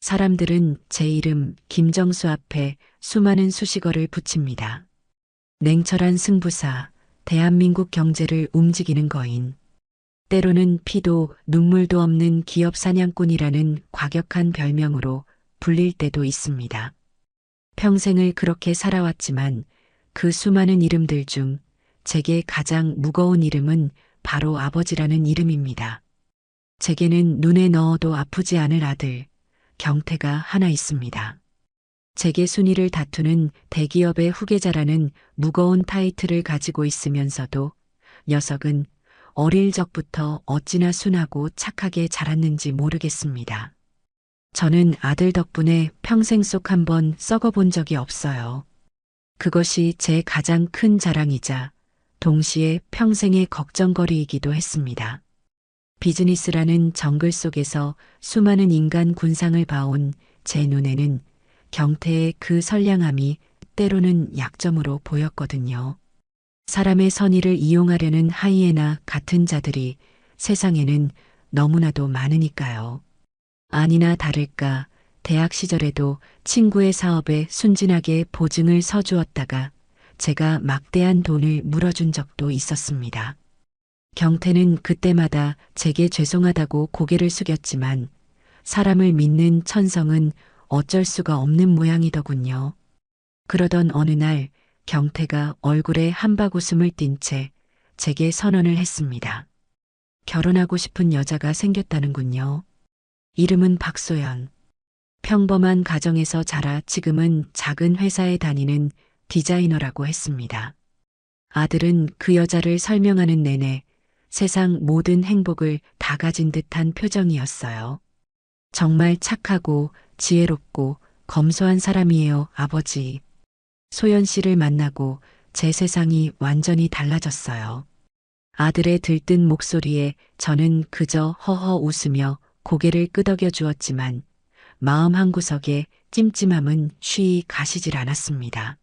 사람들은 제 이름 김정수 앞에 수많은 수식어를 붙입니다. 냉철한 승부사, 대한민국 경제를 움직이는 거인, 때로는 피도 눈물도 없는 기업 사냥꾼이라는 과격한 별명으로 불릴 때도 있습니다. 평생을 그렇게 살아왔지만 그 수많은 이름들 중 제게 가장 무거운 이름은 바로 아버지라는 이름입니다. 제게는 눈에 넣어도 아프지 않을 아들, 경태가 하나 있습니다. 제게 순위를 다투는 대기업의 후계자라는 무거운 타이틀을 가지고 있으면서도 녀석은 어릴 적부터 어찌나 순하고 착하게 자랐는지 모르겠습니다. 저는 아들 덕분에 평생 속 한 번 썩어본 적이 없어요. 그것이 제 가장 큰 자랑이자 동시에 평생의 걱정거리이기도 했습니다. 비즈니스라는 정글 속에서 수많은 인간 군상을 봐온 제 눈에는 경태의 그 선량함이 때로는 약점으로 보였거든요. 사람의 선의를 이용하려는 하이에나 같은 자들이 세상에는 너무나도 많으니까요. 아니나 다를까 대학 시절에도 친구의 사업에 순진하게 보증을 서주었다가 제가 막대한 돈을 물어준 적도 있었습니다. 경태는 그때마다 제게 죄송하다고 고개를 숙였지만 사람을 믿는 천성은 어쩔 수가 없는 모양이더군요. 그러던 어느 날 경태가 얼굴에 한바구음을 띤 채 제게 선언을 했습니다. 결혼하고 싶은 여자가 생겼다는군요. 이름은 박소연. 평범한 가정에서 자라 지금은 작은 회사에 다니는 디자이너라고 했습니다. 아들은 그 여자를 설명하는 내내 세상 모든 행복을 다 가진 듯한 표정이었어요. 정말 착하고 지혜롭고 검소한 사람이에요, 아버지. 소연 씨를 만나고 제 세상이 완전히 달라졌어요. 아들의 들뜬 목소리에 저는 그저 허허 웃으며 고개를 끄덕여 주었지만 마음 한구석에 찜찜함은 쉬이 가시질 않았습니다.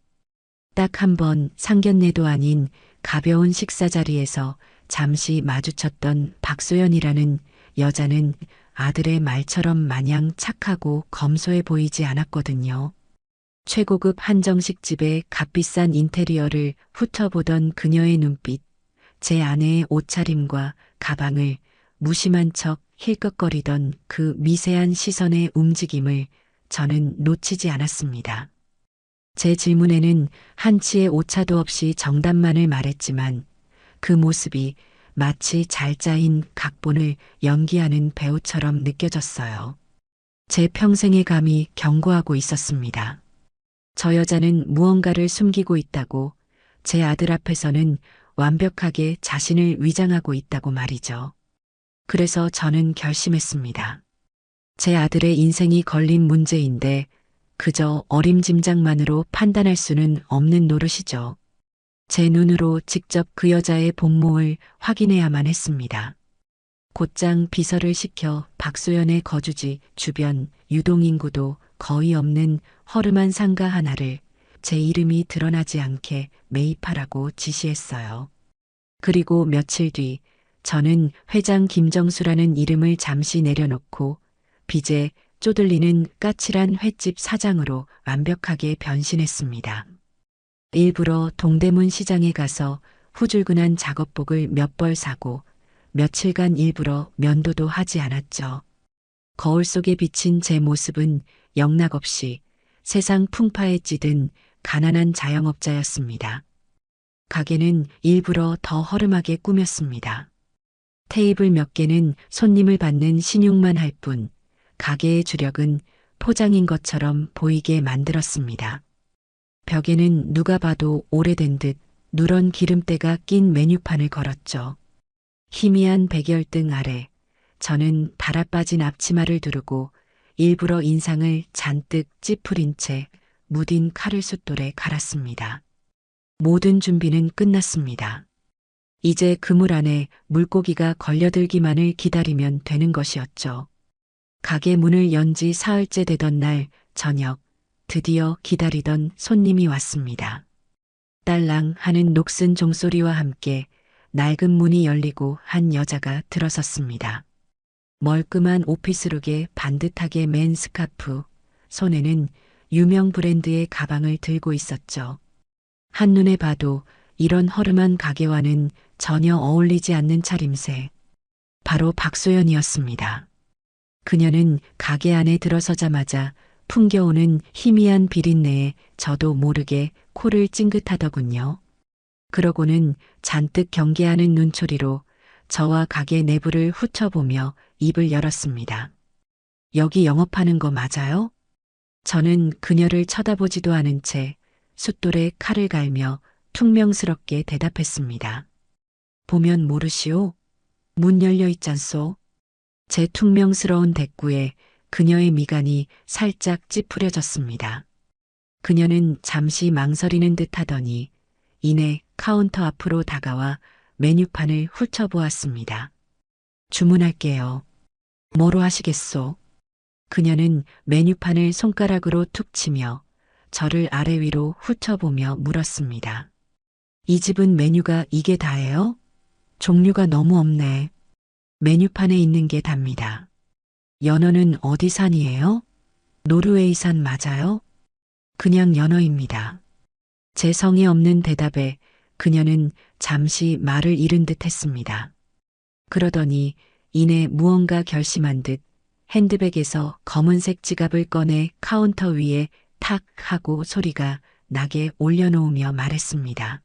딱 한 번 상견례도 아닌 가벼운 식사 자리에서 잠시 마주쳤던 박소연이라는 여자는 아들의 말처럼 마냥 착하고 검소해 보이지 않았거든요. 최고급 한정식 집의 값비싼 인테리어를 훑어보던 그녀의 눈빛, 제 아내의 옷차림과 가방을 무심한 척 힐끗거리던 그 미세한 시선의 움직임을 저는 놓치지 않았습니다. 제 질문에는 한치의 오차도 없이 정답만을 말했지만 그 모습이 마치 잘 짜인 각본을 연기하는 배우처럼 느껴졌어요. 제 평생의 감이 경고하고 있었습니다. 저 여자는 무언가를 숨기고 있다고, 제 아들 앞에서는 완벽하게 자신을 위장하고 있다고 말이죠. 그래서 저는 결심했습니다. 제 아들의 인생이 걸린 문제인데 그저 어림짐작만으로 판단할 수는 없는 노릇이죠. 제 눈으로 직접 그 여자의 본모를 확인해야만 했습니다. 곧장 비서를 시켜 박소연의 거주지 주변 유동인구도 거의 없는 허름한 상가 하나를 제 이름이 드러나지 않게 매입하라고 지시했어요. 그리고 며칠 뒤 저는 회장 김정수라는 이름을 잠시 내려놓고 빚에 쪼들리는 까칠한 횟집 사장으로 완벽하게 변신했습니다. 일부러 동대문 시장에 가서 후줄근한 작업복을 몇 벌 사고 며칠간 일부러 면도도 하지 않았죠. 거울 속에 비친 제 모습은 영락없이 세상 풍파에 찌든 가난한 자영업자였습니다. 가게는 일부러 더 허름하게 꾸몄습니다. 테이블 몇 개는 손님을 받는 신용만 할 뿐 가게의 주력은 포장인 것처럼 보이게 만들었습니다. 벽에는 누가 봐도 오래된 듯 누런 기름때가 낀 메뉴판을 걸었죠. 희미한 백열등 아래 저는 달아빠진 앞치마를 두르고 일부러 인상을 잔뜩 찌푸린 채 무딘 카를숫돌에 갈았습니다. 모든 준비는 끝났습니다. 이제 그물 안에 물고기가 걸려들기만을 기다리면 되는 것이었죠. 가게 문을 연 지 사흘째 되던 날 저녁, 드디어 기다리던 손님이 왔습니다. 딸랑 하는 녹슨 종소리와 함께 낡은 문이 열리고 한 여자가 들어섰습니다. 멀끔한 오피스룩에 반듯하게 맨 스카프, 손에는 유명 브랜드의 가방을 들고 있었죠. 한눈에 봐도 이런 허름한 가게와는 전혀 어울리지 않는 차림새. 바로 박소연이었습니다. 그녀는 가게 안에 들어서자마자 풍겨오는 희미한 비린내에 저도 모르게 코를 찡긋하더군요. 그러고는 잔뜩 경계하는 눈초리로 저와 가게 내부를 훑어보며 입을 열었습니다. 여기 영업하는 거 맞아요? 저는 그녀를 쳐다보지도 않은 채 숫돌에 칼을 갈며 퉁명스럽게 대답했습니다. 보면 모르시오? 문 열려 있잖소. 제 퉁명스러운 대꾸에 그녀의 미간이 살짝 찌푸려졌습니다. 그녀는 잠시 망설이는 듯 하더니 이내 카운터 앞으로 다가와 메뉴판을 훑어보았습니다. 주문할게요. 뭐로 하시겠소? 그녀는 메뉴판을 손가락으로 툭 치며 저를 아래 위로 훑어보며 물었습니다. 이 집은 메뉴가 이게 다예요? 종류가 너무 없네. 메뉴판에 있는 게 답니다. 연어는 어디산이에요? 노르웨이산 맞아요? 그냥 연어입니다. 제 성의 없는 대답에 그녀는 잠시 말을 잃은 듯 했습니다. 그러더니 이내 무언가 결심한 듯 핸드백에서 검은색 지갑을 꺼내 카운터 위에 탁 하고 소리가 나게 올려놓으며 말했습니다.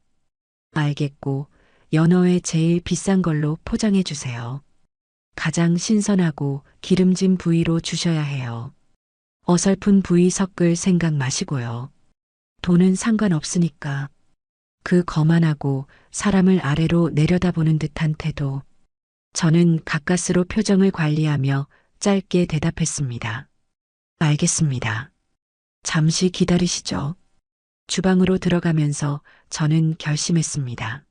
알겠고 연어회 제일 비싼 걸로 포장해 주세요. 가장 신선하고 기름진 부위로 주셔야 해요. 어설픈 부위 섞을 생각 마시고요. 돈은 상관없으니까. 그 거만하고 사람을 아래로 내려다보는 듯한 태도. 저는 가까스로 표정을 관리하며 짧게 대답했습니다. 알겠습니다. 잠시 기다리시죠. 주방으로 들어가면서 저는 결심했습니다.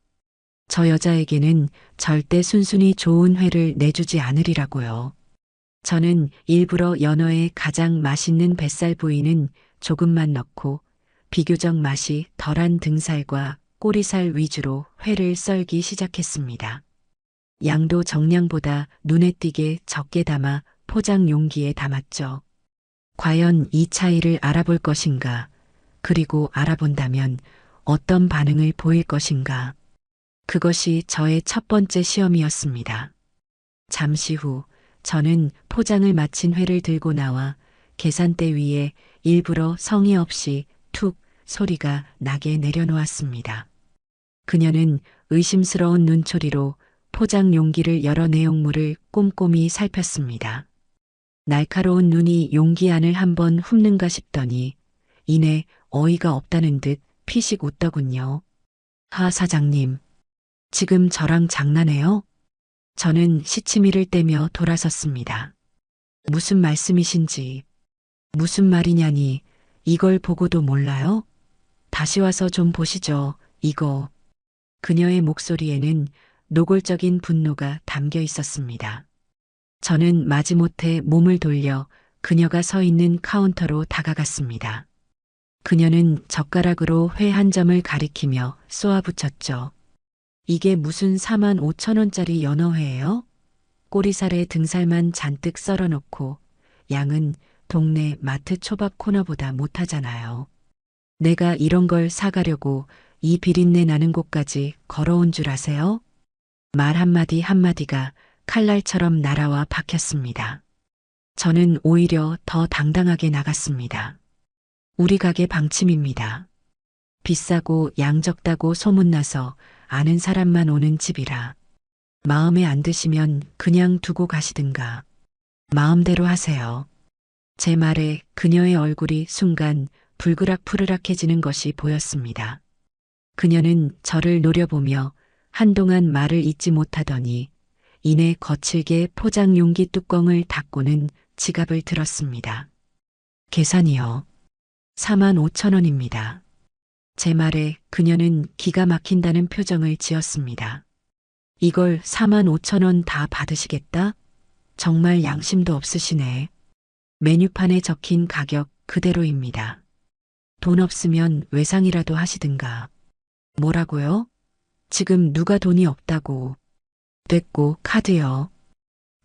저 여자에게는 절대 순순히 좋은 회를 내주지 않으리라고요. 저는 일부러 연어의 가장 맛있는 뱃살 부위는 조금만 넣고 비교적 맛이 덜한 등살과 꼬리살 위주로 회를 썰기 시작했습니다. 양도 정량보다 눈에 띄게 적게 담아 포장 용기에 담았죠. 과연 이 차이를 알아볼 것인가, 그리고 알아본다면 어떤 반응을 보일 것인가. 그것이 저의 첫 번째 시험이었습니다. 잠시 후 저는 포장을 마친 회를 들고 나와 계산대 위에 일부러 성의 없이 툭 소리가 나게 내려놓았습니다. 그녀는 의심스러운 눈초리로 포장 용기를 열어 내용물을 꼼꼼히 살폈습니다. 날카로운 눈이 용기 안을 한번 훑는가 싶더니 이내 어이가 없다는 듯 피식 웃더군요. 하 사장님, 지금 저랑 장난해요? 저는 시치미를 떼며 돌아섰습니다. 무슨 말씀이신지, 무슨 말이냐니 이걸 보고도 몰라요? 다시 와서 좀 보시죠, 이거. 그녀의 목소리에는 노골적인 분노가 담겨 있었습니다. 저는 마지못해 몸을 돌려 그녀가 서 있는 카운터로 다가갔습니다. 그녀는 젓가락으로 회 한 점을 가리키며 쏘아붙였죠. 이게 무슨 45,000원짜리 연어회예요? 꼬리살에 등살만 잔뜩 썰어놓고 양은 동네 마트 초밥 코너보다 못하잖아요. 내가 이런 걸 사가려고 이 비린내 나는 곳까지 걸어온 줄 아세요? 말 한마디 한마디가 칼날처럼 날아와 박혔습니다. 저는 오히려 더 당당하게 나갔습니다. 우리 가게 방침입니다. 비싸고 양 적다고 소문나서 아는 사람만 오는 집이라. 마음에 안 드시면 그냥 두고 가시든가. 마음대로 하세요. 제 말에 그녀의 얼굴이 순간 불그락푸르락해지는 것이 보였습니다. 그녀는 저를 노려보며 한동안 말을 잇지 못하더니 이내 거칠게 포장 용기 뚜껑을 닫고는 지갑을 들었습니다. 계산이요. 45,000원입니다. 제 말에 그녀는 기가 막힌다는 표정을 지었습니다. 이걸 45,000원 다 받으시겠다? 정말 양심도 없으시네. 메뉴판에 적힌 가격 그대로입니다. 돈 없으면 외상이라도 하시든가. 뭐라고요? 지금 누가 돈이 없다고. 됐고 카드요.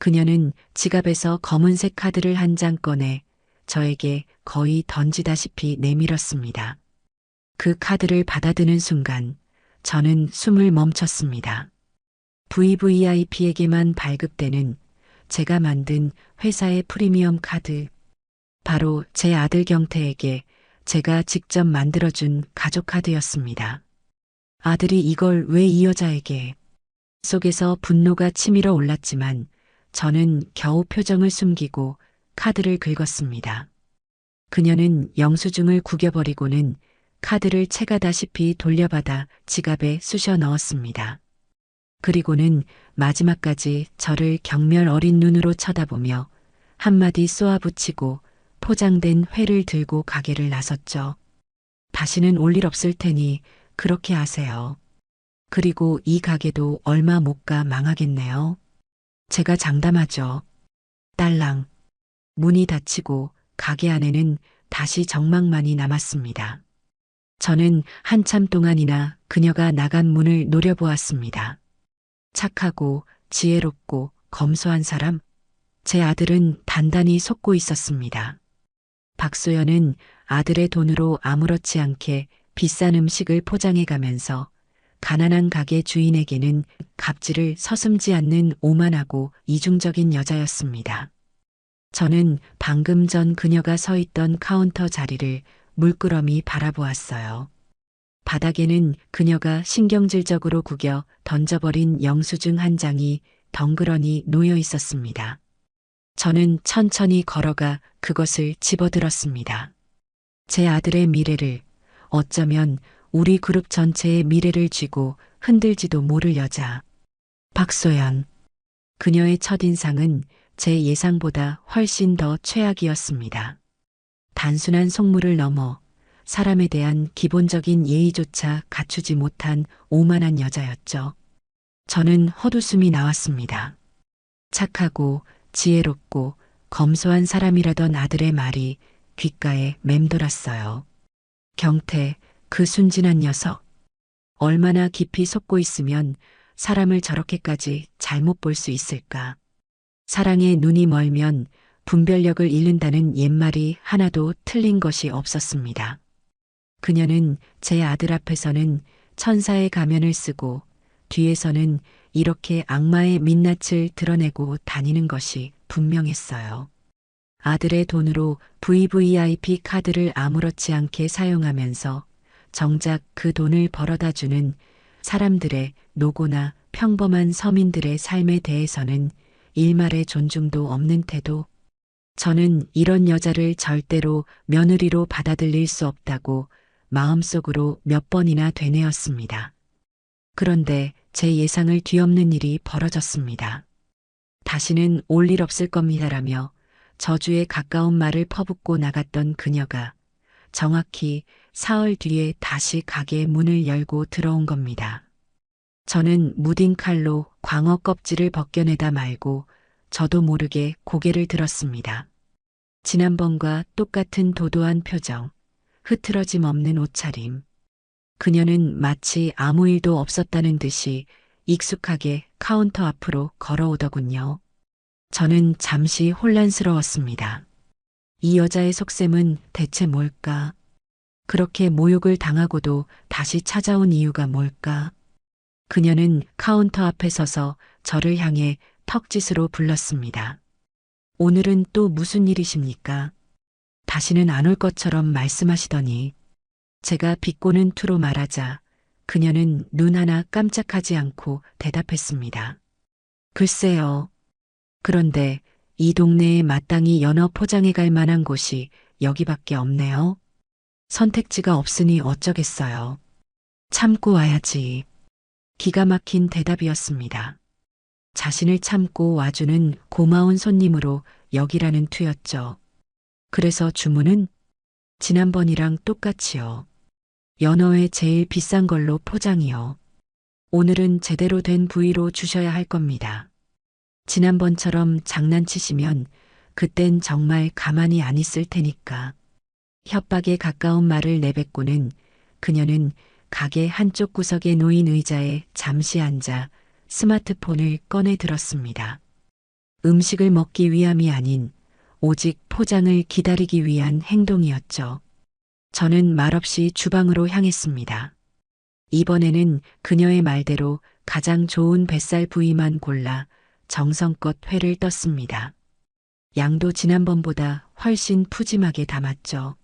그녀는 지갑에서 검은색 카드를 한 장 꺼내 저에게 거의 던지다시피 내밀었습니다. 그 카드를 받아드는 순간 저는 숨을 멈췄습니다. VVIP에게만 발급되는 제가 만든 회사의 프리미엄 카드. 바로 제 아들 경태에게 제가 직접 만들어준 가족 카드였습니다. 아들이 이걸 왜 이 여자에게? 속에서 분노가 치밀어 올랐지만 저는 겨우 표정을 숨기고 카드를 긁었습니다. 그녀는 영수증을 구겨버리고는 카드를 채가다시피 돌려받아 지갑에 쑤셔 넣었습니다. 그리고는 마지막까지 저를 경멸 어린 눈으로 쳐다보며 한마디 쏘아붙이고 포장된 회를 들고 가게를 나섰죠. 다시는 올 일 없을 테니 그렇게 하세요. 그리고 이 가게도 얼마 못 가 망하겠네요. 제가 장담하죠. 딸랑. 문이 닫히고 가게 안에는 다시 정막만이 남았습니다. 저는 한참 동안이나 그녀가 나간 문을 노려보았습니다. 착하고 지혜롭고 검소한 사람, 제 아들은 단단히 속고 있었습니다. 박소연은 아들의 돈으로 아무렇지 않게 비싼 음식을 포장해 가면서 가난한 가게 주인에게는 갑질을 서슴지 않는 오만하고 이중적인 여자였습니다. 저는 방금 전 그녀가 서 있던 카운터 자리를 물끄러미 바라보았어요. 바닥에는 그녀가 신경질적으로 구겨 던져버린 영수증 한 장이 덩그러니 놓여 있었습니다. 저는 천천히 걸어가 그것을 집어들었습니다. 제 아들의 미래를, 어쩌면 우리 그룹 전체의 미래를 쥐고 흔들지도 모를 여자. 박소연. 그녀의 첫인상은 제 예상보다 훨씬 더 최악이었습니다. 단순한 속물을 넘어 사람에 대한 기본적인 예의조차 갖추지 못한 오만한 여자였죠. 저는 헛웃음이 나왔습니다. 착하고 지혜롭고 검소한 사람이라던 아들의 말이 귓가에 맴돌았어요. 경태, 그 순진한 녀석. 얼마나 깊이 속고 있으면 사람을 저렇게까지 잘못 볼 수 있을까. 사랑에 눈이 멀면 분별력을 잃는다는 옛말이 하나도 틀린 것이 없었습니다. 그녀는 제 아들 앞에서는 천사의 가면을 쓰고 뒤에서는 이렇게 악마의 민낯을 드러내고 다니는 것이 분명했어요. 아들의 돈으로 VVIP 카드를 아무렇지 않게 사용하면서 정작 그 돈을 벌어다 주는 사람들의 노고나 평범한 서민들의 삶에 대해서는 일말의 존중도 없는 태도. 저는 이런 여자를 절대로 며느리로 받아들일 수 없다고 마음속으로 몇 번이나 되뇌었습니다. 그런데 제 예상을 뒤엎는 일이 벌어졌습니다. 다시는 올 일 없을 겁니다라며 저주에 가까운 말을 퍼붓고 나갔던 그녀가 정확히 사흘 뒤에 다시 가게 문을 열고 들어온 겁니다. 저는 무딘 칼로 광어 껍질을 벗겨내다 말고 저도 모르게 고개를 들었습니다. 지난번과 똑같은 도도한 표정, 흐트러짐 없는 옷차림. 그녀는 마치 아무 일도 없었다는 듯이 익숙하게 카운터 앞으로 걸어오더군요. 저는 잠시 혼란스러웠습니다. 이 여자의 속셈은 대체 뭘까? 그렇게 모욕을 당하고도 다시 찾아온 이유가 뭘까? 그녀는 카운터 앞에 서서 저를 향해 턱짓으로 불렀습니다. 오늘은 또 무슨 일이십니까? 다시는 안 올 것처럼 말씀하시더니 제가 비꼬는 투로 말하자 그녀는 눈 하나 깜짝하지 않고 대답했습니다. 글쎄요. 그런데 이 동네에 마땅히 연어 포장해 갈 만한 곳이 여기밖에 없네요. 선택지가 없으니 어쩌겠어요. 참고 와야지. 기가 막힌 대답이었습니다. 자신을 참고 와주는 고마운 손님으로 여기라는 투였죠. 그래서 주문은 지난번이랑 똑같이요. 연어회 제일 비싼 걸로 포장이요. 오늘은 제대로 된 부위로 주셔야 할 겁니다. 지난번처럼 장난치시면 그땐 정말 가만히 안 있을 테니까. 협박에 가까운 말을 내뱉고는 그녀는 가게 한쪽 구석에 놓인 의자에 잠시 앉아 스마트폰을 꺼내 들었습니다. 음식을 먹기 위함이 아닌 오직 포장을 기다리기 위한 행동이었죠. 저는 말없이 주방으로 향했습니다. 이번에는 그녀의 말대로 가장 좋은 뱃살 부위만 골라 정성껏 회를 떴습니다. 양도 지난번보다 훨씬 푸짐하게 담았죠.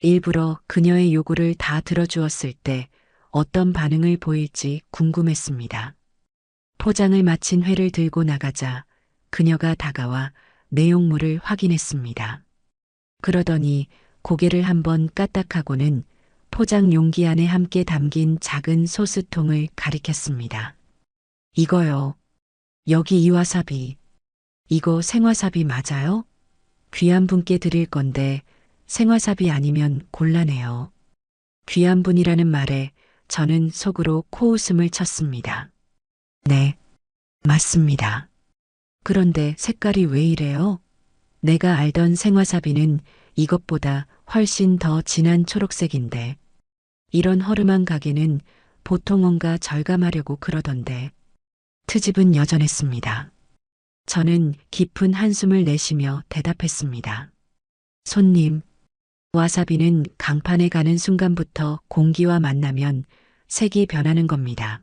일부러 그녀의 요구를 다 들어주었을 때 어떤 반응을 보일지 궁금했습니다. 포장을 마친 회를 들고 나가자 그녀가 다가와 내용물을 확인했습니다. 그러더니 고개를 한번 까딱하고는 포장 용기 안에 함께 담긴 작은 소스통을 가리켰습니다. 이거요. 여기 이 와사비. 이거 생와사비 맞아요? 귀한 분께 드릴 건데 생와사비 아니면 곤란해요. 귀한 분이라는 말에 저는 속으로 코웃음을 쳤습니다. 네, 맞습니다. 그런데 색깔이 왜 이래요? 내가 알던 생와사비는 이것보다 훨씬 더 진한 초록색인데 이런 허름한 가게는 보통 뭔가 절감하려고 그러던데 트집은 여전했습니다. 저는 깊은 한숨을 내쉬며 대답했습니다. 손님, 와사비는 강판에 가는 순간부터 공기와 만나면 색이 변하는 겁니다.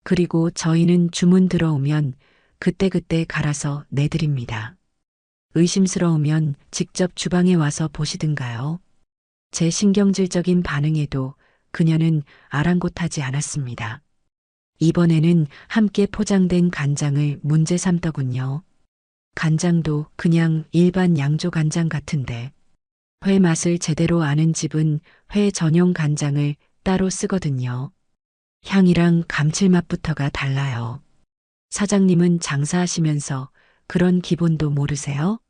그리고 저희는 주문 들어오면 그때그때 갈아서 내드립니다. 의심스러우면 직접 주방에 와서 보시든가요. 제 신경질적인 반응에도 그녀는 아랑곳하지 않았습니다. 이번에는 함께 포장된 간장을 문제 삼더군요. 간장도 그냥 일반 양조 간장 같은데 회 맛을 제대로 아는 집은 회 전용 간장을 따로 쓰거든요. 향이랑 감칠맛부터가 달라요. 사장님은 장사하시면서 그런 기본도 모르세요?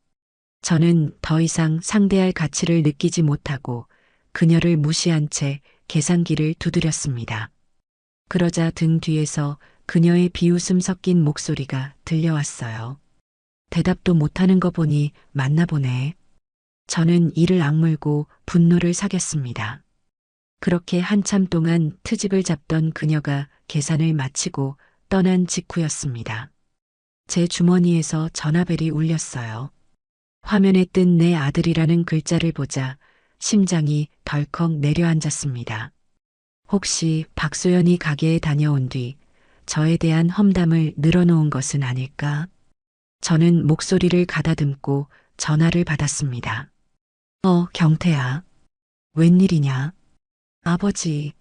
저는 더 이상 상대할 가치를 느끼지 못하고 그녀를 무시한 채 계산기를 두드렸습니다. 그러자 등 뒤에서 그녀의 비웃음 섞인 목소리가 들려왔어요. 대답도 못하는 거 보니 맞나 보네. 저는 이를 악물고 분노를 사겼습니다. 그렇게 한참 동안 트집을 잡던 그녀가 계산을 마치고 떠난 직후였습니다. 제 주머니에서 전화벨이 울렸어요. 화면에 뜬 내 아들이라는 글자를 보자 심장이 덜컥 내려앉았습니다. 혹시 박소연이 가게에 다녀온 뒤 저에 대한 험담을 늘어놓은 것은 아닐까? 저는 목소리를 가다듬고 전화를 받았습니다. 경태야. 웬일이냐? 아버지,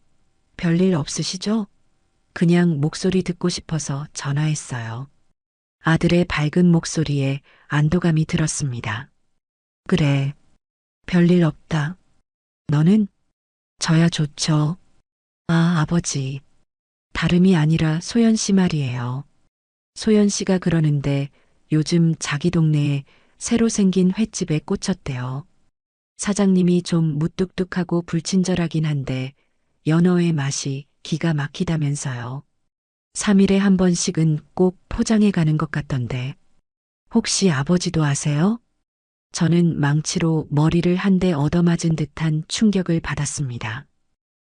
별일 없으시죠? 그냥 목소리 듣고 싶어서 전화했어요. 아들의 밝은 목소리에 안도감이 들었습니다. 그래, 별일 없다. 너는? 저야 좋죠. 아, 아버지. 다름이 아니라 소연 씨 말이에요. 소연 씨가 그러는데 요즘 자기 동네에 새로 생긴 횟집에 꽂혔대요. 사장님이 좀 무뚝뚝하고 불친절하긴 한데 연어의 맛이 기가 막히다면서요. 3일에 한 번씩은 꼭 포장해 가는 것 같던데. 혹시 아버지도 아세요? 저는 망치로 머리를 한 대 얻어맞은 듯한 충격을 받았습니다.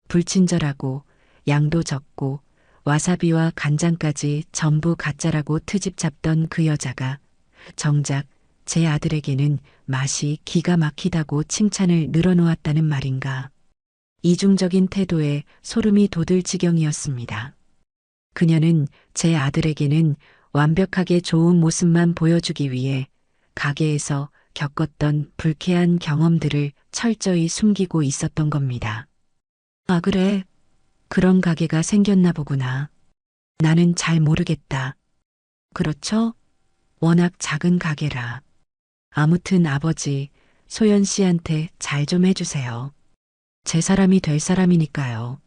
불친절하고 양도 적고 와사비와 간장까지 전부 가짜라고 트집 잡던 그 여자가 정작 제 아들에게는 맛이 기가 막히다고 칭찬을 늘어놓았다는 말인가. 이중적인 태도에 소름이 돋을 지경이었습니다. 그녀는 제 아들에게는 완벽하게 좋은 모습만 보여주기 위해 가게에서 겪었던 불쾌한 경험들을 철저히 숨기고 있었던 겁니다. 아, 그래. 그런 가게가 생겼나 보구나. 나는 잘 모르겠다. 그렇죠? 워낙 작은 가게라. 아무튼 아버지, 소연 씨한테 잘 좀 해주세요. 제 사람이 될 사람이니까요.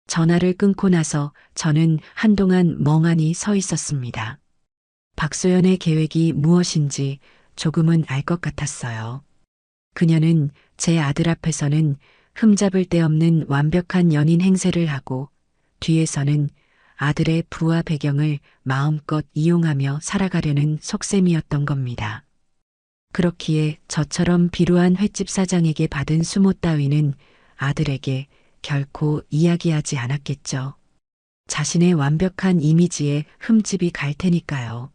전화를 끊고 나서 저는 한동안 멍하니 서 있었습니다. 박소연의 계획이 무엇인지 조금은 알 것 같았어요. 그녀는 제 아들 앞에서는 흠잡을 데 없는 완벽한 연인 행세를 하고 뒤에서는 아들의 부와 배경을 마음껏 이용하며 살아가려는 속셈이었던 겁니다. 그렇기에 저처럼 비루한 횟집 사장에게 받은 수모 따위는 아들에게 결코 이야기하지 않았겠죠. 자신의 완벽한 이미지에 흠집이 갈 테니까요.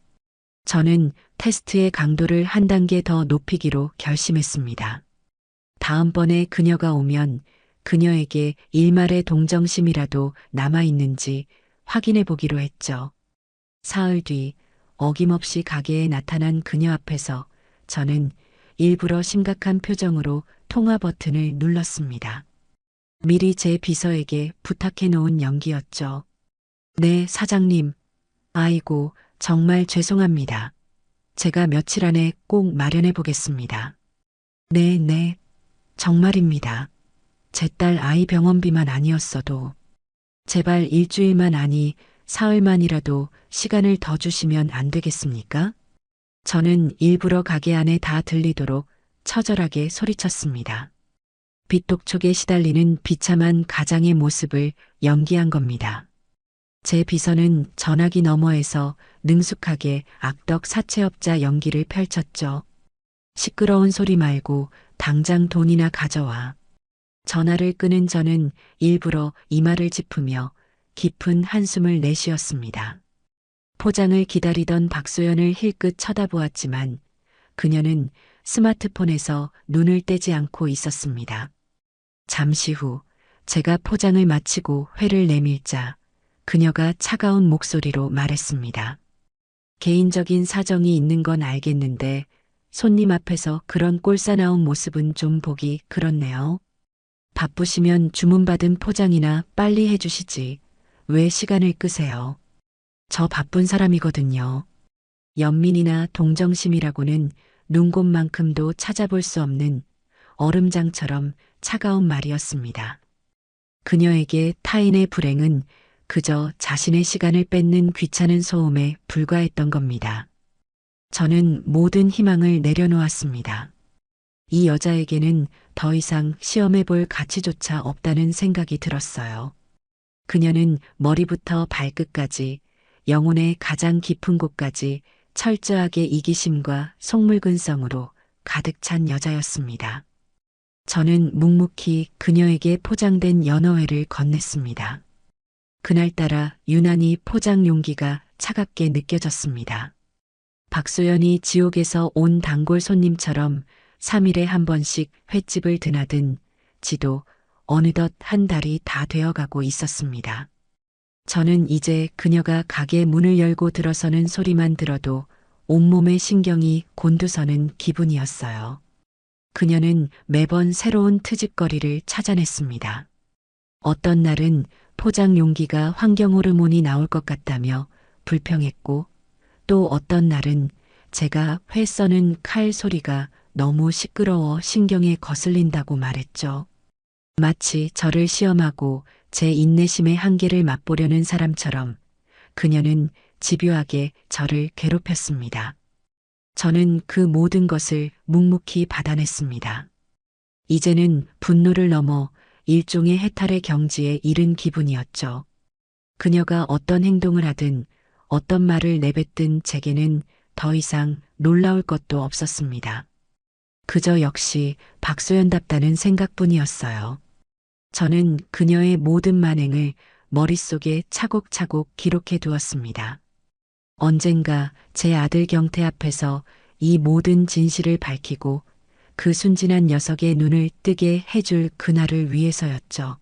저는 테스트의 강도를 한 단계 더 높이기로 결심했습니다. 다음번에 그녀가 오면 그녀에게 일말의 동정심이라도 남아있는지 확인해 보기로 했죠. 사흘 뒤 어김없이 가게에 나타난 그녀 앞에서 저는 일부러 심각한 표정으로 통화 버튼을 눌렀습니다. 미리 제 비서에게 부탁해 놓은 연기였죠. 네, 사장님. 아이고, 정말 죄송합니다. 제가 며칠 안에 꼭 마련해 보겠습니다. 네, 정말입니다. 제 딸 아이 병원비만 아니었어도 제발 일주일만 아니 사흘만이라도 시간을 더 주시면 안 되겠습니까? 저는 일부러 가게 안에 다 들리도록 처절하게 소리쳤습니다. 빚독촉에 시달리는 비참한 가장의 모습을 연기한 겁니다. 제 비서는 전화기 너머에서 능숙하게 악덕 사채업자 연기를 펼쳤죠. 시끄러운 소리 말고 당장 돈이나 가져와. 전화를 끄는 저는 일부러 이마를 짚으며 깊은 한숨을 내쉬었습니다. 포장을 기다리던 박소연을 힐끗 쳐다보았지만 그녀는 스마트폰에서 눈을 떼지 않고 있었습니다. 잠시 후 제가 포장을 마치고 회를 내밀자 그녀가 차가운 목소리로 말했습니다. 개인적인 사정이 있는 건 알겠는데 손님 앞에서 그런 꼴사나운 모습은 좀 보기 그렇네요. 바쁘시면 주문받은 포장이나 빨리 해주시지. 왜 시간을 끄세요? 저 바쁜 사람이거든요. 연민이나 동정심이라고는 눈곱만큼도 찾아볼 수 없는 얼음장처럼 차가운 말이었습니다. 그녀에게 타인의 불행은 그저 자신의 시간을 뺏는 귀찮은 소음에 불과했던 겁니다. 저는 모든 희망을 내려놓았습니다. 이 여자에게는 더 이상 시험해 볼 가치조차 없다는 생각이 들었어요. 그녀는 머리부터 발끝까지 영혼의 가장 깊은 곳까지 철저하게 이기심과 속물근성으로 가득 찬 여자였습니다. 저는 묵묵히 그녀에게 포장된 연어회를 건넸습니다. 그날따라 유난히 포장 용기가 차갑게 느껴졌습니다. 박소연이 지옥에서 온 단골 손님처럼 3일에 한 번씩 횟집을 드나든 지도 어느덧 한 달이 다 되어가고 있었습니다. 저는 이제 그녀가 가게 문을 열고 들어서는 소리만 들어도 온몸의 신경이 곤두서는 기분이었어요. 그녀는 매번 새로운 트집거리를 찾아냈습니다. 어떤 날은 포장 용기가 환경 호르몬이 나올 것 같다며 불평했고 또 어떤 날은 제가 회 써는 칼 소리가 너무 시끄러워 신경에 거슬린다고 말했죠. 마치 저를 시험하고 제 인내심의 한계를 맛보려는 사람처럼 그녀는 집요하게 저를 괴롭혔습니다. 저는 그 모든 것을 묵묵히 받아냈습니다. 이제는 분노를 넘어 일종의 해탈의 경지에 이른 기분이었죠. 그녀가 어떤 행동을 하든 어떤 말을 내뱉든 제게는 더 이상 놀라울 것도 없었습니다. 그저 역시 박소연답다는 생각뿐이었어요. 저는 그녀의 모든 만행을 머릿속에 차곡차곡 기록해 두었습니다. 언젠가 제 아들 경태 앞에서 이 모든 진실을 밝히고 그 순진한 녀석의 눈을 뜨게 해줄 그날을 위해서였죠.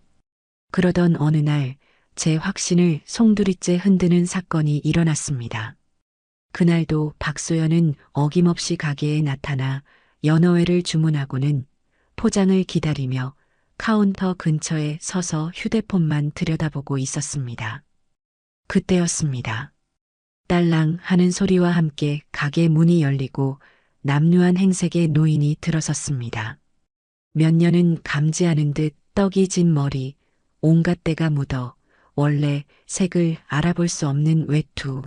그러던 어느 날 제 확신을 송두리째 흔드는 사건이 일어났습니다. 그날도 박소연은 어김없이 가게에 나타나 연어회를 주문하고는 포장을 기다리며 카운터 근처에 서서 휴대폰만 들여다보고 있었습니다. 그때였습니다. 딸랑 하는 소리와 함께 가게 문이 열리고 남루한 행색의 노인이 들어섰습니다. 몇 년은 감지하는 듯 떡이 진 머리, 온갖 때가 묻어 원래 색을 알아볼 수 없는 외투.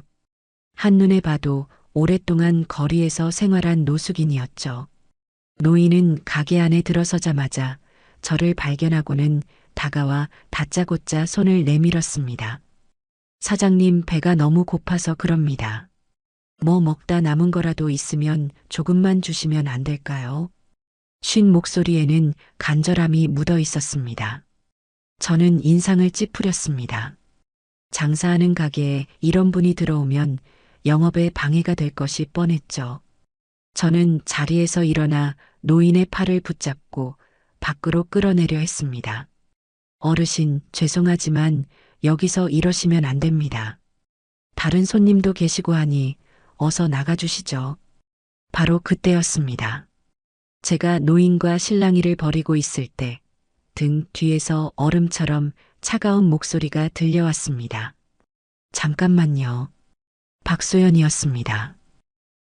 한눈에 봐도 오랫동안 거리에서 생활한 노숙인이었죠. 노인은 가게 안에 들어서자마자 저를 발견하고는 다가와 다짜고짜 손을 내밀었습니다. 사장님, 배가 너무 고파서 그럽니다. 뭐 먹다 남은 거라도 있으면 조금만 주시면 안 될까요? 쉰 목소리에는 간절함이 묻어 있었습니다. 저는 인상을 찌푸렸습니다. 장사하는 가게에 이런 분이 들어오면 영업에 방해가 될 것이 뻔했죠. 저는 자리에서 일어나 노인의 팔을 붙잡고 밖으로 끌어내려 했습니다. 어르신, 죄송하지만 여기서 이러시면 안 됩니다. 다른 손님도 계시고 하니 어서 나가주시죠. 바로 그때였습니다. 제가 노인과 실랑이를 벌이고 있을 때 등 뒤에서 얼음처럼 차가운 목소리가 들려왔습니다. 잠깐만요. 박소연이었습니다.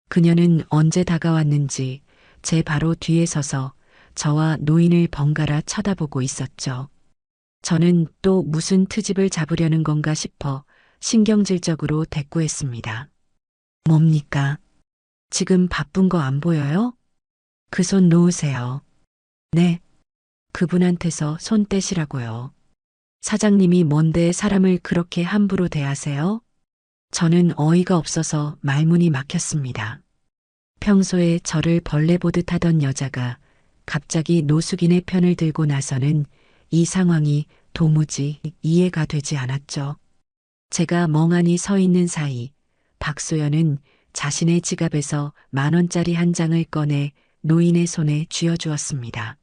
그녀는 언제 다가왔는지 제 바로 뒤에 서서 저와 노인을 번갈아 쳐다보고 있었죠. 저는 또 무슨 트집을 잡으려는 건가 싶어 신경질적으로 대꾸했습니다. 뭡니까? 지금 바쁜 거 안 보여요? 그 손 놓으세요. 네. 그분한테서 손 떼시라고요. 사장님이 뭔데 사람을 그렇게 함부로 대하세요? 저는 어이가 없어서 말문이 막혔습니다. 평소에 저를 벌레 보듯 하던 여자가 갑자기 노숙인의 편을 들고 나서는 이 상황이 도무지 이해가 되지 않았죠. 제가 멍하니 서 있는 사이 박소연은 자신의 지갑에서 10,000원짜리 한 장을 꺼내 노인의 손에 쥐어주었습니다.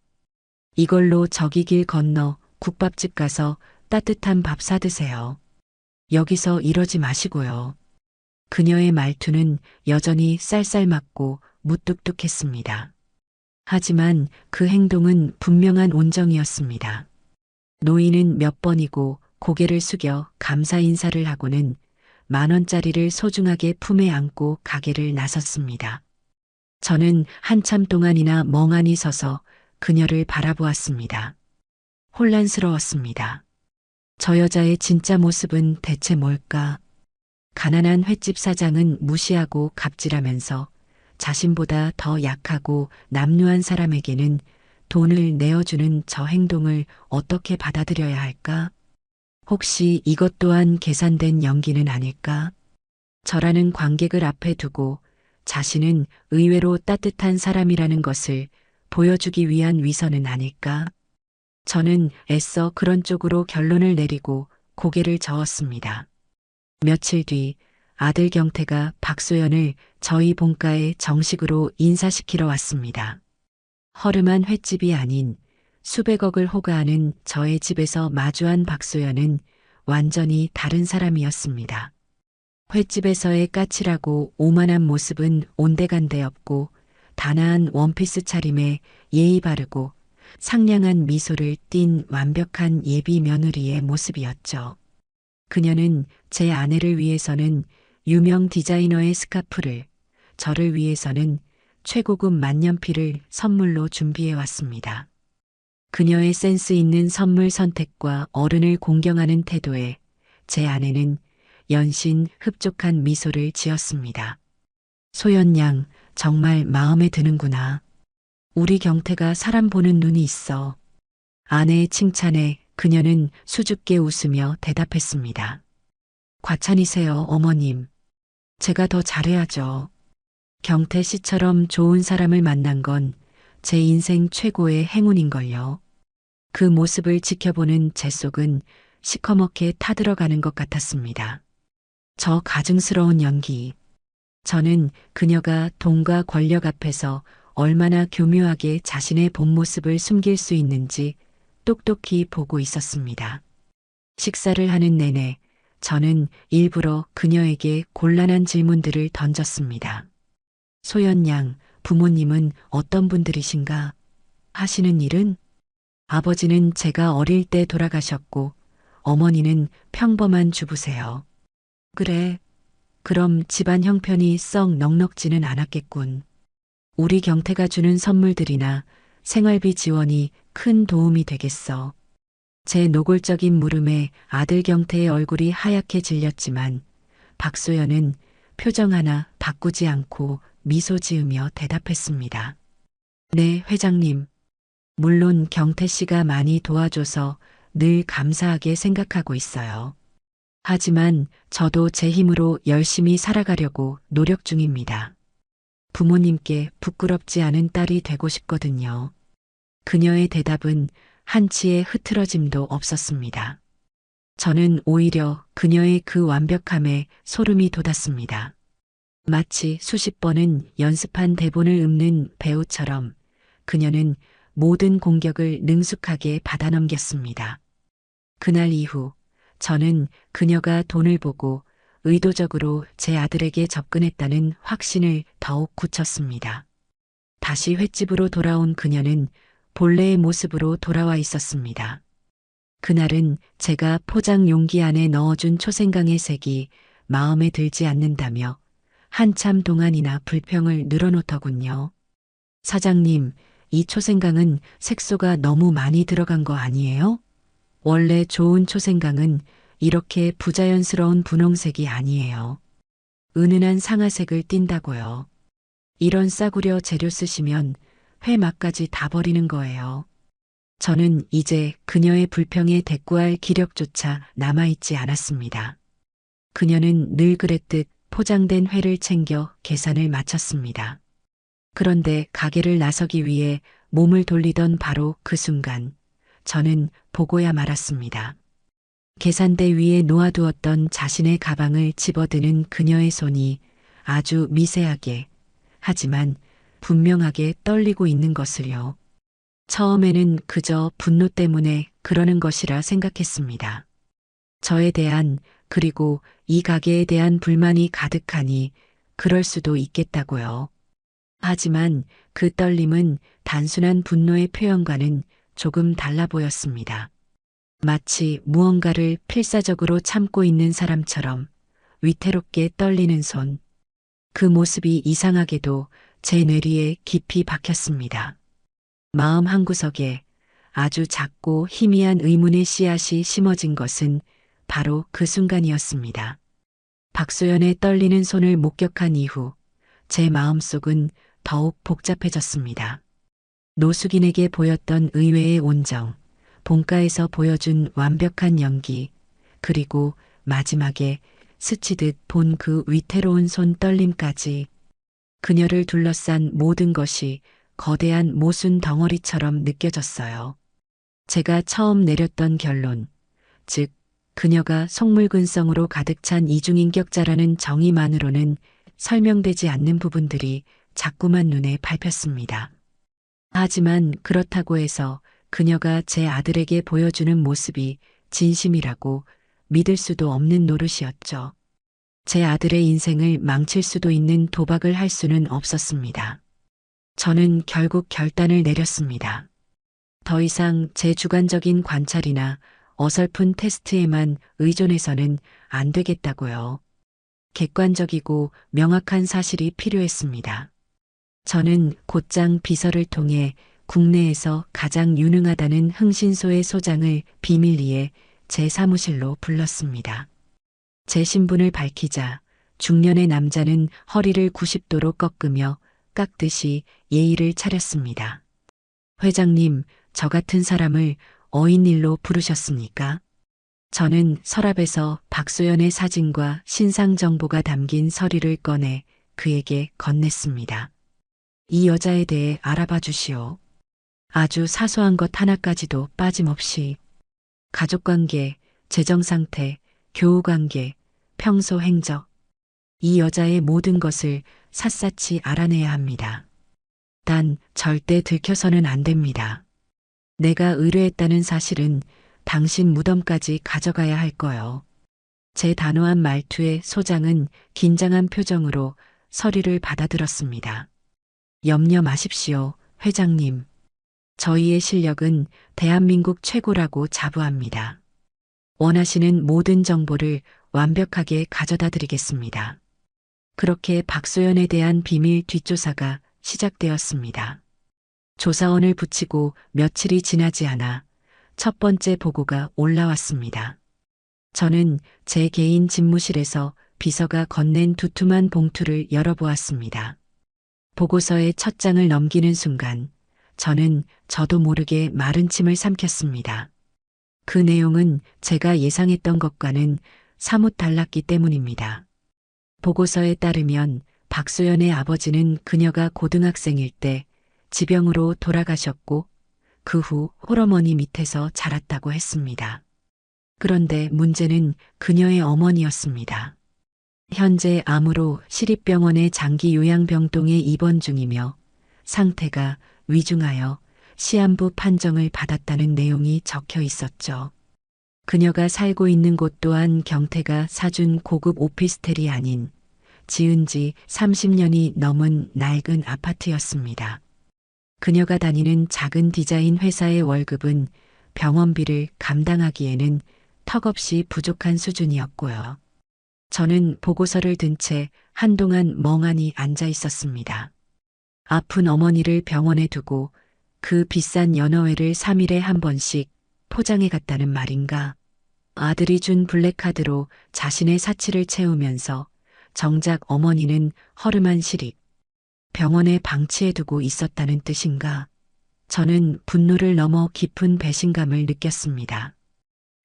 이걸로 저기 길 건너 국밥집 가서 따뜻한 밥 사드세요. 여기서 이러지 마시고요. 그녀의 말투는 여전히 쌀쌀맞고 무뚝뚝했습니다. 하지만 그 행동은 분명한 온정이었습니다. 노인은 몇 번이고 고개를 숙여 감사 인사를 하고는 10,000원짜리를 소중하게 품에 안고 가게를 나섰습니다. 저는 한참 동안이나 멍하니 서서 그녀를 바라보았습니다. 혼란스러웠습니다. 저 여자의 진짜 모습은 대체 뭘까? 가난한 횟집 사장은 무시하고 갑질하면서 자신보다 더 약하고 남루한 사람에게는 돈을 내어주는 저 행동을 어떻게 받아들여야 할까? 혹시 이것 또한 계산된 연기는 아닐까? 저라는 관객을 앞에 두고 자신은 의외로 따뜻한 사람이라는 것을 보여주기 위한 위선은 아닐까? 저는 애써 그런 쪽으로 결론을 내리고 고개를 저었습니다. 며칠 뒤 아들 경태가 박소연을 저희 본가에 정식으로 인사시키러 왔습니다. 허름한 횟집이 아닌 수백억을 호가하는 저의 집에서 마주한 박소연은 완전히 다른 사람이었습니다. 횟집에서의 까칠하고 오만한 모습은 온데간데 없고 단아한 원피스 차림에 예의 바르고 상냥한 미소를 띤 완벽한 예비 며느리의 모습이었죠. 그녀는 제 아내를 위해서는 유명 디자이너의 스카프를, 저를 위해서는 최고급 만년필을 선물로 준비해 왔습니다. 그녀의 센스 있는 선물 선택과 어른을 공경하는 태도에 제 아내는 연신 흡족한 미소를 지었습니다. 소연 양, 정말 마음에 드는구나. 우리 경태가 사람 보는 눈이 있어. 아내의 칭찬에 그녀는 수줍게 웃으며 대답했습니다. 과찬이세요, 어머님. 제가 더 잘해야죠. 경태 씨처럼 좋은 사람을 만난 건 제 인생 최고의 행운인걸요. 그 모습을 지켜보는 제 속은 시커멓게 타들어가는 것 같았습니다. 저 가증스러운 연기. 저는 그녀가 돈과 권력 앞에서 얼마나 교묘하게 자신의 본 모습을 숨길 수 있는지 똑똑히 보고 있었습니다. 식사를 하는 내내 저는 일부러 그녀에게 곤란한 질문들을 던졌습니다. 소연 양, 부모님은 어떤 분들이신가? 하시는 일은? 아버지는 제가 어릴 때 돌아가셨고 어머니는 평범한 주부세요. 그래. 그럼 집안 형편이 썩 넉넉지는 않았겠군. 우리 경태가 주는 선물들이나 생활비 지원이 큰 도움이 되겠어. 제 노골적인 물음에 아들 경태의 얼굴이 하얗게 질렸지만 박소연은 표정 하나 바꾸지 않고 미소 지으며 대답했습니다. 네, 회장님. 물론 경태 씨가 많이 도와줘서 늘 감사하게 생각하고 있어요. 하지만 저도 제 힘으로 열심히 살아가려고 노력 중입니다. 부모님께 부끄럽지 않은 딸이 되고 싶거든요. 그녀의 대답은 한치의 흐트러짐도 없었습니다. 저는 오히려 그녀의 그 완벽함에 소름이 돋았습니다. 마치 수십 번은 연습한 대본을 읊는 배우처럼 그녀는 모든 공격을 능숙하게 받아넘겼습니다. 그날 이후 저는 그녀가 돈을 보고 의도적으로 제 아들에게 접근했다는 확신을 더욱 굳혔습니다. 다시 횟집으로 돌아온 그녀는 본래의 모습으로 돌아와 있었습니다. 그날은 제가 포장 용기 안에 넣어준 초생강의 색이 마음에 들지 않는다며 한참 동안이나 불평을 늘어놓더군요. 사장님, 이 초생강은 색소가 너무 많이 들어간 거 아니에요? 원래 좋은 초생강은 이렇게 부자연스러운 분홍색이 아니에요. 은은한 상아색을 띈다고요. 이런 싸구려 재료 쓰시면 회 맛까지 다 버리는 거예요. 저는 이제 그녀의 불평에 대꾸할 기력조차 남아있지 않았습니다. 그녀는 늘 그랬듯 포장된 회를 챙겨 계산을 마쳤습니다. 그런데 가게를 나서기 위해 몸을 돌리던 바로 그 순간 저는 보고야 말았습니다. 계산대 위에 놓아두었던 자신의 가방을 집어드는 그녀의 손이 아주 미세하게 하지만 분명하게 떨리고 있는 것을요. 처음에는 그저 분노 때문에 그러는 것이라 생각했습니다. 저에 대한 그리고 이 가게에 대한 불만이 가득하니 그럴 수도 있겠다고요. 하지만 그 떨림은 단순한 분노의 표현과는 조금 달라 보였습니다. 마치 무언가를 필사적으로 참고 있는 사람처럼 위태롭게 떨리는 손. 그 모습이 이상하게도 제 뇌리에 깊이 박혔습니다. 마음 한구석에 아주 작고 희미한 의문의 씨앗이 심어진 것은 바로 그 순간이었습니다. 박소연의 떨리는 손을 목격한 이후 제 마음속은 더욱 복잡해졌습니다. 노숙인에게 보였던 의외의 온정, 본가에서 보여준 완벽한 연기, 그리고 마지막에 스치듯 본 그 위태로운 손 떨림까지 그녀를 둘러싼 모든 것이 거대한 모순 덩어리처럼 느껴졌어요. 제가 처음 내렸던 결론, 즉 그녀가 속물근성으로 가득 찬 이중인격자라는 정의만으로는 설명되지 않는 부분들이 자꾸만 눈에 밟혔습니다. 하지만 그렇다고 해서 그녀가 제 아들에게 보여주는 모습이 진심이라고 믿을 수도 없는 노릇이었죠. 제 아들의 인생을 망칠 수도 있는 도박을 할 수는 없었습니다. 저는 결국 결단을 내렸습니다. 더 이상 제 주관적인 관찰이나 어설픈 테스트에만 의존해서는 안 되겠다고요. 객관적이고 명확한 사실이 필요했습니다. 저는 곧장 비서를 통해 국내에서 가장 유능하다는 흥신소의 소장을 비밀리에 제 사무실로 불렀습니다. 제 신분을 밝히자 중년의 남자는 허리를 90도로 꺾으며 깎듯이 예의를 차렸습니다. 회장님, 저 같은 사람을 어인일로 부르셨습니까? 저는 서랍에서 박소연의 사진과 신상 정보가 담긴 서류를 꺼내 그에게 건넸습니다. 이 여자에 대해 알아봐 주시오. 아주 사소한 것 하나까지도 빠짐없이 가족관계, 재정상태, 교우관계, 평소 행적, 이 여자의 모든 것을 샅샅이 알아내야 합니다. 단 절대 들켜서는 안 됩니다. 내가 의뢰했다는 사실은 당신 무덤까지 가져가야 할 거요. 제 단호한 말투에 소장은 긴장한 표정으로 서류를 받아들었습니다. 염려 마십시오, 회장님. 저희의 실력은 대한민국 최고라고 자부합니다. 원하시는 모든 정보를 완벽하게 가져다 드리겠습니다. 그렇게 박소연에 대한 비밀 뒷조사가 시작되었습니다. 조사원을 붙이고 며칠이 지나지 않아 첫 번째 보고가 올라왔습니다. 저는 제 개인 집무실에서 비서가 건넨 두툼한 봉투를 열어보았습니다. 보고서의 첫 장을 넘기는 순간 저는 저도 모르게 마른 침을 삼켰습니다. 그 내용은 제가 예상했던 것과는 사뭇 달랐기 때문입니다. 보고서에 따르면 박소연의 아버지는 그녀가 고등학생일 때 지병으로 돌아가셨고 그 후 홀어머니 밑에서 자랐다고 했습니다. 그런데 문제는 그녀의 어머니였습니다. 현재 암으로 시립병원의 장기 요양병동에 입원 중이며 상태가 위중하여 시한부 판정을 받았다는 내용이 적혀 있었죠. 그녀가 살고 있는 곳 또한 경태가 사준 고급 오피스텔이 아닌 지은 지 30년이 넘은 낡은 아파트였습니다. 그녀가 다니는 작은 디자인 회사의 월급은 병원비를 감당하기에는 턱없이 부족한 수준이었고요. 저는 보고서를 든 채 한동안 멍하니 앉아 있었습니다. 아픈 어머니를 병원에 두고 그 비싼 연어회를 3일에 한 번씩 포장해 갔다는 말인가? 아들이 준 블랙카드로 자신의 사치를 채우면서 정작 어머니는 허름한 시립 병원에 방치해 두고 있었다는 뜻인가? 저는 분노를 넘어 깊은 배신감을 느꼈습니다.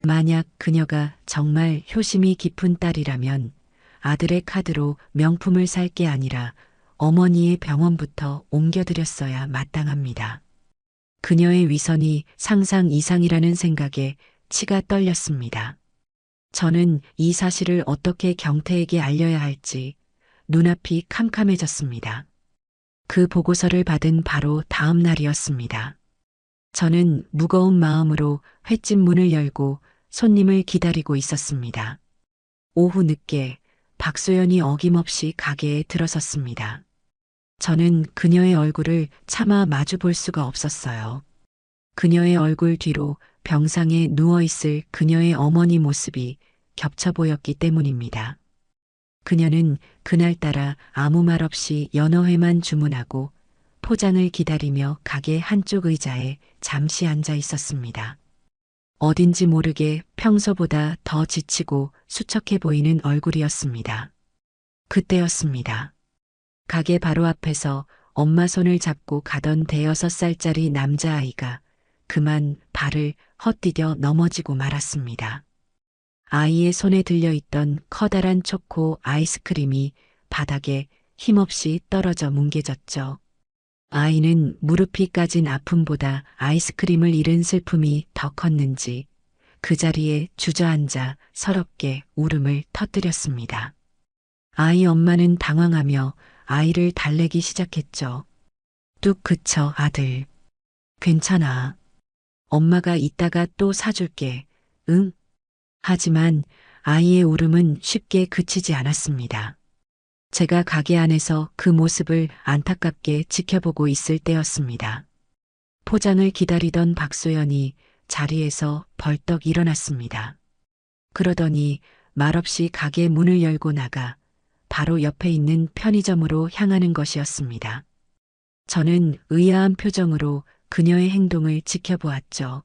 만약 그녀가 정말 효심이 깊은 딸이라면 아들의 카드로 명품을 살 게 아니라 어머니의 병원부터 옮겨드렸어야 마땅합니다. 그녀의 위선이 상상 이상이라는 생각에 치가 떨렸습니다. 저는 이 사실을 어떻게 경태에게 알려야 할지 눈앞이 캄캄해졌습니다. 그 보고서를 받은 바로 다음 날이었습니다. 저는 무거운 마음으로 횟집 문을 열고 손님을 기다리고 있었습니다. 오후 늦게 박소연이 어김없이 가게에 들어섰습니다. 저는 그녀의 얼굴을 차마 마주 볼 수가 없었어요. 그녀의 얼굴 뒤로 병상에 누워있을 그녀의 어머니 모습이 겹쳐 보였기 때문입니다. 그녀는 그날따라 아무 말 없이 연어회만 주문하고 포장을 기다리며 가게 한쪽 의자에 잠시 앉아 있었습니다. 어딘지 모르게 평소보다 더 지치고 수척해 보이는 얼굴이었습니다. 그때였습니다. 가게 바로 앞에서 엄마 손을 잡고 가던 대여섯 살짜리 남자아이가 그만 발을 헛디뎌 넘어지고 말았습니다. 아이의 손에 들려있던 커다란 초코 아이스크림이 바닥에 힘없이 떨어져 뭉개졌죠. 아이는 무릎이 까진 아픔보다 아이스크림을 잃은 슬픔이 더 컸는지 그 자리에 주저앉아 서럽게 울음을 터뜨렸습니다. 아이 엄마는 당황하며 아이를 달래기 시작했죠. 뚝 그쳐 아들. 괜찮아. 엄마가 이따가 또 사줄게. 응? 하지만 아이의 울음은 쉽게 그치지 않았습니다. 제가 가게 안에서 그 모습을 안타깝게 지켜보고 있을 때였습니다. 포장을 기다리던 박소연이 자리에서 벌떡 일어났습니다. 그러더니 말없이 가게 문을 열고 나가 바로 옆에 있는 편의점으로 향하는 것이었습니다. 저는 의아한 표정으로 그녀의 행동을 지켜보았죠.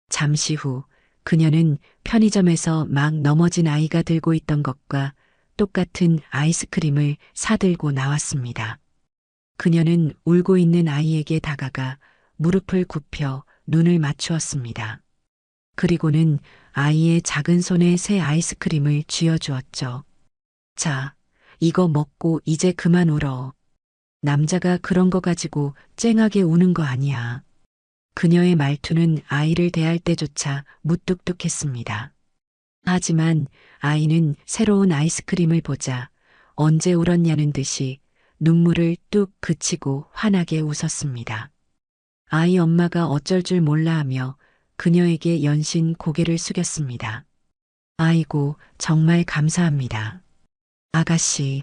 잠시 후 그녀는 편의점에서 막 넘어진 아이가 들고 있던 것과 똑같은 아이스크림을 사들고 나왔습니다. 그녀는 울고 있는 아이에게 다가가 무릎을 굽혀 눈을 맞추었습니다. 그리고는 아이의 작은 손에 새 아이스크림을 쥐어주었죠. 자, 이거 먹고 이제 그만 울어. 남자가 그런 거 가지고 쨍하게 우는 거 아니야. 그녀의 말투는 아이를 대할 때조차 무뚝뚝했습니다. 하지만 아이는 새로운 아이스크림을 보자 언제 울었냐는 듯이 눈물을 뚝 그치고 환하게 웃었습니다. 아이 엄마가 어쩔 줄 몰라 하며 그녀에게 연신 고개를 숙였습니다. 아이고, 정말 감사합니다. 아가씨,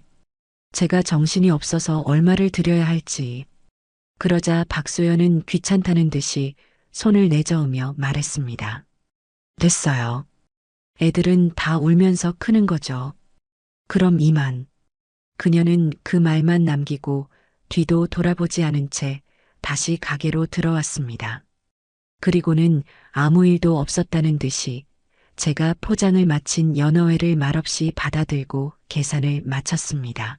제가 정신이 없어서 얼마를 드려야 할지. 그러자 박소연은 귀찮다는 듯이 손을 내저으며 말했습니다. 됐어요. 애들은 다 울면서 크는 거죠. 그럼 이만. 그녀는 그 말만 남기고 뒤도 돌아보지 않은 채 다시 가게로 들어왔습니다. 그리고는 아무 일도 없었다는 듯이 제가 포장을 마친 연어회를 말없이 받아들고 계산을 마쳤습니다.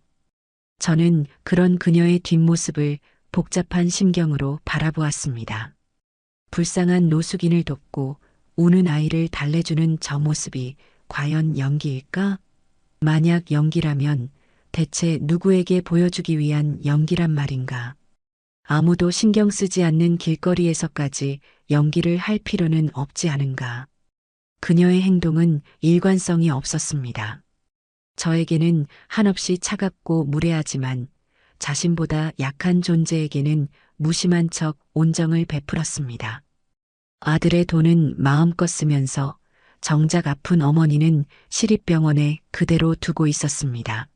저는 그런 그녀의 뒷모습을 복잡한 심경으로 바라보았습니다. 불쌍한 노숙인을 돕고 우는 아이를 달래주는 저 모습이 과연 연기일까? 만약 연기라면 대체 누구에게 보여주기 위한 연기란 말인가? 아무도 신경 쓰지 않는 길거리에서까지 연기를 할 필요는 없지 않은가? 그녀의 행동은 일관성이 없었습니다. 저에게는 한없이 차갑고 무례하지만 자신보다 약한 존재에게는 무심한 척 온정을 베풀었습니다. 아들의 돈은 마음껏 쓰면서 정작 아픈 어머니는 시립병원에 그대로 두고 있었습니다.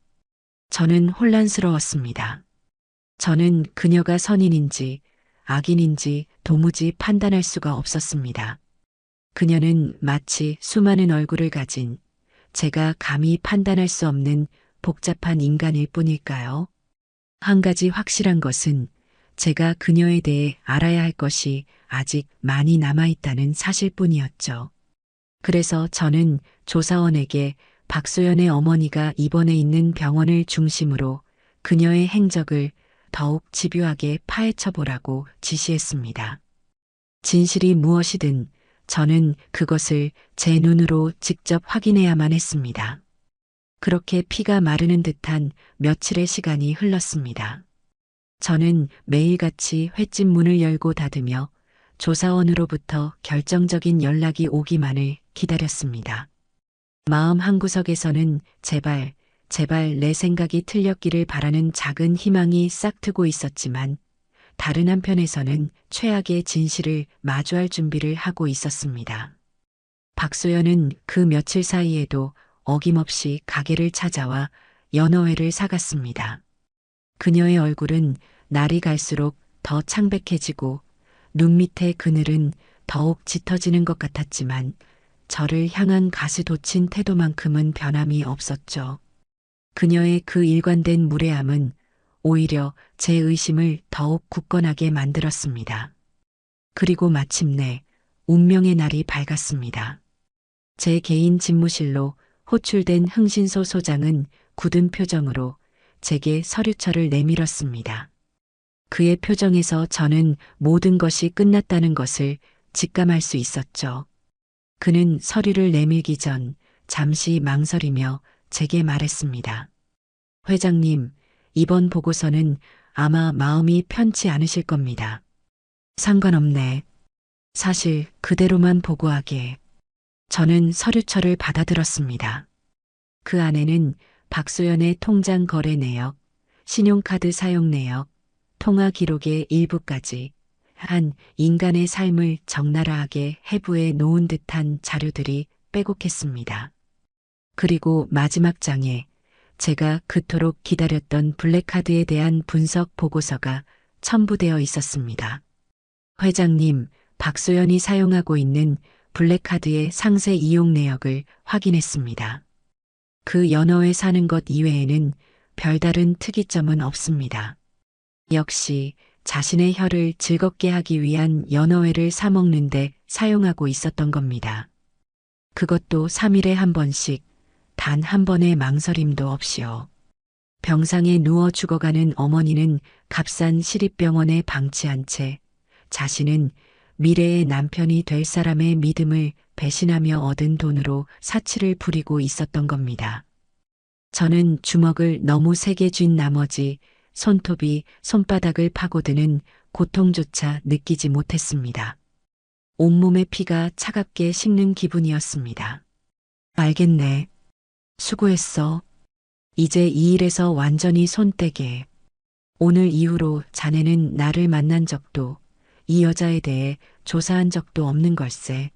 저는 혼란스러웠습니다. 저는 그녀가 선인인지 악인인지 도무지 판단할 수가 없었습니다. 그녀는 마치 수많은 얼굴을 가진 제가 감히 판단할 수 없는 복잡한 인간일 뿐일까요? 한 가지 확실한 것은 제가 그녀에 대해 알아야 할 것이 아직 많이 남아있다는 사실뿐이었죠. 그래서 저는 조사원에게 박소연의 어머니가 입원해 있는 병원을 중심으로 그녀의 행적을 더욱 집요하게 파헤쳐 보라고 지시했습니다. 진실이 무엇이든 저는 그것을 제 눈으로 직접 확인해야만 했습니다. 그렇게 피가 마르는 듯한 며칠의 시간이 흘렀습니다. 저는 매일같이 횟집 문을 열고 닫으며 조사원으로부터 결정적인 연락이 오기만을 기다렸습니다. 마음 한구석에서는 제발, 제발 내 생각이 틀렸기를 바라는 작은 희망이 싹트고 있었지만 다른 한편에서는 최악의 진실을 마주할 준비를 하고 있었습니다. 박소연은 그 며칠 사이에도 어김없이 가게를 찾아와 연어회를 사갔습니다. 그녀의 얼굴은 날이 갈수록 더 창백해지고 눈 밑의 그늘은 더욱 짙어지는 것 같았지만 저를 향한 가스돋친 태도만큼은 변함이 없었죠. 그녀의 그 일관된 무례함은 오히려 제 의심을 더욱 굳건하게 만들었습니다. 그리고 마침내 운명의 날이 밝았습니다. 제 개인 집무실로 호출된 흥신소 소장은 굳은 표정으로 제게 서류철을 내밀었습니다. 그의 표정에서 저는 모든 것이 끝났다는 것을 직감할 수 있었죠. 그는 서류를 내밀기 전 잠시 망설이며 제게 말했습니다. 회장님, 이번 보고서는 아마 마음이 편치 않으실 겁니다. 상관없네. 사실 그대로만 보고하게. 저는 서류철을 받아들었습니다. 그 안에는 박소연의 통장 거래 내역, 신용카드 사용 내역, 통화 기록의 일부까지 한 인간의 삶을 적나라하게 해부해 놓은 듯한 자료들이 빼곡했습니다. 그리고 마지막 장에 제가 그토록 기다렸던 블랙카드에 대한 분석 보고서가 첨부되어 있었습니다. 회장님, 박소연이 사용하고 있는 블랙카드의 상세 이용 내역을 확인했습니다. 그 연어에 사는 것 이외에는 별다른 특이점은 없습니다. 역시 자신의 혀를 즐겁게 하기 위한 연어회를 사 먹는데 사용하고 있었던 겁니다. 그것도 3일에 한 번씩 단 한 번의 망설임도 없이요. 병상에 누워 죽어가는 어머니는 값싼 시립병원에 방치한 채 자신은 미래의 남편이 될 사람의 믿음을 배신하며 얻은 돈으로 사치를 부리고 있었던 겁니다. 저는 주먹을 너무 세게 쥔 나머지 손톱이 손바닥을 파고드는 고통조차 느끼지 못했습니다. 온몸의 피가 차갑게 식는 기분이었습니다. 알겠네. 수고했어. 이제 이 일에서 완전히 손 떼게. 오늘 이후로 자네는 나를 만난 적도 이 여자에 대해 조사한 적도 없는 걸세.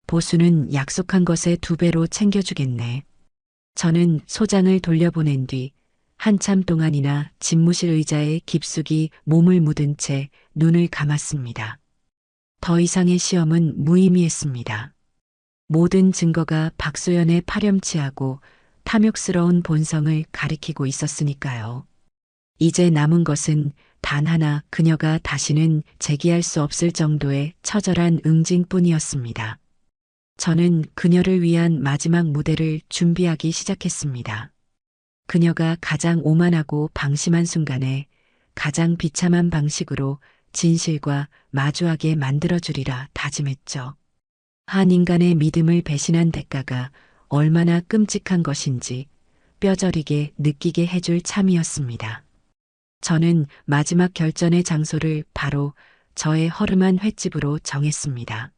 보수는 약속한 것의 2배로 챙겨주겠네. 저는 소장을 돌려보낸 뒤 한참 동안이나 집무실 의자에 깊숙이 몸을 묻은 채 눈을 감았습니다. 더 이상의 시험은 무의미했습니다. 모든 증거가 박소연의 파렴치하고 탐욕스러운 본성을 가리키고 있었으니까요. 이제 남은 것은 단 하나 그녀가 다시는 제기할 수 없을 정도의 처절한 응징뿐이었습니다. 저는 그녀를 위한 마지막 무대를 준비하기 시작했습니다. 그녀가 가장 오만하고 방심한 순간에 가장 비참한 방식으로 진실과 마주하게 만들어주리라 다짐했죠. 한 인간의 믿음을 배신한 대가가 얼마나 끔찍한 것인지 뼈저리게 느끼게 해줄 참이었습니다. 저는 마지막 결전의 장소를 바로 저의 허름한 횟집으로 정했습니다.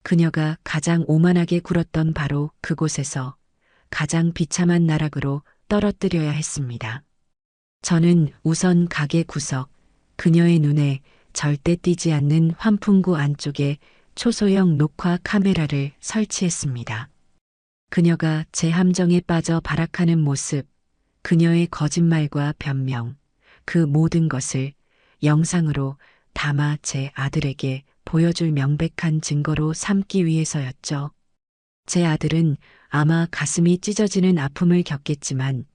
그녀가 가장 오만하게 굴었던 바로 그곳에서 가장 비참한 나락으로 떨어뜨려야 했습니다. 저는 우선 가게 구석, 그녀의 눈에 절대 띄지 않는 환풍구 안쪽에 초소형 녹화 카메라를 설치했습니다. 그녀가 제 함정에 빠져 발악하는 모습, 그녀의 거짓말과 변명, 그 모든 것을 영상으로 담아 제 아들에게 보여줄 명백한 증거로 삼기 위해서였죠. 제 아들은 아마 가슴이 찢어지는 아픔을 겪겠지만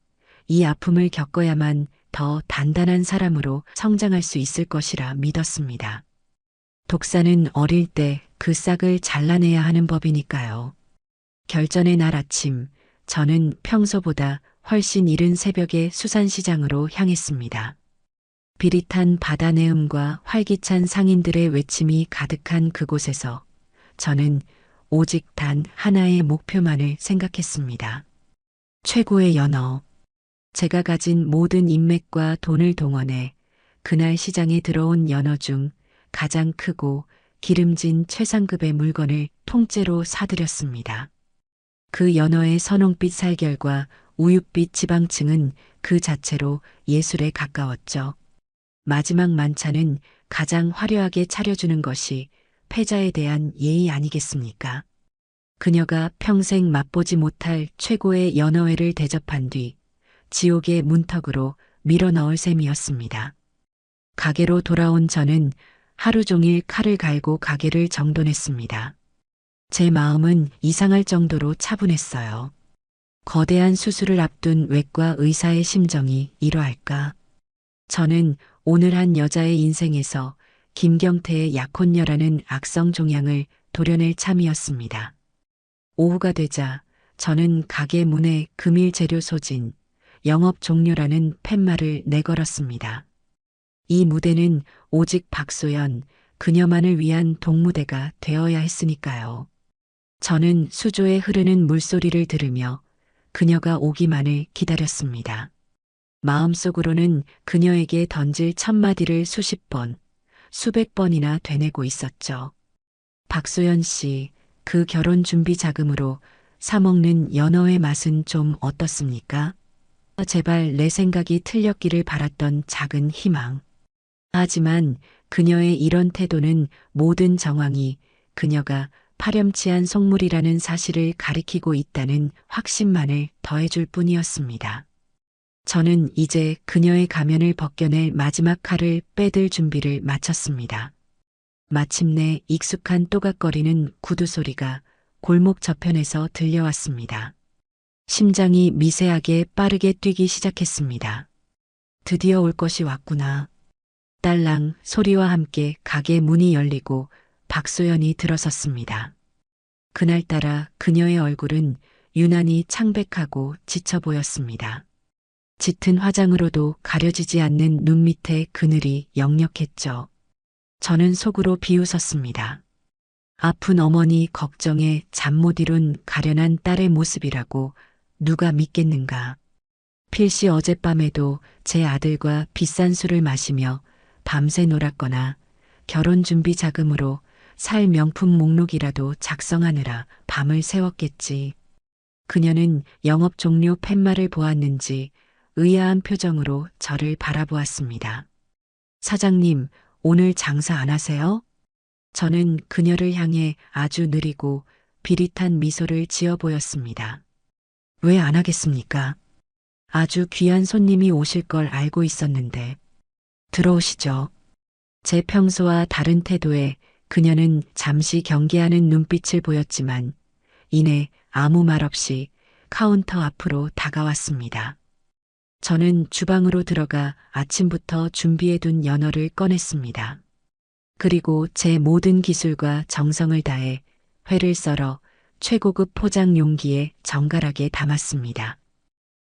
이 아픔을 겪어야만 더 단단한 사람으로 성장할 수 있을 것이라 믿었습니다. 독사는 어릴 때 그 싹을 잘라내야 하는 법이니까요. 결전의 날 아침, 저는 평소보다 훨씬 이른 새벽에 수산시장으로 향했습니다. 비릿한 바다 내음과 활기찬 상인들의 외침이 가득한 그곳에서 저는 오직 단 하나의 목표만을 생각했습니다. 최고의 연어. 제가 가진 모든 인맥과 돈을 동원해 그날 시장에 들어온 연어 중 가장 크고 기름진 최상급의 물건을 통째로 사들였습니다. 그 연어의 선홍빛 살결과 우윳빛 지방층은 그 자체로 예술에 가까웠죠. 마지막 만찬은 가장 화려하게 차려주는 것이 패자에 대한 예의 아니겠습니까? 그녀가 평생 맛보지 못할 최고의 연어회를 대접한 뒤 지옥의 문턱으로 밀어넣을 셈이었습니다. 가게로 돌아온 저는 하루 종일 칼을 갈고 가게를 정돈했습니다. 제 마음은 이상할 정도로 차분했어요. 거대한 수술을 앞둔 외과 의사의 심정이 이러할까? 저는 오늘 한 여자의 인생에서 김경태의 약혼녀라는 악성 종양을 도려낼 참이었습니다. 오후가 되자 저는 가게 문에 금일 재료 소진, 영업 종료라는 팻말을 내걸었습니다. 이 무대는 오직 박소연, 그녀만을 위한 동무대가 되어야 했으니까요. 저는 수조에 흐르는 물소리를 들으며 그녀가 오기만을 기다렸습니다. 마음속으로는 그녀에게 던질 첫마디를 수십 번, 수백 번이나 되뇌고 있었죠. 박소연 씨, 그 결혼 준비 자금으로 사먹는 연어의 맛은 좀 어떻습니까? 제발 내 생각이 틀렸기를 바랐던 작은 희망. 하지만 그녀의 이런 태도는 모든 정황이 그녀가 파렴치한 속물이라는 사실을 가리키고 있다는 확신만을 더해줄 뿐이었습니다. 저는 이제 그녀의 가면을 벗겨낼 마지막 칼을 빼들 준비를 마쳤습니다. 마침내 익숙한 또각거리는 구두 소리가 골목 저편에서 들려왔습니다. 심장이 미세하게 빠르게 뛰기 시작했습니다. 드디어 올 것이 왔구나. 딸랑 소리와 함께 가게 문이 열리고 박소연이 들어섰습니다. 그날따라 그녀의 얼굴은 유난히 창백하고 지쳐 보였습니다. 짙은 화장으로도 가려지지 않는 눈 밑에 그늘이 역력했죠. 저는 속으로 비웃었습니다. 아픈 어머니 걱정에 잠 못 이룬 가련한 딸의 모습이라고 누가 믿겠는가. 필시 어젯밤에도 제 아들과 비싼 술을 마시며 밤새 놀았거나 결혼 준비 자금으로 살 명품 목록이라도 작성하느라 밤을 새웠겠지. 그녀는 영업 종료 팻말을 보았는지 의아한 표정으로 저를 바라보았습니다. 사장님, 오늘 장사 안 하세요? 저는 그녀를 향해 아주 느리고 비릿한 미소를 지어 보였습니다. 왜 안 하겠습니까? 아주 귀한 손님이 오실 걸 알고 있었는데. 들어오시죠. 제 평소와 다른 태도에 그녀는 잠시 경계하는 눈빛을 보였지만 이내 아무 말 없이 카운터 앞으로 다가왔습니다. 저는 주방으로 들어가 아침부터 준비해둔 연어를 꺼냈습니다. 그리고 제 모든 기술과 정성을 다해 회를 썰어 최고급 포장 용기에 정갈하게 담았습니다.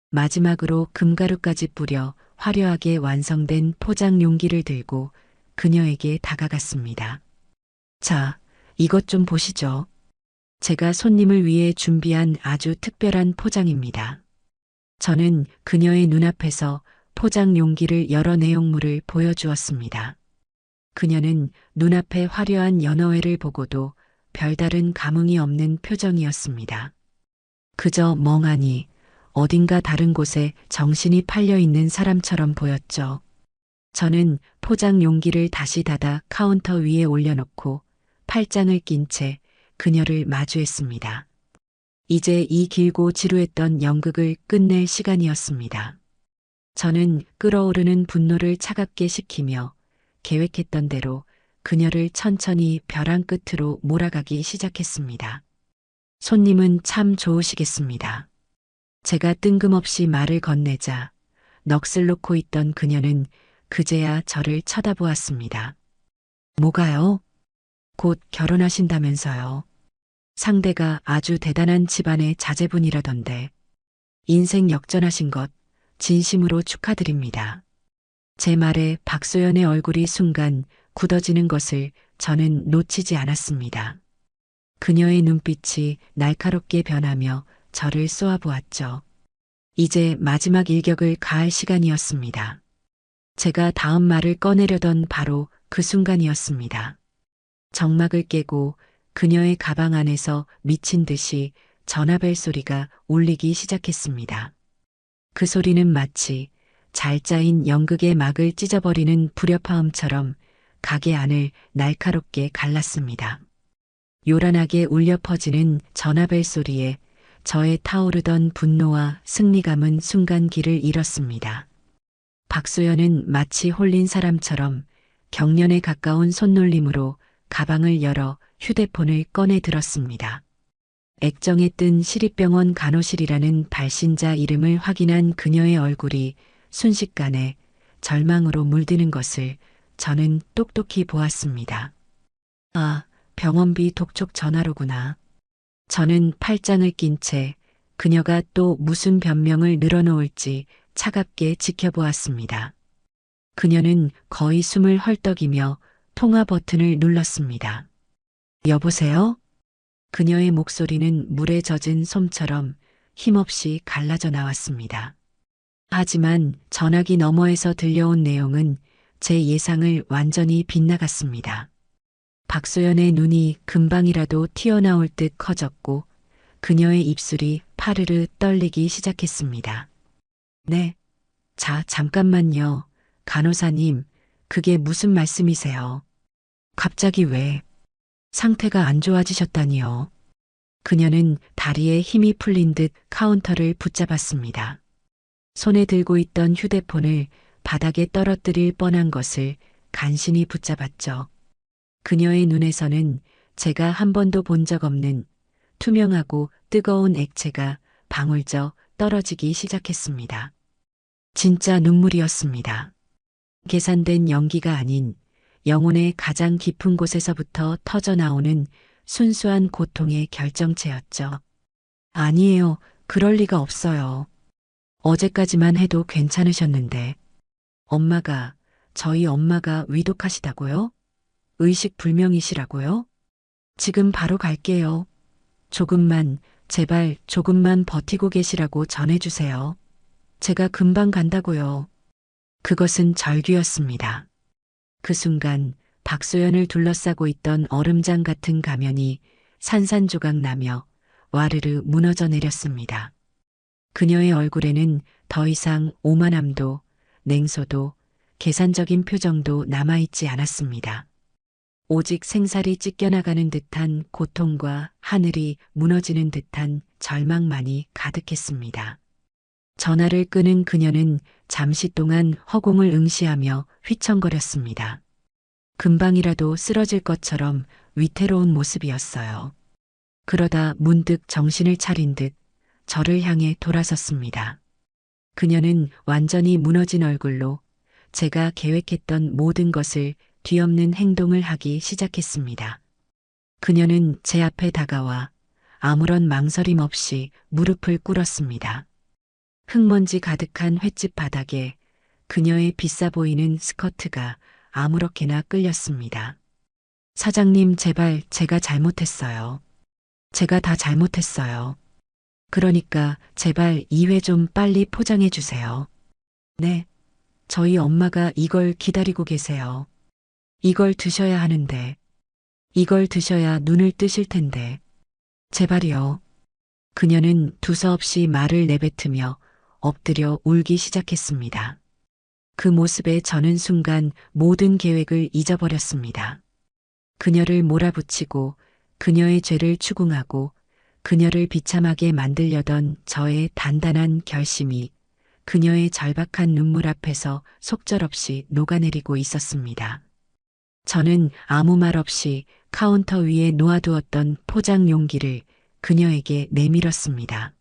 마지막으로 금가루까지 뿌려 화려하게 완성된 포장 용기를 들고 그녀에게 다가갔습니다. 자, 이것 좀 보시죠. 제가 손님을 위해 준비한 아주 특별한 포장입니다. 저는 그녀의 눈앞에서 포장 용기를 여러 내용물을 보여주었습니다. 그녀는 눈앞의 화려한 연어회를 보고도 별다른 감흥이 없는 표정이었습니다. 그저 멍하니 어딘가 다른 곳에 정신이 팔려 있는 사람처럼 보였죠. 저는 포장 용기를 다시 닫아 카운터 위에 올려놓고 팔짱을 낀 채 그녀를 마주했습니다. 이제 이 길고 지루했던 연극을 끝낼 시간이었습니다. 저는 끓어오르는 분노를 차갑게 식히며 계획했던 대로 그녀를 천천히 벼랑 끝으로 몰아가기 시작했습니다. 손님은 참 좋으시겠습니다. 제가 뜬금없이 말을 건네자 넋을 놓고 있던 그녀는 그제야 저를 쳐다보았습니다. 뭐가요? 곧 결혼하신다면서요. 상대가 아주 대단한 집안의 자제분이라던데. 인생 역전하신 것 진심으로 축하드립니다. 제 말에 박소연의 얼굴이 순간 굳어지는 것을 저는 놓치지 않았습니다. 그녀의 눈빛이 날카롭게 변하며 저를 쏘아보았죠. 이제 마지막 일격을 가할 시간이었습니다. 제가 다음 말을 꺼내려던 바로 그 순간이었습니다. 정막을 깨고 그녀의 가방 안에서 미친 듯이 전화벨 소리가 울리기 시작했습니다. 그 소리는 마치 잘 짜인 연극의 막을 찢어버리는 불협화음처럼 가게 안을 날카롭게 갈랐습니다. 요란하게 울려 퍼지는 전화벨 소리에 저의 타오르던 분노와 승리감은 순간 길을 잃었습니다. 박소연은 마치 홀린 사람처럼 경련에 가까운 손놀림으로 가방을 열어 휴대폰을 꺼내 들었습니다. 액정에 뜬 시립병원 간호실이라는 발신자 이름을 확인한 그녀의 얼굴이 순식간에 절망으로 물드는 것을 저는 똑똑히 보았습니다. 아, 병원비 독촉 전화로구나. 저는 팔짱을 낀 채 그녀가 또 무슨 변명을 늘어놓을지 차갑게 지켜보았습니다. 그녀는 거의 숨을 헐떡이며 통화 버튼을 눌렀습니다. 여보세요? 그녀의 목소리는 물에 젖은 솜처럼 힘없이 갈라져 나왔습니다. 하지만 전화기 너머에서 들려온 내용은 제 예상을 완전히 빗나갔습니다. 박소연의 눈이 금방이라도 튀어나올 듯 커졌고 그녀의 입술이 파르르 떨리기 시작했습니다. 네. 자, 잠깐만요. 간호사님, 그게 무슨 말씀이세요? 갑자기 왜? 상태가 안 좋아지셨다니요. 그녀는 다리에 힘이 풀린 듯 카운터를 붙잡았습니다. 손에 들고 있던 휴대폰을 바닥에 떨어뜨릴 뻔한 것을 간신히 붙잡았죠. 그녀의 눈에서는 제가 한 번도 본 적 없는 투명하고 뜨거운 액체가 방울져 떨어지기 시작했습니다. 진짜 눈물이었습니다. 계산된 연기가 아닌 영혼의 가장 깊은 곳에서부터 터져나오는 순수한 고통의 결정체였죠. 아니에요. 그럴 리가 없어요. 어제까지만 해도 괜찮으셨는데. 저희 엄마가 위독하시다고요? 의식 불명이시라고요? 지금 바로 갈게요. 조금만, 제발 조금만 버티고 계시라고 전해주세요. 제가 금방 간다고요. 그것은 절규였습니다. 그 순간 박소연을 둘러싸고 있던 얼음장 같은 가면이 산산조각 나며 와르르 무너져 내렸습니다. 그녀의 얼굴에는 더 이상 오만함도 냉소도 계산적인 표정도 남아있지 않았습니다. 오직 생살이 찢겨나가는 듯한 고통과 하늘이 무너지는 듯한 절망만이 가득했습니다. 전화를 끄는 그녀는 잠시 동안 허공을 응시하며 휘청거렸습니다. 금방이라도 쓰러질 것처럼 위태로운 모습이었어요. 그러다 문득 정신을 차린 듯 저를 향해 돌아섰습니다. 그녀는 완전히 무너진 얼굴로 제가 계획했던 모든 것을 뒤엎는 행동을 하기 시작했습니다. 그녀는 제 앞에 다가와 아무런 망설임 없이 무릎을 꿇었습니다. 흙먼지 가득한 횟집 바닥에 그녀의 비싸 보이는 스커트가 아무렇게나 끌렸습니다. 사장님, 제발 제가 잘못했어요. 제가 다 잘못했어요. 그러니까 제발 2회 좀 빨리 포장해 주세요. 네. 저희 엄마가 이걸 기다리고 계세요. 이걸 드셔야 하는데. 이걸 드셔야 눈을 뜨실 텐데. 제발이요. 그녀는 두서없이 말을 내뱉으며 엎드려 울기 시작했습니다. 그 모습에 저는 순간 모든 계획을 잊어버렸습니다. 그녀를 몰아붙이고 그녀의 죄를 추궁하고 그녀를 비참하게 만들려던 저의 단단한 결심이 그녀의 절박한 눈물 앞에서 속절없이 녹아내리고 있었습니다. 저는 아무 말 없이 카운터 위에 놓아두었던 포장 용기를 그녀에게 내밀었습니다.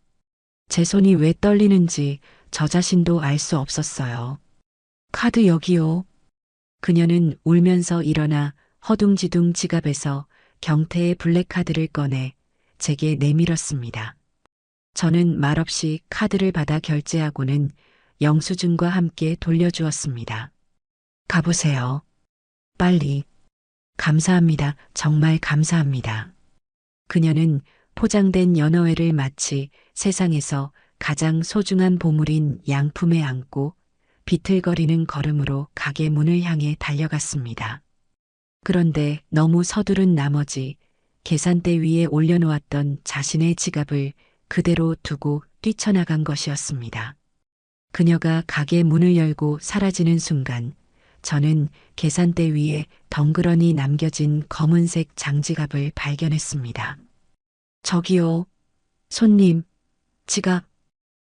제 손이 왜 떨리는지 저 자신도 알 수 없었어요. 카드 여기요. 그녀는 울면서 일어나 허둥지둥 지갑에서 경태의 블랙카드를 꺼내 제게 내밀었습니다. 저는 말없이 카드를 받아 결제하고는 영수증과 함께 돌려주었습니다. 가보세요. 빨리. 감사합니다. 정말 감사합니다. 그녀는 포장된 연어회를 마치 세상에서 가장 소중한 보물인 양품에 안고 비틀거리는 걸음으로 가게 문을 향해 달려갔습니다. 그런데 너무 서두른 나머지 계산대 위에 올려놓았던 자신의 지갑을 그대로 두고 뛰쳐나간 것이었습니다. 그녀가 가게 문을 열고 사라지는 순간 저는 계산대 위에 덩그러니 남겨진 검은색 장지갑을 발견했습니다. 저기요, 손님, 지갑.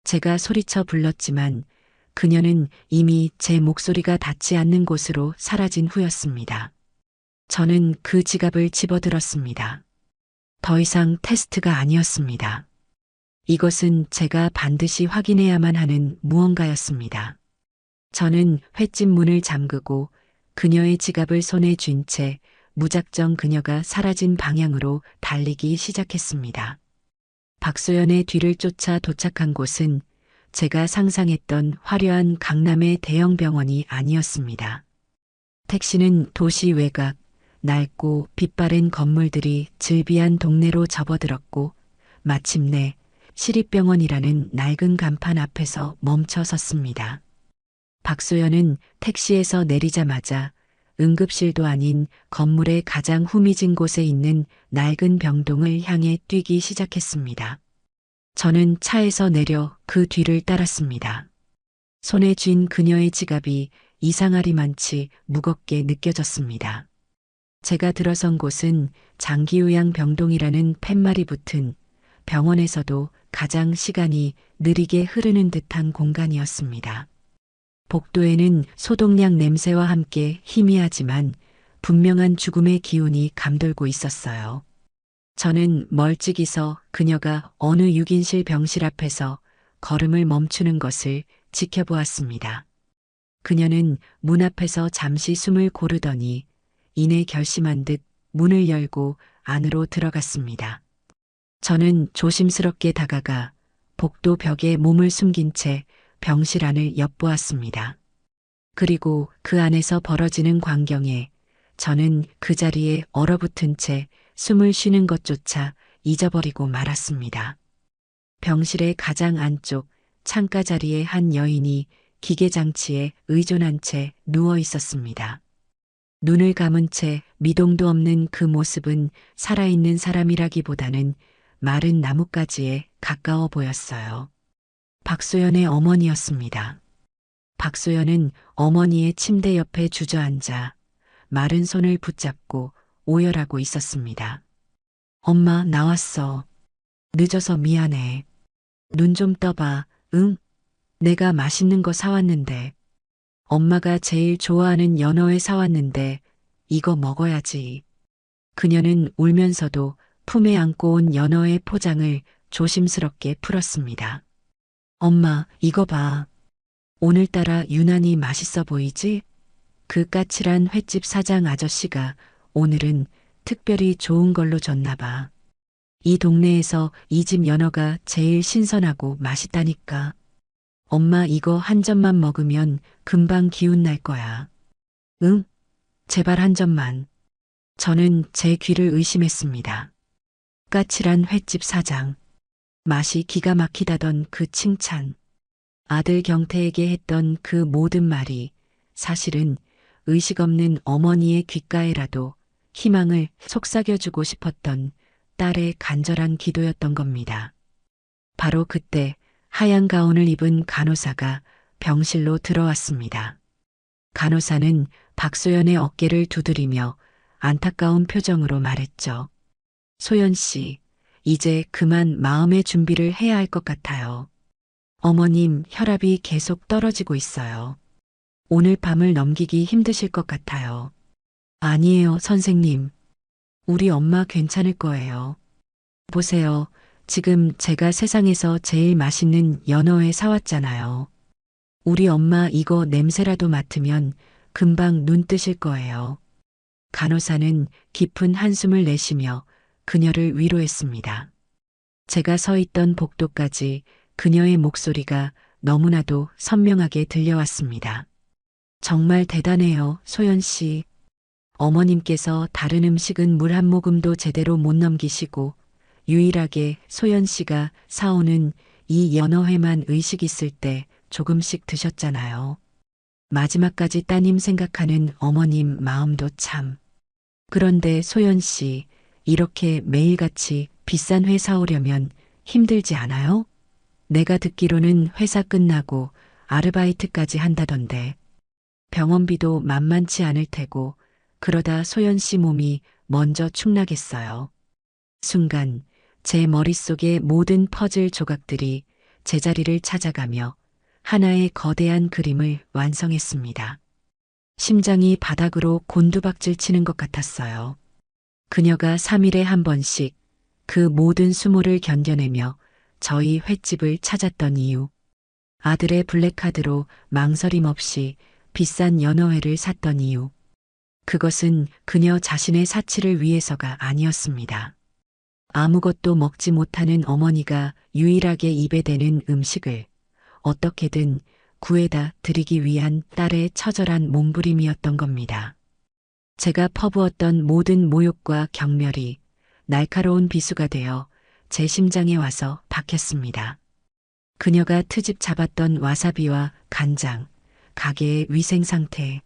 제가 소리쳐 불렀지만 그녀는 이미 제 목소리가 닿지 않는 곳으로 사라진 후였습니다. 저는 그 지갑을 집어들었습니다. 더 이상 테스트가 아니었습니다. 이것은 제가 반드시 확인해야만 하는 무언가였습니다. 저는 횟집 문을 잠그고 그녀의 지갑을 손에 쥔 채 무작정 그녀가 사라진 방향으로 달리기 시작했습니다. 박소연의 뒤를 쫓아 도착한 곳은 제가 상상했던 화려한 강남의 대형 병원이 아니었습니다. 택시는 도시 외곽, 낡고 빛바랜 건물들이 즐비한 동네로 접어들었고 마침내 시립병원이라는 낡은 간판 앞에서 멈춰 섰습니다. 박소연은 택시에서 내리자마자 응급실도 아닌 건물의 가장 후미진 곳에 있는 낡은 병동을 향해 뛰기 시작했습니다. 저는 차에서 내려 그 뒤를 따랐습니다. 손에 쥔 그녀의 지갑이 이상하리만치 무겁게 느껴졌습니다. 제가 들어선 곳은 장기요양 병동이라는 팻말이 붙은 병원에서도 가장 시간이 느리게 흐르는 듯한 공간이었습니다. 복도에는 소독약 냄새와 함께 희미하지만 분명한 죽음의 기운이 감돌고 있었어요. 저는 멀찍이 서 그녀가 어느 6인실 병실 앞에서 걸음을 멈추는 것을 지켜보았습니다. 그녀는 문 앞에서 잠시 숨을 고르더니 이내 결심한 듯 문을 열고 안으로 들어갔습니다. 저는 조심스럽게 다가가 복도 벽에 몸을 숨긴 채 병실 안을 엿보았습니다. 그리고 그 안에서 벌어지는 광경에 저는 그 자리에 얼어붙은 채 숨을 쉬는 것조차 잊어버리고 말았습니다. 병실의 가장 안쪽 창가 자리에 한 여인이 기계장치에 의존한 채 누워 있었습니다. 눈을 감은 채 미동도 없는 그 모습은 살아있는 사람이라기보다는 마른 나뭇가지에 가까워 보였어요. 박소연의 어머니였습니다. 박소연은 어머니의 침대 옆에 주저앉아 마른 손을 붙잡고 오열하고 있었습니다. 엄마, 나왔어. 늦어서 미안해. 눈 좀 떠봐. 응? 내가 맛있는 거 사왔는데. 엄마가 제일 좋아하는 연어회 사왔는데 이거 먹어야지. 그녀는 울면서도 품에 안고 온 연어회 포장을 조심스럽게 풀었습니다. 엄마, 이거 봐. 오늘따라 유난히 맛있어 보이지? 그 까칠한 횟집 사장 아저씨가 오늘은 특별히 좋은 걸로 줬나 봐. 이 동네에서 이 집 연어가 제일 신선하고 맛있다니까. 엄마 이거 한 점만 먹으면 금방 기운 날 거야. 응? 제발 한 점만. 저는 제 귀를 의심했습니다. 까칠한 횟집 사장. 맛이 기가 막히다던 그 칭찬. 아들 경태에게 했던 그 모든 말이 사실은 의식 없는 어머니의 귓가에라도 희망을 속삭여주고 싶었던 딸의 간절한 기도였던 겁니다. 바로 그때 하얀 가운을 입은 간호사가 병실로 들어왔습니다. 간호사는 박소연의 어깨를 두드리며 안타까운 표정으로 말했죠. 소연 씨, 이제 그만 마음의 준비를 해야 할 것 같아요. 어머님 혈압이 계속 떨어지고 있어요. 오늘 밤을 넘기기 힘드실 것 같아요. 아니에요, 선생님. 우리 엄마 괜찮을 거예요. 보세요. 지금 제가 세상에서 제일 맛있는 연어회 사왔잖아요. 우리 엄마 이거 냄새라도 맡으면 금방 눈 뜨실 거예요. 간호사는 깊은 한숨을 내쉬며 그녀를 위로했습니다. 제가 서 있던 복도까지 그녀의 목소리가 너무나도 선명하게 들려왔습니다. 정말 대단해요, 소연 씨. 어머님께서 다른 음식은 물 한 모금도 제대로 못 넘기시고 유일하게 소연 씨가 사오는 이 연어회만 의식 있을 때 조금씩 드셨잖아요. 마지막까지 따님 생각하는 어머님 마음도 참. 그런데 소연 씨, 이렇게 매일같이 비싼 회 사오려면 힘들지 않아요? 내가 듣기로는 회사 끝나고 아르바이트까지 한다던데 병원비도 만만치 않을 테고 그러다 소연 씨 몸이 먼저 축나겠어요. 순간 제 머릿속의 모든 퍼즐 조각들이 제자리를 찾아가며 하나의 거대한 그림을 완성했습니다. 심장이 바닥으로 곤두박질 치는 것 같았어요. 그녀가 3일에 한 번씩 그 모든 수모를 견뎌내며 저희 횟집을 찾았던 이유, 아들의 블랙카드로 망설임 없이 비싼 연어회를 샀던 이유, 그것은 그녀 자신의 사치를 위해서가 아니었습니다. 아무것도 먹지 못하는 어머니가 유일하게 입에 대는 음식을 어떻게든 구해다 드리기 위한 딸의 처절한 몸부림이었던 겁니다. 제가 퍼부었던 모든 모욕과 경멸이 날카로운 비수가 되어 제 심장에 와서 박혔습니다. 그녀가 트집 잡았던 와사비와 간장, 가게의 위생 상태,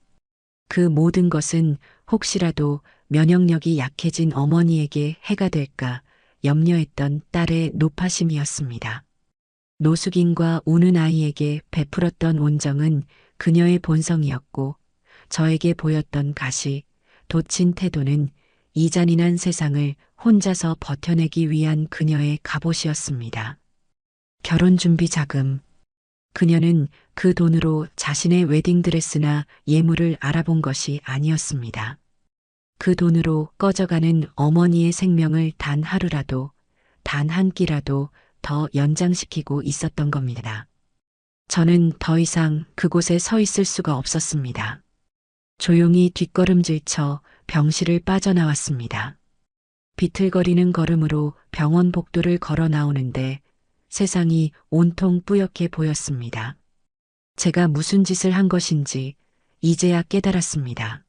그 모든 것은 혹시라도 면역력이 약해진 어머니에게 해가 될까 염려했던 딸의 노파심이었습니다. 노숙인과 우는 아이에게 베풀었던 온정은 그녀의 본성이었고 저에게 보였던 가시, 도친 태도는 이 잔인한 세상을 혼자서 버텨내기 위한 그녀의 갑옷이었습니다. 결혼 준비 자금. 그녀는 그 돈으로 자신의 웨딩드레스나 예물을 알아본 것이 아니었습니다. 그 돈으로 꺼져가는 어머니의 생명을 단 하루라도, 단 한 끼라도 더 연장시키고 있었던 겁니다. 저는 더 이상 그곳에 서 있을 수가 없었습니다. 조용히 뒷걸음질쳐 병실을 빠져나왔습니다. 비틀거리는 걸음으로 병원 복도를 걸어 나오는데 세상이 온통 뿌옇게 보였습니다. 제가 무슨 짓을 한 것인지 이제야 깨달았습니다.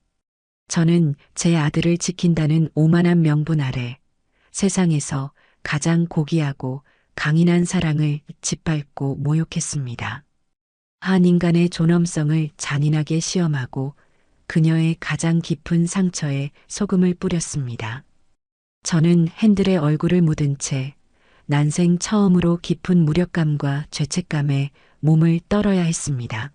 저는 제 아들을 지킨다는 오만한 명분 아래 세상에서 가장 고귀하고 강인한 사랑을 짓밟고 모욕했습니다. 한 인간의 존엄성을 잔인하게 시험하고 그녀의 가장 깊은 상처에 소금을 뿌렸습니다. 저는 핸들에 얼굴을 묻은 채 난생 처음으로 깊은 무력감과 죄책감에 몸을 떨어야 했습니다.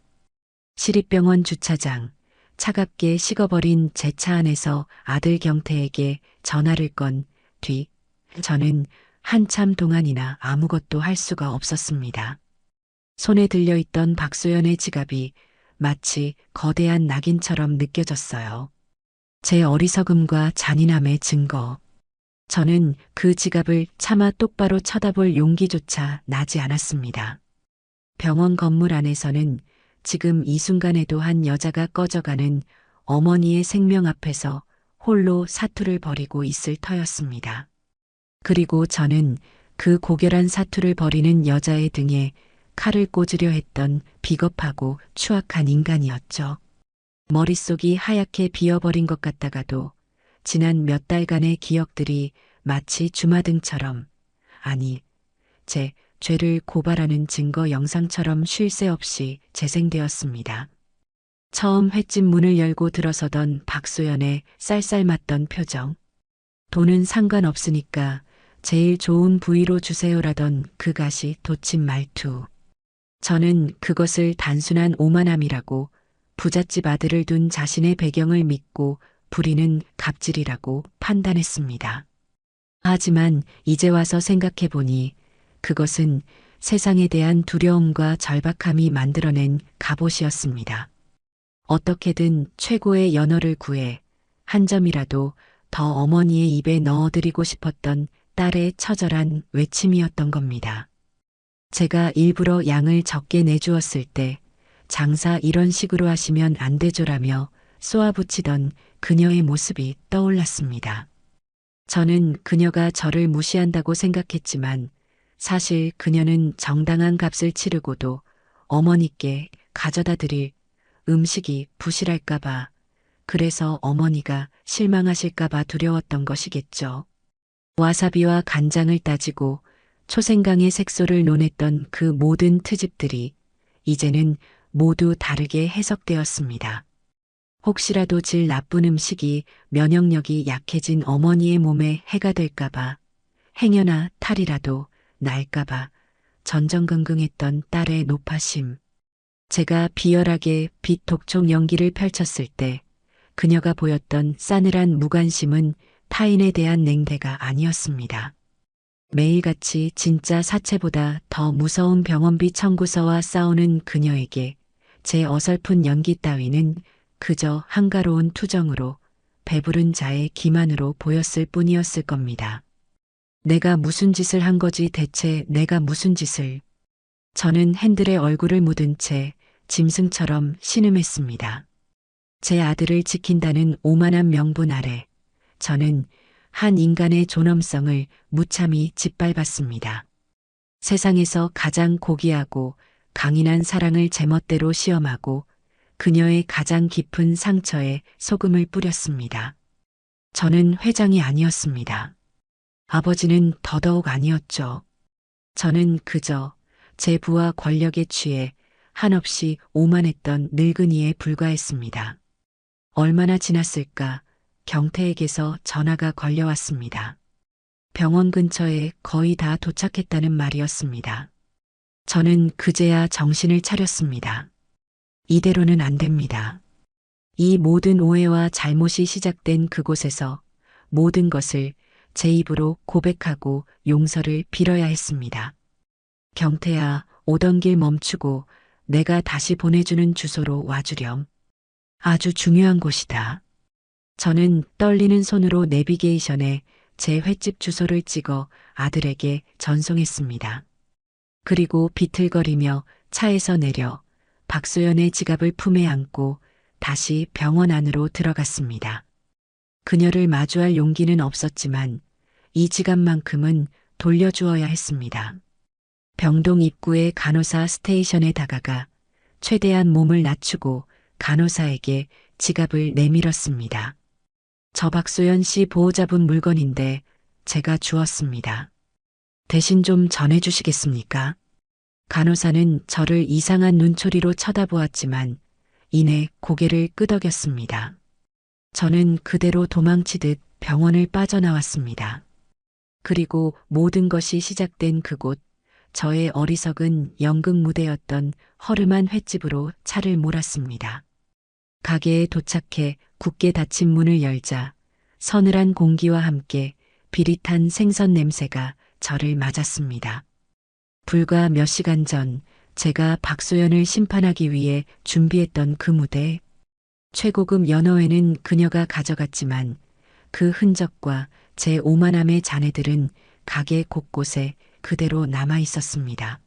시립병원 주차장, 차갑게 식어버린 제 차 안에서 아들 경태에게 전화를 건 뒤, 저는 한참 동안이나 아무것도 할 수가 없었습니다. 손에 들려있던 박소연의 지갑이 마치 거대한 낙인처럼 느껴졌어요. 제 어리석음과 잔인함의 증거. 저는 그 지갑을 차마 똑바로 쳐다볼 용기조차 나지 않았습니다. 병원 건물 안에서는 지금 이 순간에도 한 여자가 꺼져가는 어머니의 생명 앞에서 홀로 사투를 벌이고 있을 터였습니다. 그리고 저는 그 고결한 사투를 벌이는 여자의 등에 칼을 꽂으려 했던 비겁하고 추악한 인간이었죠. 머릿속이 하얗게 비어버린 것 같다가도 지난 몇 달간의 기억들이 마치 주마등처럼, 아니, 제 죄를 고발하는 증거 영상처럼 쉴 새 없이 재생되었습니다. 처음 횟집 문을 열고 들어서던 박소연의 쌀쌀맞던 표정. 돈은 상관없으니까 제일 좋은 부위로 주세요라던 그 가시 돋친 말투. 저는 그것을 단순한 오만함이라고, 부잣집 아들을 둔 자신의 배경을 믿고 부리는 갑질이라고 판단했습니다. 하지만 이제 와서 생각해 보니 그것은 세상에 대한 두려움과 절박함이 만들어낸 갑옷이었습니다. 어떻게든 최고의 연어를 구해 한 점이라도 더 어머니의 입에 넣어드리고 싶었던 딸의 처절한 외침이었던 겁니다. 제가 일부러 양을 적게 내주었을 때 장사 이런 식으로 하시면 안 되죠라며 쏘아붙이던 그녀의 모습이 떠올랐습니다. 저는 그녀가 저를 무시한다고 생각했지만 사실 그녀는 정당한 값을 치르고도 어머니께 가져다 드릴 음식이 부실할까봐, 그래서 어머니가 실망하실까봐 두려웠던 것이겠죠. 와사비와 간장을 따지고 초생강의 색소를 논했던 그 모든 트집들이 이제는 모두 다르게 해석되었습니다. 혹시라도 질 나쁜 음식이 면역력이 약해진 어머니의 몸에 해가 될까봐, 행여나 탈이라도 날까봐 전전긍긍했던 딸의 노파심. 제가 비열하게 빛 독촉 연기를 펼쳤을 때 그녀가 보였던 싸늘한 무관심은 타인에 대한 냉대가 아니었습니다. 매일같이 진짜 사체보다 더 무서운 병원비 청구서와 싸우는 그녀에게 제 어설픈 연기 따위는 그저 한가로운 투정으로, 배부른 자의 기만으로 보였을 뿐이었을 겁니다. 내가 무슨 짓을 한 거지, 대체 내가 무슨 짓을. 저는 핸들에 얼굴을 묻은 채 짐승처럼 신음했습니다. 제 아들을 지킨다는 오만한 명분 아래 저는 한 인간의 존엄성을 무참히 짓밟았습니다. 세상에서 가장 고귀하고 강인한 사랑을 제멋대로 시험하고 그녀의 가장 깊은 상처에 소금을 뿌렸습니다. 저는 회장이 아니었습니다. 아버지는 더더욱 아니었죠. 저는 그저 제 부와 권력에 취해 한없이 오만했던 늙은이에 불과했습니다. 얼마나 지났을까 경태에게서 전화가 걸려왔습니다. 병원 근처에 거의 다 도착했다는 말이었습니다. 저는 그제야 정신을 차렸습니다. 이대로는 안 됩니다. 이 모든 오해와 잘못이 시작된 그곳에서 모든 것을 제 입으로 고백하고 용서를 빌어야 했습니다. 경태야, 오던 길 멈추고 내가 다시 보내주는 주소로 와주렴. 아주 중요한 곳이다. 저는 떨리는 손으로 내비게이션에 제 횟집 주소를 찍어 아들에게 전송했습니다. 그리고 비틀거리며 차에서 내려 박소연의 지갑을 품에 안고 다시 병원 안으로 들어갔습니다. 그녀를 마주할 용기는 없었지만 이 지갑만큼은 돌려주어야 했습니다. 병동 입구의 간호사 스테이션에 다가가 최대한 몸을 낮추고 간호사에게 지갑을 내밀었습니다. 저 박소연 씨 보호자분 물건인데 제가 주었습니다. 대신 좀 전해주시겠습니까? 간호사는 저를 이상한 눈초리로 쳐다보았지만 이내 고개를 끄덕였습니다. 저는 그대로 도망치듯 병원을 빠져나왔습니다. 그리고 모든 것이 시작된 그곳, 저의 어리석은 연극 무대였던 허름한 횟집으로 차를 몰았습니다. 가게에 도착해 굳게 닫힌 문을 열자 서늘한 공기와 함께 비릿한 생선 냄새가 저를 맞았습니다. 불과 몇 시간 전 제가 박소연을 심판하기 위해 준비했던 그 무대, 최고급 연어회는 그녀가 가져갔지만 그 흔적과 제 오만함의 잔해들은 가게 곳곳에 그대로 남아 있었습니다.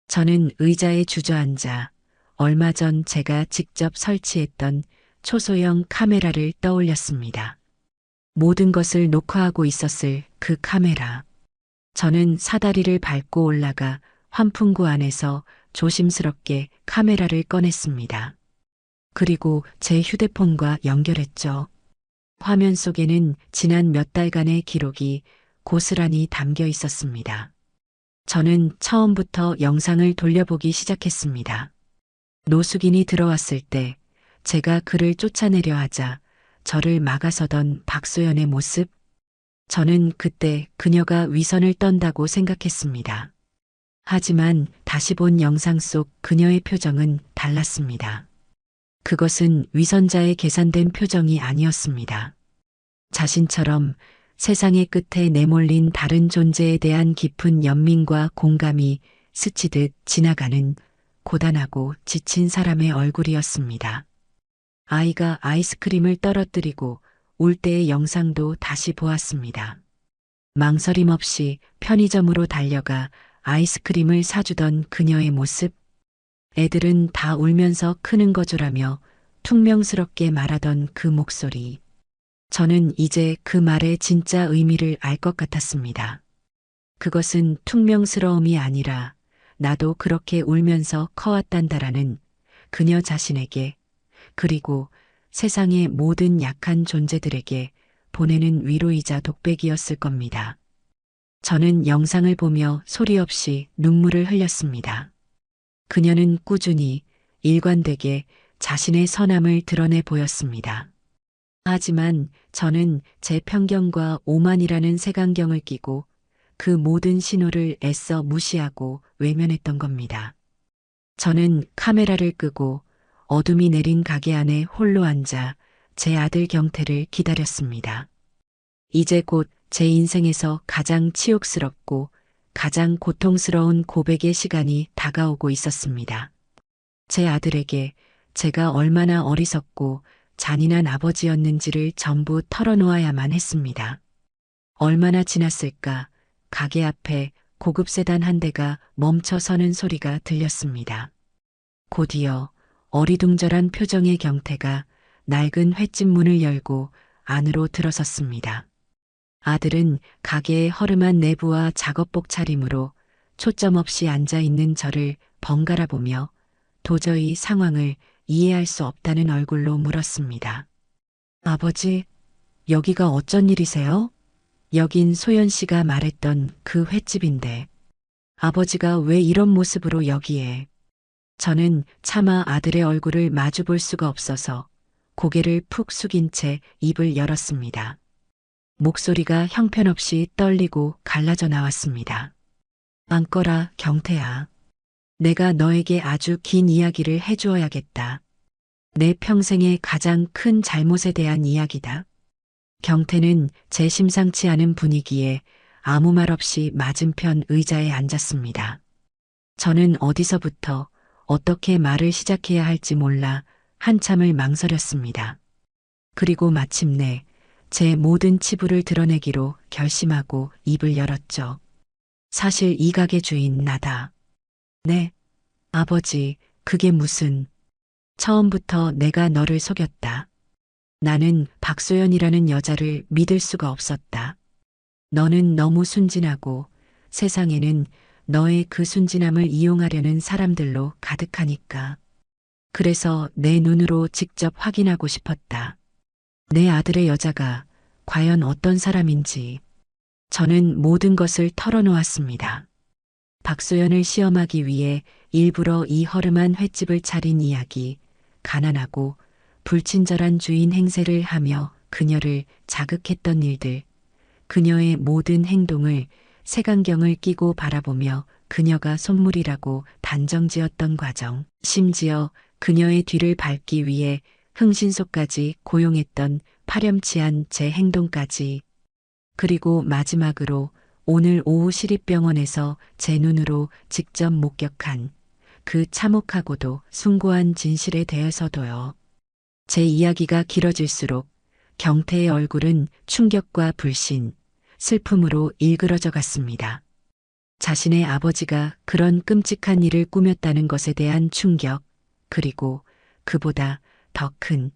저는 의자에 주저앉아 얼마 전 제가 직접 설치했던 초소형 카메라를 떠올렸습니다. 모든 것을 녹화하고 있었을 그 카메라. 저는 사다리를 밟고 올라가 환풍구 안에서 조심스럽게 카메라를 꺼냈습니다. 그리고 제 휴대폰과 연결했죠. 화면 속에는 지난 몇 달간의 기록이 고스란히 담겨 있었습니다. 저는 처음부터 영상을 돌려보기 시작했습니다. 노숙인이 들어왔을 때 제가 그를 쫓아내려 하자 저를 막아서던 박소연의 모습, 저는 그때 그녀가 위선을 떤다고 생각했습니다. 하지만 다시 본 영상 속 그녀의 표정은 달랐습니다. 그것은 위선자의 계산된 표정이 아니었습니다. 자신처럼 세상의 끝에 내몰린 다른 존재에 대한 깊은 연민과 공감이 스치듯 지나가는 고단하고 지친 사람의 얼굴이었습니다. 아이가 아이스크림을 떨어뜨리고 울 때의 영상도 다시 보았습니다. 망설임 없이 편의점으로 달려가 아이스크림을 사주던 그녀의 모습, 애들은 다 울면서 크는 거죠라며 퉁명스럽게 말하던 그 목소리. 저는 이제 그 말의 진짜 의미를 알 것 같았습니다. 그것은 퉁명스러움이 아니라 나도 그렇게 울면서 커왔단다라는 그녀 자신에게, 그리고 세상의 모든 약한 존재들에게 보내는 위로이자 독백이었을 겁니다. 저는 영상을 보며 소리 없이 눈물을 흘렸습니다. 그녀는 꾸준히 일관되게 자신의 선함을 드러내 보였습니다. 하지만 저는 제 편견과 오만이라는 색안경을 끼고 그 모든 신호를 애써 무시하고 외면했던 겁니다. 저는 카메라를 끄고 어둠이 내린 가게 안에 홀로 앉아 제 아들 경태를 기다렸습니다. 이제 곧 제 인생에서 가장 치욕스럽고 가장 고통스러운 고백의 시간이 다가오고 있었습니다. 제 아들에게 제가 얼마나 어리석고 잔인한 아버지였는지를 전부 털어놓아야만 했습니다. 얼마나 지났을까 가게 앞에 고급 세단 한 대가 멈춰서는 소리가 들렸습니다. 곧이어 어리둥절한 표정의 경태가 낡은 횟집 문을 열고 안으로 들어섰습니다. 아들은 가게의 허름한 내부와 작업복 차림으로 초점 없이 앉아 있는 저를 번갈아 보며 도저히 상황을 이해할 수 없다는 얼굴로 물었습니다. 아버지, 여기가 어쩐 일이세요? 여긴 소연 씨가 말했던 그 횟집인데 아버지가 왜 이런 모습으로 여기에? 저는 차마 아들의 얼굴을 마주 볼 수가 없어서 고개를 푹 숙인 채 입을 열었습니다. 목소리가 형편없이 떨리고 갈라져 나왔습니다. 앉거라, 경태야. 내가 너에게 아주 긴 이야기를 해주어야겠다. 내 평생의 가장 큰 잘못에 대한 이야기다. 경태는 제 심상치 않은 분위기에 아무 말 없이 맞은편 의자에 앉았습니다. 저는 어디서부터 어떻게 말을 시작해야 할지 몰라 한참을 망설였습니다. 그리고 마침내 제 모든 치부를 드러내기로 결심하고 입을 열었죠. 사실 이 가게 주인 나다. 네, 아버지, 그게 무슨. 처음부터 내가 너를 속였다. 나는 박소연이라는 여자를 믿을 수가 없었다. 너는 너무 순진하고 세상에는 너의 그 순진함을 이용하려는 사람들로 가득하니까. 그래서 내 눈으로 직접 확인하고 싶었다. 내 아들의 여자가 과연 어떤 사람인지. 저는 모든 것을 털어놓았습니다. 박소연을 시험하기 위해 일부러 이 허름한 횟집을 차린 이야기, 가난하고 불친절한 주인 행세를 하며 그녀를 자극했던 일들, 그녀의 모든 행동을 색안경을 끼고 바라보며 그녀가 속물이라고 단정지었던 과정, 심지어 그녀의 뒤를 밟기 위해 흥신소까지 고용했던 파렴치한 제 행동까지. 그리고 마지막으로 오늘 오후 시립병원에서 제 눈으로 직접 목격한 그 참혹하고도 숭고한 진실에 대해서도요. 제 이야기가 길어질수록 경태의 얼굴은 충격과 불신, 슬픔으로 일그러져 갔습니다. 자신의 아버지가 그런 끔찍한 일을 꾸몄다는 것에 대한 충격, 그리고 그보다 더 큰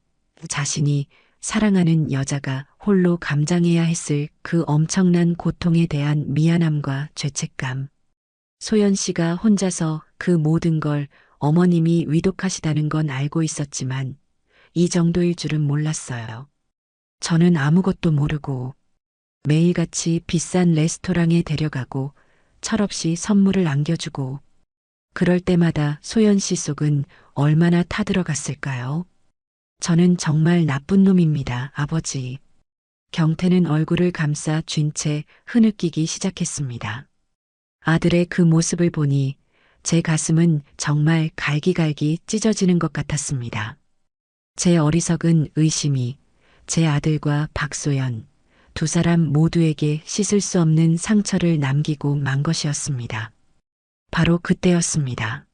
자신이 사랑하는 여자가 홀로 감당해야 했을 그 엄청난 고통에 대한 미안함과 죄책감. 소연 씨가 혼자서 그 모든 걸 어머님이 위독하시다는 건 알고 있었지만 이 정도일 줄은 몰랐어요. 저는 아무것도 모르고 매일같이 비싼 레스토랑에 데려가고 철없이 선물을 안겨주고 그럴 때마다 소연 씨 속은 얼마나 타들어갔을까요? 저는 정말 나쁜 놈입니다, 아버지. 경태는 얼굴을 감싸 쥔 채 흐느끼기 시작했습니다. 아들의 그 모습을 보니 제 가슴은 정말 갈기갈기 찢어지는 것 같았습니다. 제 어리석은 의심이 제 아들과 박소연 두 사람 모두에게 씻을 수 없는 상처를 남기고 만 것이었습니다. 바로 그때였습니다.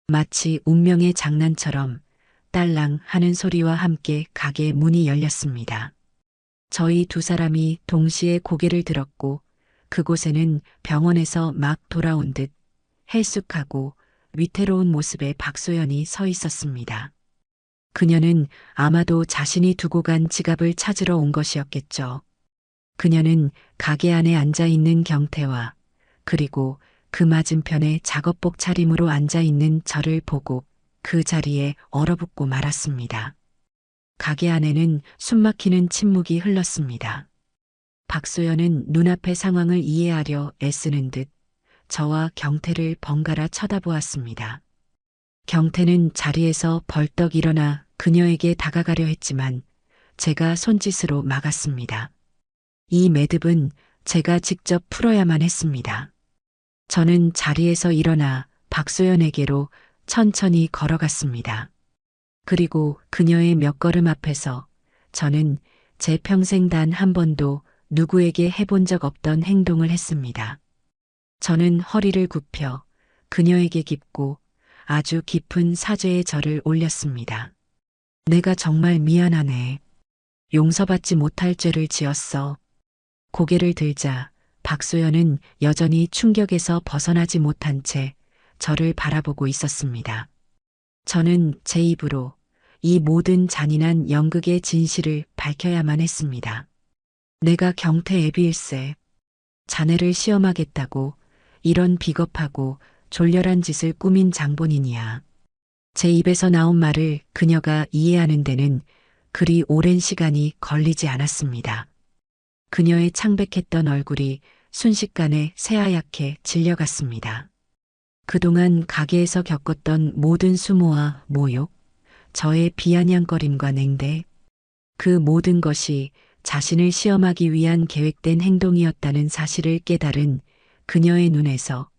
마치 운명의 장난처럼 딸랑 하는 소리와 함께 가게 문이 열렸습니다. 저희 두 사람이 동시에 고개를 들었고 그곳에는 병원에서 막 돌아온 듯 헬쑥하고 위태로운 모습의 박소연이 서 있었습니다. 그녀는 아마도 자신이 두고 간 지갑을 찾으러 온 것이었겠죠. 그녀는 가게 안에 앉아 있는 경태와 그리고 그 맞은편에 작업복 차림으로 앉아 있는 저를 보고 그 자리에 얼어붙고 말았습니다. 가게 안에는 숨막히는 침묵이 흘렀습니다. 박소연은 눈앞의 상황을 이해하려 애쓰는 듯 저와 경태를 번갈아 쳐다보았습니다. 경태는 자리에서 벌떡 일어나 그녀에게 다가가려 했지만 제가 손짓으로 막았습니다. 이 매듭은 제가 직접 풀어야만 했습니다. 저는 자리에서 일어나 박소연에게로 천천히 걸어갔습니다. 그리고 그녀의 몇 걸음 앞에서 저는 제 평생 단 한 번도 누구에게 해본 적 없던 행동을 했습니다. 저는 허리를 굽혀 그녀에게 깊고 아주 깊은 사죄의 절을 올렸습니다. 내가 정말 미안하네. 용서받지 못할 죄를 지었어. 고개를 들자 박소연은 여전히 충격에서 벗어나지 못한 채 저를 바라보고 있었습니다. 저는 제 입으로 이 모든 잔인한 연극의 진실을 밝혀야만 했습니다. 내가 경태 애비일세. 자네를 시험하겠다고 이런 비겁하고 졸렬한 짓을 꾸민 장본인이야. 제 입에서 나온 말을 그녀가 이해하는 데는 그리 오랜 시간이 걸리지 않았습니다. 그녀의 창백했던 얼굴이 순식간에 새하얗게 질려갔습니다. 그동안 가게에서 겪었던 모든 수모와 모욕, 저의 비아냥거림과 냉대, 그 모든 것이 자신을 시험하기 위한 계획된 행동이었다는 사실을 깨달은 그녀의 눈에서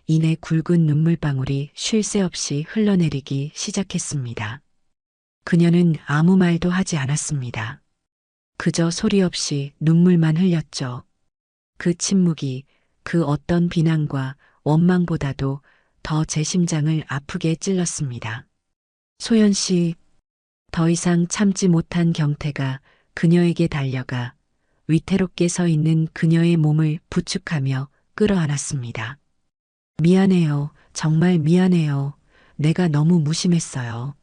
이내 굵은 눈물방울이 쉴 새 없이 흘러내리기 시작했습니다. 그녀는 아무 말도 하지 않았습니다. 그저 소리 없이 눈물만 흘렸죠. 그 침묵이 그 어떤 비난과 원망보다도 더 제 심장을 아프게 찔렀습니다. 소연 씨, 더 이상 참지 못한 경태가 그녀에게 달려가 위태롭게 서 있는 그녀의 몸을 부축하며 끌어안았습니다. 미안해요. 정말 미안해요. 내가 너무 무심했어요.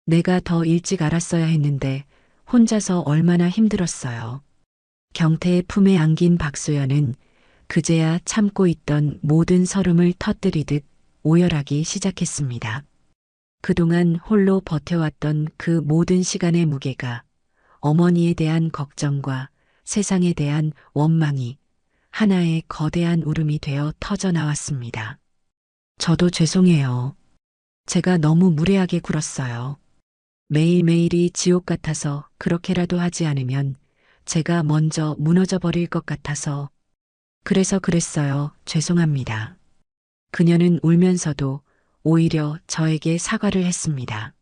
내가 더 일찍 알았어야 했는데 혼자서 얼마나 힘들었어요. 경태의 품에 안긴 박소연은 그제야 참고 있던 모든 서름을 터뜨리듯 오열하기 시작했습니다. 그동안 홀로 버텨왔던 그 모든 시간의 무게가 어머니에 대한 걱정과 세상에 대한 원망이 하나의 거대한 울음이 되어 터져 나왔습니다. 저도 죄송해요. 제가 너무 무례하게 굴었어요. 매일매일이 지옥 같아서 그렇게라도 하지 않으면 제가 먼저 무너져 버릴 것 같아서 그래서 그랬어요. 죄송합니다. 그녀는 울면서도 오히려 저에게 사과를 했습니다.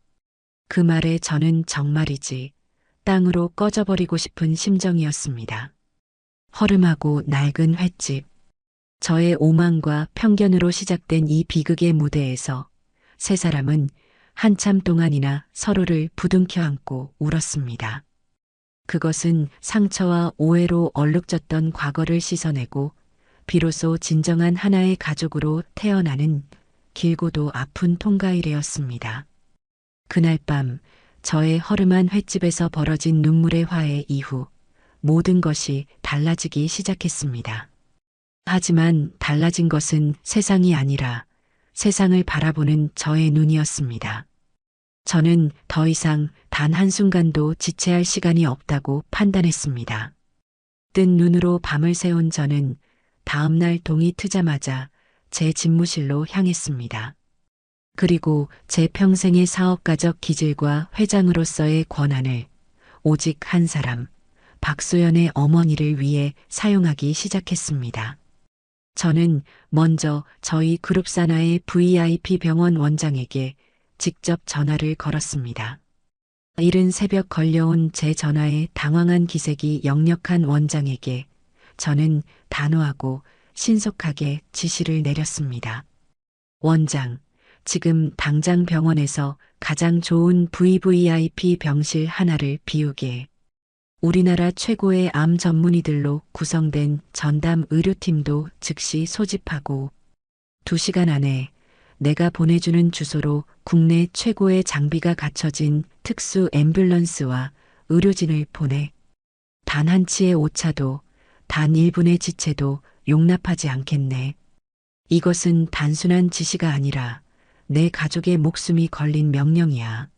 그 말에 저는 정말이지 땅으로 꺼져버리고 싶은 심정이었습니다. 허름하고 낡은 횟집. 저의 오만과 편견으로 시작된 이 비극의 무대에서 세 사람은 한참 동안이나 서로를 부둥켜 안고 울었습니다. 그것은 상처와 오해로 얼룩졌던 과거를 씻어내고 비로소 진정한 하나의 가족으로 태어나는 길고도 아픈 통과일이었습니다. 그날 밤 저의 허름한 횟집에서 벌어진 눈물의 화해 이후 모든 것이 달라지기 시작했습니다. 하지만 달라진 것은 세상이 아니라 세상을 바라보는 저의 눈이었습니다. 저는 더 이상 단 한순간도 지체할 시간이 없다고 판단했습니다. 뜬 눈으로 밤을 새운 저는 다음날 동이 트자마자 제 집무실로 향했습니다. 그리고 제 평생의 사업가적 기질과 회장으로서의 권한을 오직 한 사람, 박소연의 어머니를 위해 사용하기 시작했습니다. 저는 먼저 저희 그룹 산하의 VIP 병원 원장에게 직접 전화를 걸었습니다. 이른 새벽 걸려온 제 전화에 당황한 기색이 역력한 원장에게 저는 단호하고 신속하게 지시를 내렸습니다. 원장, 지금 당장 병원에서 가장 좋은 VVIP 병실 하나를 비우게. 우리나라 최고의 암 전문의들로 구성된 전담 의료팀도 즉시 소집하고 2시간 안에 내가 보내주는 주소로 국내 최고의 장비가 갖춰진 특수 앰뷸런스와 의료진을 보내. 단 한 치의 오차도, 단 1분의 지체도 용납하지 않겠네. 이것은 단순한 지시가 아니라 내 가족의 목숨이 걸린 명령이야.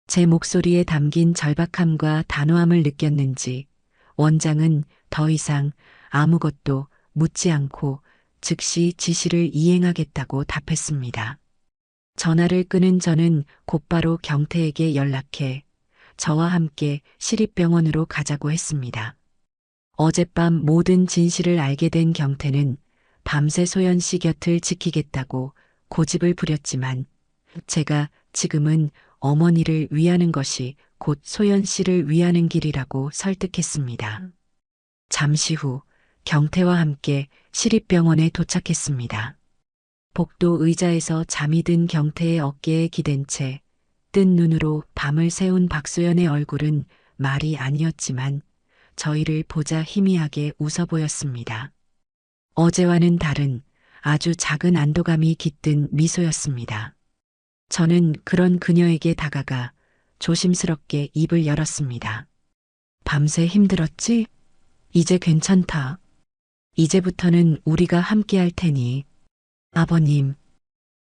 제 목소리에 담긴 절박함과 단호함을 느꼈는지 원장은 더 이상 아무것도 묻지 않고 즉시 지시를 이행하겠다고 답했습니다. 전화를 끊은 저는 곧바로 경태에게 연락해 저와 함께 시립병원으로 가자고 했습니다. 어젯밤 모든 진실을 알게 된 경태는 밤새 소연 씨 곁을 지키겠다고 고집을 부렸지만 제가 지금은 어머니를 위하는 것이 곧 소연 씨를 위하는 길이라고 설득했습니다. 잠시 후 경태와 함께 시립병원에 도착했습니다. 복도 의자에서 잠이 든 경태의 어깨에 기댄 채 뜬 눈으로 밤을 새운 박소연의 얼굴은 말이 아니었지만 저희를 보자 희미하게 웃어 보였습니다. 어제와는 다른 아주 작은 안도감이 깃든 미소였습니다. 저는 그런 그녀에게 다가가 조심스럽게 입을 열었습니다. 밤새 힘들었지? 이제 괜찮다. 이제부터는 우리가 함께 할 테니 아버님,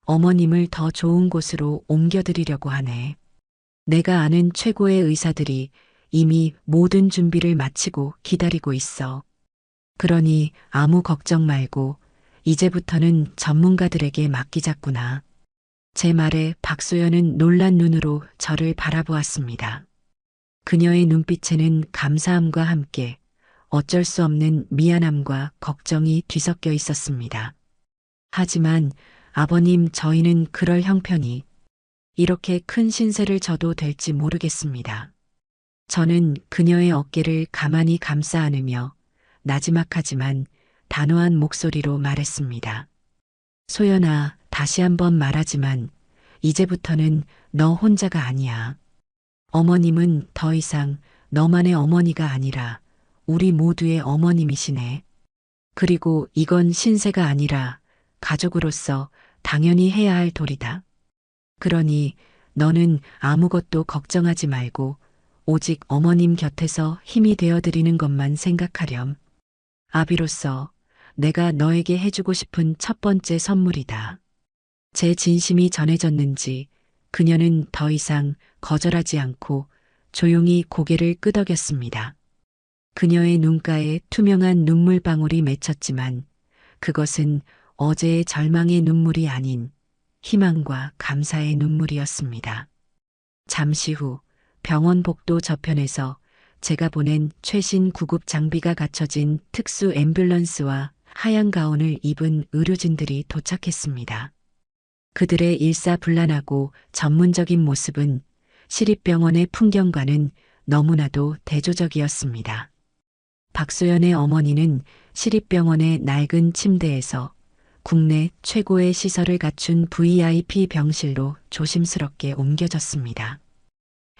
어머님을 더 좋은 곳으로 옮겨드리려고 하네. 내가 아는 최고의 의사들이 이미 모든 준비를 마치고 기다리고 있어. 그러니 아무 걱정 말고 이제부터는 전문가들에게 맡기자꾸나. 제 말에 박소연은 놀란 눈으로 저를 바라보았습니다. 그녀의 눈빛에는 감사함과 함께 어쩔 수 없는 미안함과 걱정이 뒤섞여 있었습니다. 하지만 아버님, 저희는 그럴 형편이 이렇게 큰 신세를 져도 될지 모르겠습니다. 저는 그녀의 어깨를 가만히 감싸 안으며 나지막하지만 단호한 목소리로 말했습니다. 소연아, 다시 한번 말하지만 이제부터는 너 혼자가 아니야. 어머님은 더 이상 너만의 어머니가 아니라 우리 모두의 어머님이시네. 그리고 이건 신세가 아니라 가족으로서 당연히 해야 할 도리다. 그러니 너는 아무것도 걱정하지 말고 오직 어머님 곁에서 힘이 되어드리는 것만 생각하렴. 아비로서 내가 너에게 해주고 싶은 첫 번째 선물이다. 제 진심이 전해졌는지 그녀는 더 이상 거절하지 않고 조용히 고개를 끄덕였습니다. 그녀의 눈가에 투명한 눈물방울이 맺혔지만 그것은 어제의 절망의 눈물이 아닌 희망과 감사의 눈물이었습니다. 잠시 후 병원 복도 저편에서 제가 보낸 최신 구급 장비가 갖춰진 특수 앰뷸런스와 하얀 가운을 입은 의료진들이 도착했습니다. 그들의 일사불란하고 전문적인 모습은 시립병원의 풍경과는 너무나도 대조적이었습니다. 박소연의 어머니는 시립병원의 낡은 침대에서 국내 최고의 시설을 갖춘 VIP 병실로 조심스럽게 옮겨졌습니다.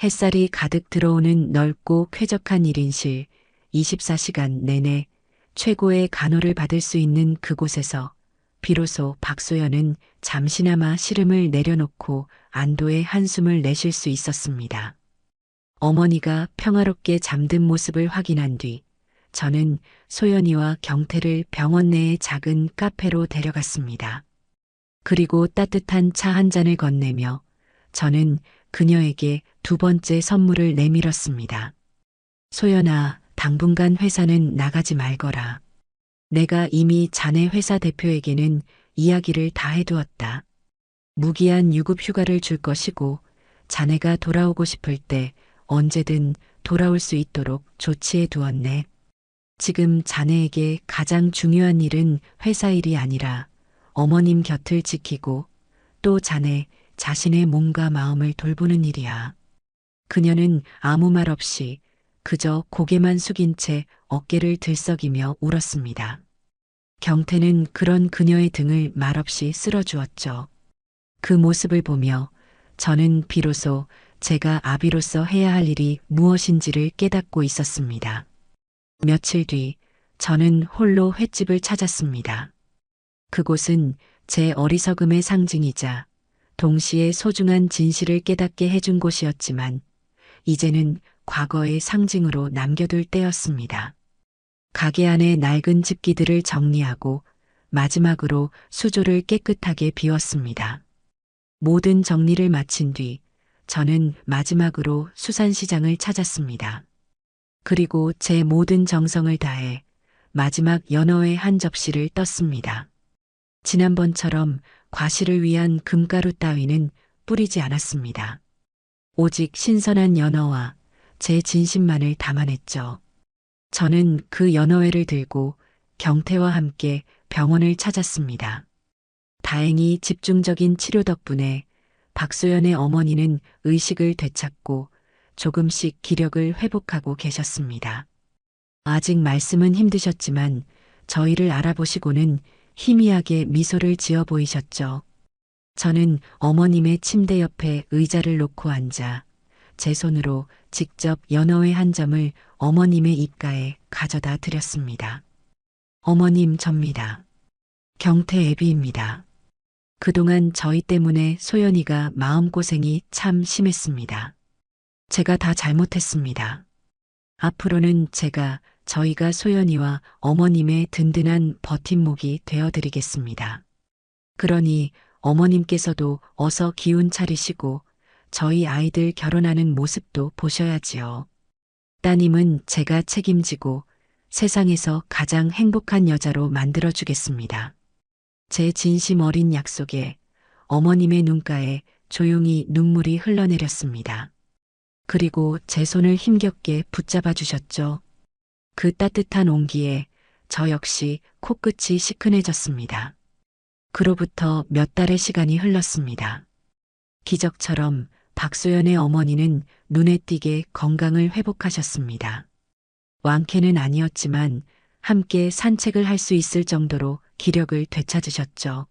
햇살이 가득 들어오는 넓고 쾌적한 1인실, 24시간 내내 최고의 간호를 받을 수 있는 그곳에서 비로소 박소연은 잠시나마 시름을 내려놓고 안도의 한숨을 내쉴 수 있었습니다. 어머니가 평화롭게 잠든 모습을 확인한 뒤 저는 소연이와 경태를 병원 내의 작은 카페로 데려갔습니다. 그리고 따뜻한 차 한 잔을 건네며 저는 그녀에게 두 번째 선물을 내밀었습니다. 소연아, 당분간 회사는 나가지 말거라. 내가 이미 자네 회사 대표에게는 이야기를 다 해두었다. 무기한 유급 휴가를 줄 것이고 자네가 돌아오고 싶을 때 언제든 돌아올 수 있도록 조치해 두었네. 지금 자네에게 가장 중요한 일은 회사 일이 아니라 어머님 곁을 지키고 또 자네 자신의 몸과 마음을 돌보는 일이야. 그녀는 아무 말 없이 그저 고개만 숙인 채 어깨를 들썩이며 울었습니다. 경태는 그런 그녀의 등을 말없이 쓸어주었죠. 그 모습을 보며 저는 비로소 제가 아비로서 해야 할 일이 무엇인지를 깨닫고 있었습니다. 며칠 뒤 저는 홀로 횟집을 찾았습니다. 그곳은 제 어리석음의 상징이자 동시에 소중한 진실을 깨닫게 해준 곳이었지만 이제는 과거의 상징으로 남겨둘 때였습니다. 가게 안의 낡은 집기들을 정리하고 마지막으로 수조를 깨끗하게 비웠습니다. 모든 정리를 마친 뒤 저는 마지막으로 수산시장을 찾았습니다. 그리고 제 모든 정성을 다해 마지막 연어회 한 접시를 떴습니다. 지난번처럼 과실을 위한 금가루 따위는 뿌리지 않았습니다. 오직 신선한 연어와 제 진심만을 담아냈죠. 저는 그 연어회를 들고 경태와 함께 병원을 찾았습니다. 다행히 집중적인 치료 덕분에 박소연의 어머니는 의식을 되찾고 조금씩 기력을 회복하고 계셨습니다. 아직 말씀은 힘드셨지만 저희를 알아보시고는 희미하게 미소를 지어 보이셨죠. 저는 어머님의 침대 옆에 의자를 놓고 앉아 제 손으로 직접 연어회 한 점을 어머님의 입가에 가져다 드렸습니다. 어머님, 접니다. 경태 애비입니다. 그동안 저희 때문에 소연이가 마음고생이 참 심했습니다. 제가 다 잘못했습니다. 앞으로는 제가 저희가 소연이와 어머님의 든든한 버팀목이 되어드리겠습니다. 그러니 어머님께서도 어서 기운 차리시고 저희 아이들 결혼하는 모습도 보셔야지요. 따님은 제가 책임지고 세상에서 가장 행복한 여자로 만들어주겠습니다. 제 진심 어린 약속에 어머님의 눈가에 조용히 눈물이 흘러내렸습니다. 그리고 제 손을 힘겹게 붙잡아 주셨죠. 그 따뜻한 온기에 저 역시 코끝이 시큰해졌습니다. 그로부터 몇 달의 시간이 흘렀습니다. 기적처럼 박소연의 어머니는 눈에 띄게 건강을 회복하셨습니다. 완쾌는 아니었지만 함께 산책을 할 수 있을 정도로 기력을 되찾으셨죠.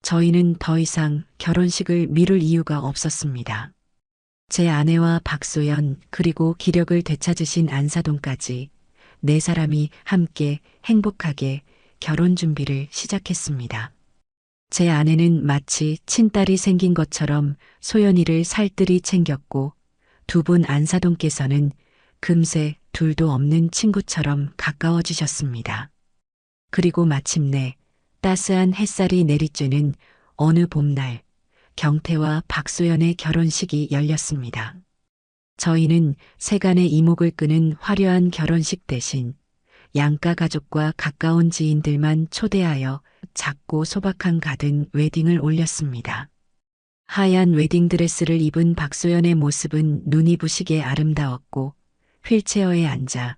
저희는 더 이상 결혼식을 미룰 이유가 없었습니다. 제 아내와 박소연 그리고 기력을 되찾으신 안사돈까지 네 사람이 함께 행복하게 결혼 준비를 시작했습니다. 제 아내는 마치 친딸이 생긴 것처럼 소연이를 살뜰히 챙겼고 두 분 안사돈께서는 금세 둘도 없는 친구처럼 가까워지셨습니다. 그리고 마침내 따스한 햇살이 내리쬐는 어느 봄날 경태와 박소연의 결혼식이 열렸습니다. 저희는 세간의 이목을 끄는 화려한 결혼식 대신 양가 가족과 가까운 지인들만 초대하여 작고 소박한 가든 웨딩을 올렸습니다. 하얀 웨딩드레스를 입은 박소연의 모습은 눈이 부시게 아름다웠고 휠체어에 앉아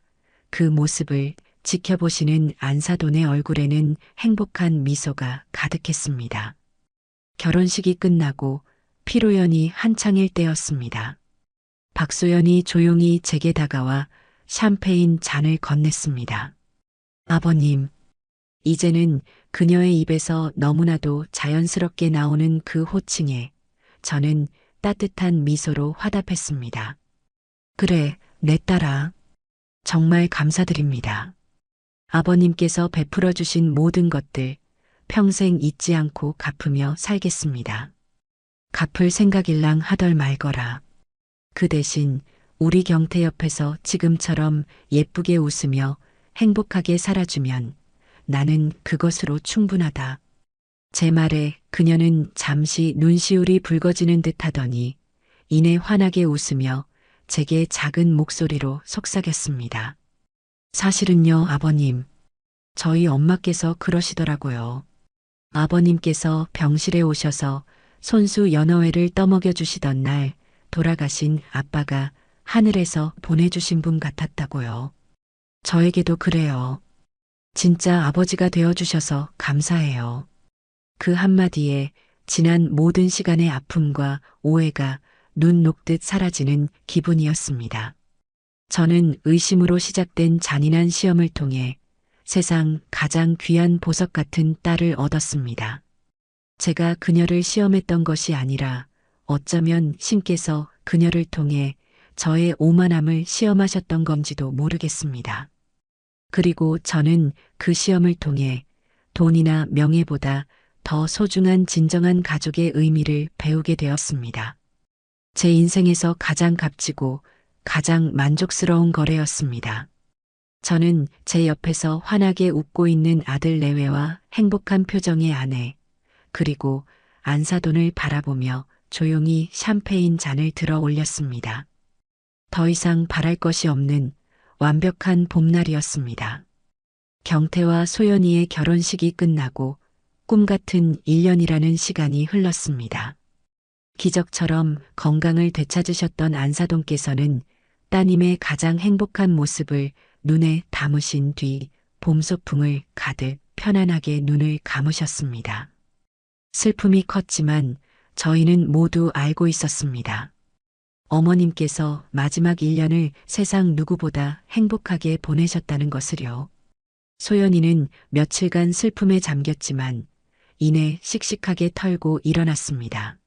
그 모습을 지켜보시는 안사돈의 얼굴에는 행복한 미소가 가득했습니다. 결혼식이 끝나고 피로연이 한창일 때였습니다. 박소연이 조용히 제게 다가와 샴페인 잔을 건넸습니다. 아버님, 이제는 그녀의 입에서 너무나도 자연스럽게 나오는 그 호칭에 저는 따뜻한 미소로 화답했습니다. 그래, 내 딸아. 정말 감사드립니다. 아버님께서 베풀어 주신 모든 것들 평생 잊지 않고 갚으며 살겠습니다. 갚을 생각일랑 하덜 말거라. 그 대신 우리 경태 옆에서 지금처럼 예쁘게 웃으며 행복하게 살아주면 나는 그것으로 충분하다. 제 말에 그녀는 잠시 눈시울이 붉어지는 듯 하더니 이내 환하게 웃으며 제게 작은 목소리로 속삭였습니다. 사실은요, 아버님. 저희 엄마께서 그러시더라고요. 아버님께서 병실에 오셔서 손수 연어회를 떠먹여 주시던 날 돌아가신 아빠가 하늘에서 보내주신 분 같았다고요. 저에게도 그래요. 진짜 아버지가 되어주셔서 감사해요. 그 한마디에 지난 모든 시간의 아픔과 오해가 눈 녹듯 사라지는 기분이었습니다. 저는 의심으로 시작된 잔인한 시험을 통해 세상 가장 귀한 보석 같은 딸을 얻었습니다. 제가 그녀를 시험했던 것이 아니라 어쩌면 신께서 그녀를 통해 저의 오만함을 시험하셨던 건지도 모르겠습니다. 그리고 저는 그 시험을 통해 돈이나 명예보다 더 소중한 진정한 가족의 의미를 배우게 되었습니다. 제 인생에서 가장 값지고 가장 만족스러운 거래였습니다. 저는 제 옆에서 환하게 웃고 있는 아들 내외와 행복한 표정의 아내, 그리고 안사돈을 바라보며 조용히 샴페인 잔을 들어 올렸습니다. 더 이상 바랄 것이 없는 완벽한 봄날이었습니다. 경태와 소연이의 결혼식이 끝나고 꿈 같은 1년이라는 시간이 흘렀습니다. 기적처럼 건강을 되찾으셨던 안사돈께서는 따님의 가장 행복한 모습을 눈에 담으신 뒤 봄소풍을 가득 편안하게 눈을 감으셨습니다. 슬픔이 컸지만 저희는 모두 알고 있었습니다. 어머님께서 마지막 1년을 세상 누구보다 행복하게 보내셨다는 것을요. 소연이는 며칠간 슬픔에 잠겼지만 이내 씩씩하게 털고 일어났습니다.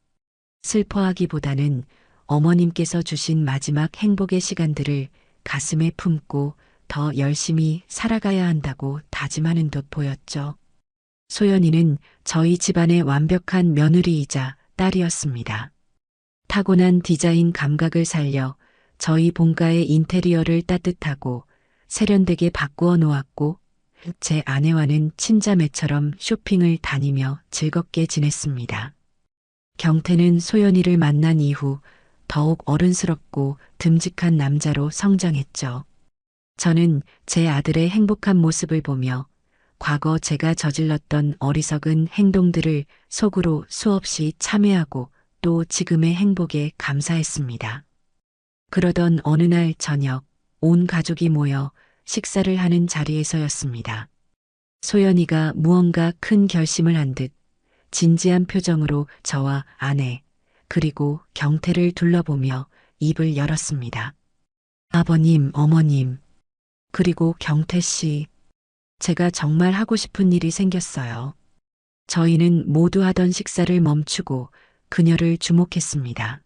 슬퍼하기보다는 어머님께서 주신 마지막 행복의 시간들을 가슴에 품고 더 열심히 살아가야 한다고 다짐하는 듯 보였죠. 소연이는 저희 집안의 완벽한 며느리이자 딸이었습니다. 타고난 디자인 감각을 살려 저희 본가의 인테리어를 따뜻하고 세련되게 바꾸어 놓았고 제 아내와는 친자매처럼 쇼핑을 다니며 즐겁게 지냈습니다. 경태는 소연이를 만난 이후 더욱 어른스럽고 듬직한 남자로 성장했죠. 저는 제 아들의 행복한 모습을 보며 과거 제가 저질렀던 어리석은 행동들을 속으로 수없이 참회하고 또 지금의 행복에 감사했습니다. 그러던 어느 날 저녁 온 가족이 모여 식사를 하는 자리에서였습니다. 소연이가 무언가 큰 결심을 한 듯 진지한 표정으로 저와 아내 그리고 경태를 둘러보며 입을 열었습니다. 아버님, 어머님, 그리고 경태 씨, 제가 정말 하고 싶은 일이 생겼어요. 저희는 모두 하던 식사를 멈추고 그녀를 주목했습니다.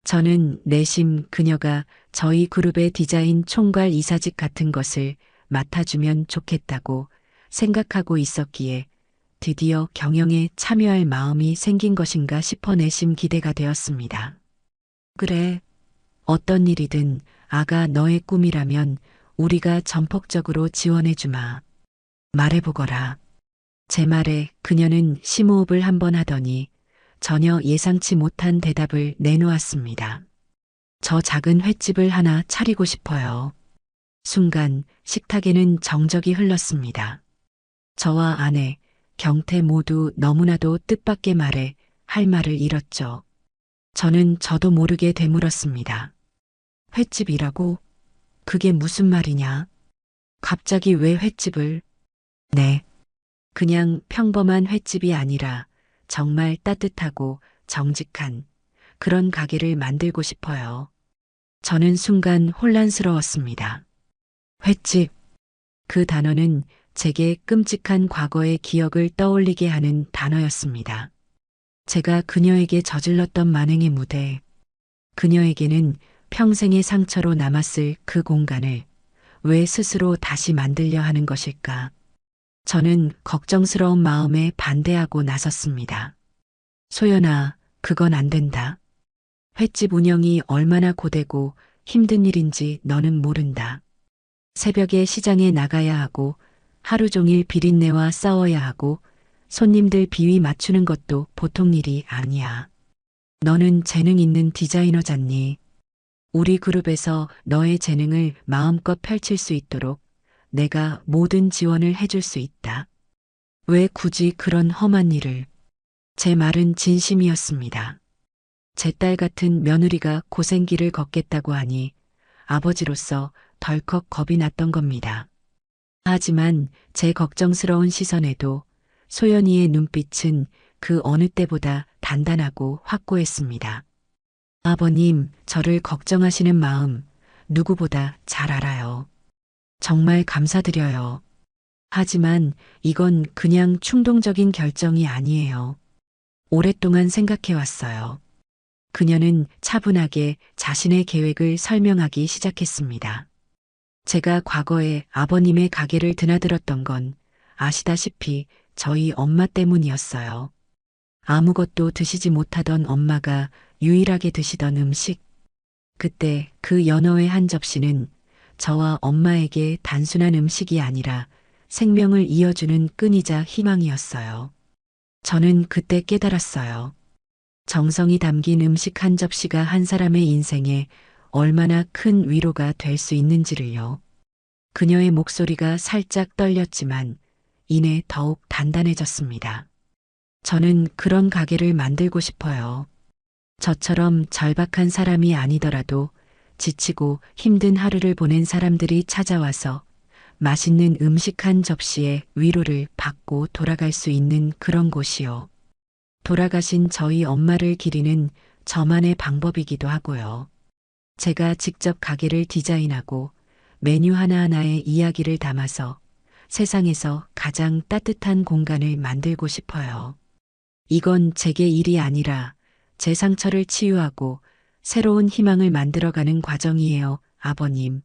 저는 내심 그녀가 저희 그룹의 디자인 총괄 이사직 같은 것을 맡아주면 좋겠다고 생각하고 있었기에 드디어 경영에 참여할 마음이 생긴 것인가 싶어 내심 기대가 되었습니다. 그래, 어떤 일이든 아가 너의 꿈이라면 우리가 전폭적으로 지원해주마. 말해보거라. 제 말에 그녀는 심호흡을 한번 하더니 전혀 예상치 못한 대답을 내놓았습니다. 저 작은 횟집을 하나 차리고 싶어요. 순간 식탁에는 정적이 흘렀습니다. 저와 아내, 경태 모두 너무나도 뜻밖의 말에 할 말을 잃었죠. 저는 저도 모르게 되물었습니다. 횟집이라고? 그게 무슨 말이냐? 갑자기 왜 횟집을? 네. 그냥 평범한 횟집이 아니라 정말 따뜻하고 정직한 그런 가게를 만들고 싶어요. 저는 순간 혼란스러웠습니다. 횟집. 그 단어는 제게 끔찍한 과거의 기억을 떠올리게 하는 단어였습니다. 제가 그녀에게 저질렀던 만행의 무대, 그녀에게는 평생의 상처로 남았을 그 공간을 왜 스스로 다시 만들려 하는 것일까? 저는 걱정스러운 마음에 반대하고 나섰습니다. 소연아, 그건 안 된다. 횟집 운영이 얼마나 고되고 힘든 일인지 너는 모른다. 새벽에 시장에 나가야 하고 하루 종일 비린내와 싸워야 하고 손님들 비위 맞추는 것도 보통 일이 아니야. 너는 재능 있는 디자이너잖니. 우리 그룹에서 너의 재능을 마음껏 펼칠 수 있도록 내가 모든 지원을 해줄 수 있다. 왜 굳이 그런 험한 일을? 제 말은 진심이었습니다. 제 딸 같은 며느리가 고생길을 걷겠다고 하니 아버지로서 덜컥 겁이 났던 겁니다. 하지만 제 걱정스러운 시선에도 소연이의 눈빛은 그 어느 때보다 단단하고 확고했습니다. 아버님, 저를 걱정하시는 마음 누구보다 잘 알아요. 정말 감사드려요. 하지만 이건 그냥 충동적인 결정이 아니에요. 오랫동안 생각해왔어요. 그녀는 차분하게 자신의 계획을 설명하기 시작했습니다. 제가 과거에 아버님의 가게를 드나들었던 건 아시다시피 저희 엄마 때문이었어요. 아무것도 드시지 못하던 엄마가 유일하게 드시던 음식. 그때 그 연어의 한 접시는 저와 엄마에게 단순한 음식이 아니라 생명을 이어주는 끈이자 희망이었어요. 저는 그때 깨달았어요. 정성이 담긴 음식 한 접시가 한 사람의 인생에 얼마나 큰 위로가 될 수 있는지를요. 그녀의 목소리가 살짝 떨렸지만 이내 더욱 단단해졌습니다. 저는 그런 가게를 만들고 싶어요. 저처럼 절박한 사람이 아니더라도 지치고 힘든 하루를 보낸 사람들이 찾아와서 맛있는 음식 한 접시에 위로를 받고 돌아갈 수 있는 그런 곳이요. 돌아가신 저희 엄마를 기리는 저만의 방법이기도 하고요. 제가 직접 가게를 디자인하고 메뉴 하나하나에 이야기를 담아서 세상에서 가장 따뜻한 공간을 만들고 싶어요. 이건 제게 일이 아니라 제 상처를 치유하고 새로운 희망을 만들어가는 과정이에요, 아버님.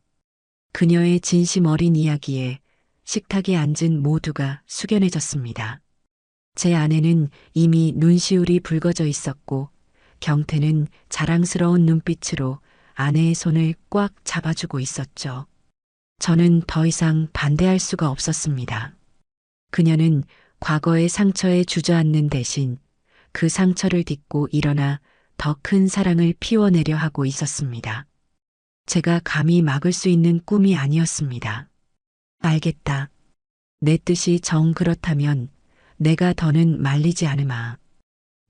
그녀의 진심 어린 이야기에 식탁에 앉은 모두가 숙연해졌습니다. 제 아내는 이미 눈시울이 붉어져 있었고 경태는 자랑스러운 눈빛으로 아내의 손을 꽉 잡아주고 있었죠. 저는 더 이상 반대할 수가 없었습니다. 그녀는 과거의 상처에 주저앉는 대신 그 상처를 딛고 일어나 더 큰 사랑을 피워내려 하고 있었습니다. 제가 감히 막을 수 있는 꿈이 아니었습니다. 알겠다. 내 뜻이 정 그렇다면 내가 더는 말리지 않으마.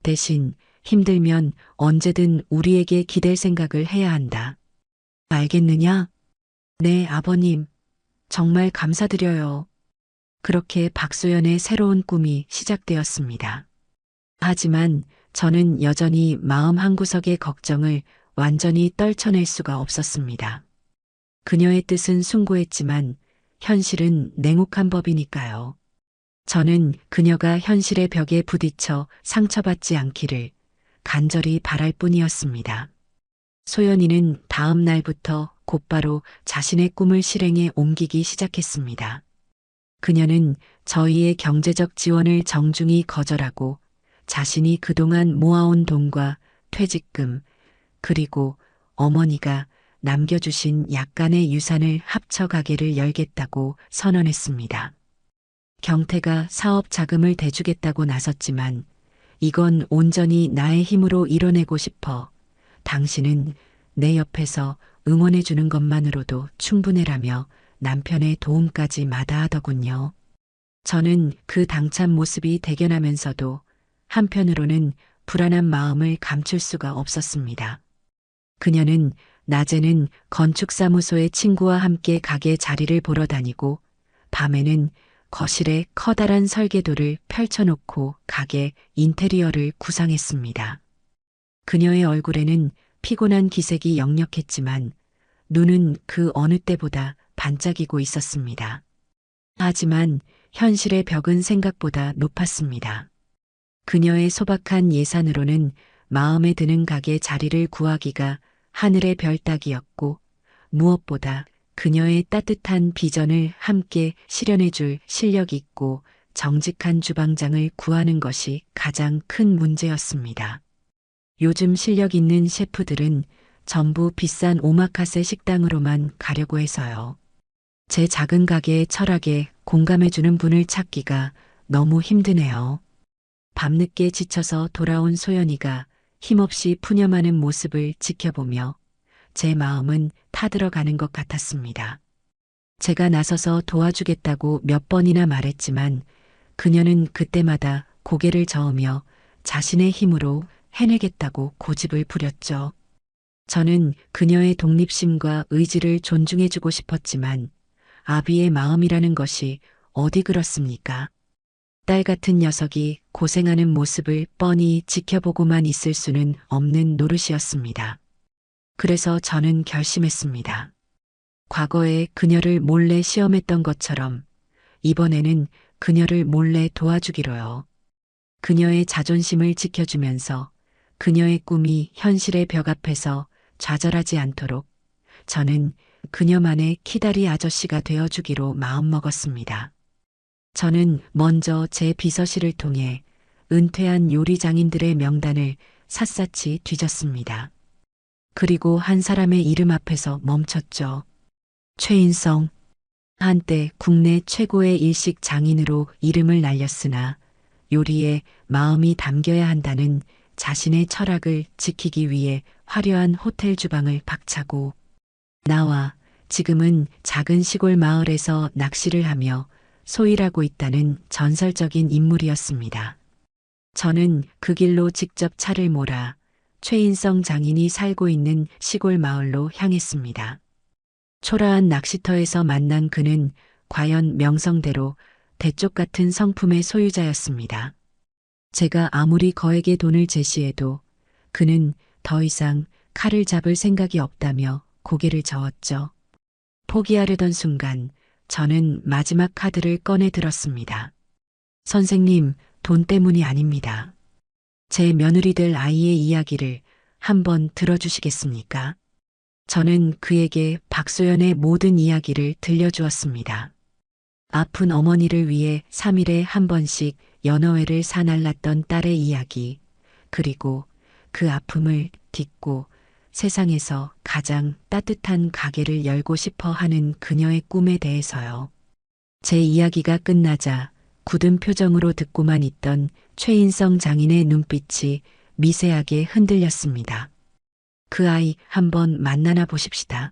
대신 힘들면 언제든 우리에게 기댈 생각을 해야 한다. 알겠느냐? 네, 아버님. 정말 감사드려요. 그렇게 박소연의 새로운 꿈이 시작되었습니다. 하지만 저는 여전히 마음 한구석의 걱정을 완전히 떨쳐낼 수가 없었습니다. 그녀의 뜻은 숭고했지만 현실은 냉혹한 법이니까요. 저는 그녀가 현실의 벽에 부딪혀 상처받지 않기를 간절히 바랄 뿐이었습니다. 소연이는 다음 날부터 곧바로 자신의 꿈을 실행에 옮기기 시작했습니다. 그녀는 저희의 경제적 지원을 정중히 거절하고 자신이 그동안 모아온 돈과 퇴직금, 그리고 어머니가 남겨주신 약간의 유산을 합쳐 가게를 열겠다고 선언했습니다. 경태가 사업 자금을 대주겠다고 나섰지만 이건 온전히 나의 힘으로 이뤄내고 싶어. 당신은 내 옆에서 응원해 주는 것만으로도 충분해라며 남편의 도움까지 마다하더군요. 저는 그 당찬 모습이 대견하면서도 한편으로는 불안한 마음을 감출 수가 없었습니다. 그녀는 낮에는 건축사무소의 친구와 함께 가게 자리를 보러 다니고 밤에는 거실에 커다란 설계도를 펼쳐놓고 가게 인테리어를 구상했습니다. 그녀의 얼굴에는 피곤한 기색이 역력했지만 눈은 그 어느 때보다 반짝이고 있었습니다. 하지만 현실의 벽은 생각보다 높았습니다. 그녀의 소박한 예산으로는 마음에 드는 가게 자리를 구하기가 하늘의 별 따기였고 무엇보다 그녀의 따뜻한 비전을 함께 실현해줄 실력 있고 정직한 주방장을 구하는 것이 가장 큰 문제였습니다. 요즘 실력 있는 셰프들은 전부 비싼 오마카세 식당으로만 가려고 해서요. 제 작은 가게의 철학에 공감해주는 분을 찾기가 너무 힘드네요. 밤늦게 지쳐서 돌아온 소연이가 힘없이 푸념하는 모습을 지켜보며 제 마음은 타들어가는 것 같았습니다. 제가 나서서 도와주겠다고 몇 번이나 말했지만 그녀는 그때마다 고개를 저으며 자신의 힘으로 해내겠다고 고집을 부렸죠. 저는 그녀의 독립심과 의지를 존중해주고 싶었지만 아비의 마음이라는 것이 어디 그렇습니까? 딸 같은 녀석이 고생하는 모습을 뻔히 지켜보고만 있을 수는 없는 노릇이었습니다. 그래서 저는 결심했습니다. 과거에 그녀를 몰래 시험했던 것처럼 이번에는 그녀를 몰래 도와주기로요. 그녀의 자존심을 지켜주면서 그녀의 꿈이 현실의 벽 앞에서 좌절하지 않도록 저는 그녀만의 키다리 아저씨가 되어주기로 마음먹었습니다. 저는 먼저 제 비서실을 통해 은퇴한 요리장인들의 명단을 샅샅이 뒤졌습니다. 그리고 한 사람의 이름 앞에서 멈췄죠. 최인성. 한때 국내 최고의 일식 장인으로 이름을 날렸으나 요리에 마음이 담겨야 한다는 자신의 철학을 지키기 위해 화려한 호텔 주방을 박차고 나와 지금은 작은 시골 마을에서 낚시를 하며 소일하고 있다는 전설적인 인물이었습니다. 저는 그 길로 직접 차를 몰아 최인성 장인이 살고 있는 시골 마을로 향했습니다. 초라한 낚시터에서 만난 그는 과연 명성대로 대쪽 같은 성품의 소유자였습니다. 제가 아무리 거액의 돈을 제시해도 그는 더 이상 칼을 잡을 생각이 없다며 고개를 저었죠. 포기하려던 순간 저는 마지막 카드를 꺼내 들었습니다. 선생님, 돈 때문이 아닙니다. 제 며느리 될 아이의 이야기를 한번 들어주시겠습니까? 저는 그에게 박소연의 모든 이야기를 들려주었습니다. 아픈 어머니를 위해 3일에 한 번씩 연어회를 사날랐던 딸의 이야기, 그리고 그 아픔을 딛고 세상에서 가장 따뜻한 가게를 열고 싶어 하는 그녀의 꿈에 대해서요. 제 이야기가 끝나자 굳은 표정으로 듣고만 있던 최인성 장인의 눈빛이 미세하게 흔들렸습니다. 그 아이 한번 만나나 보십시다.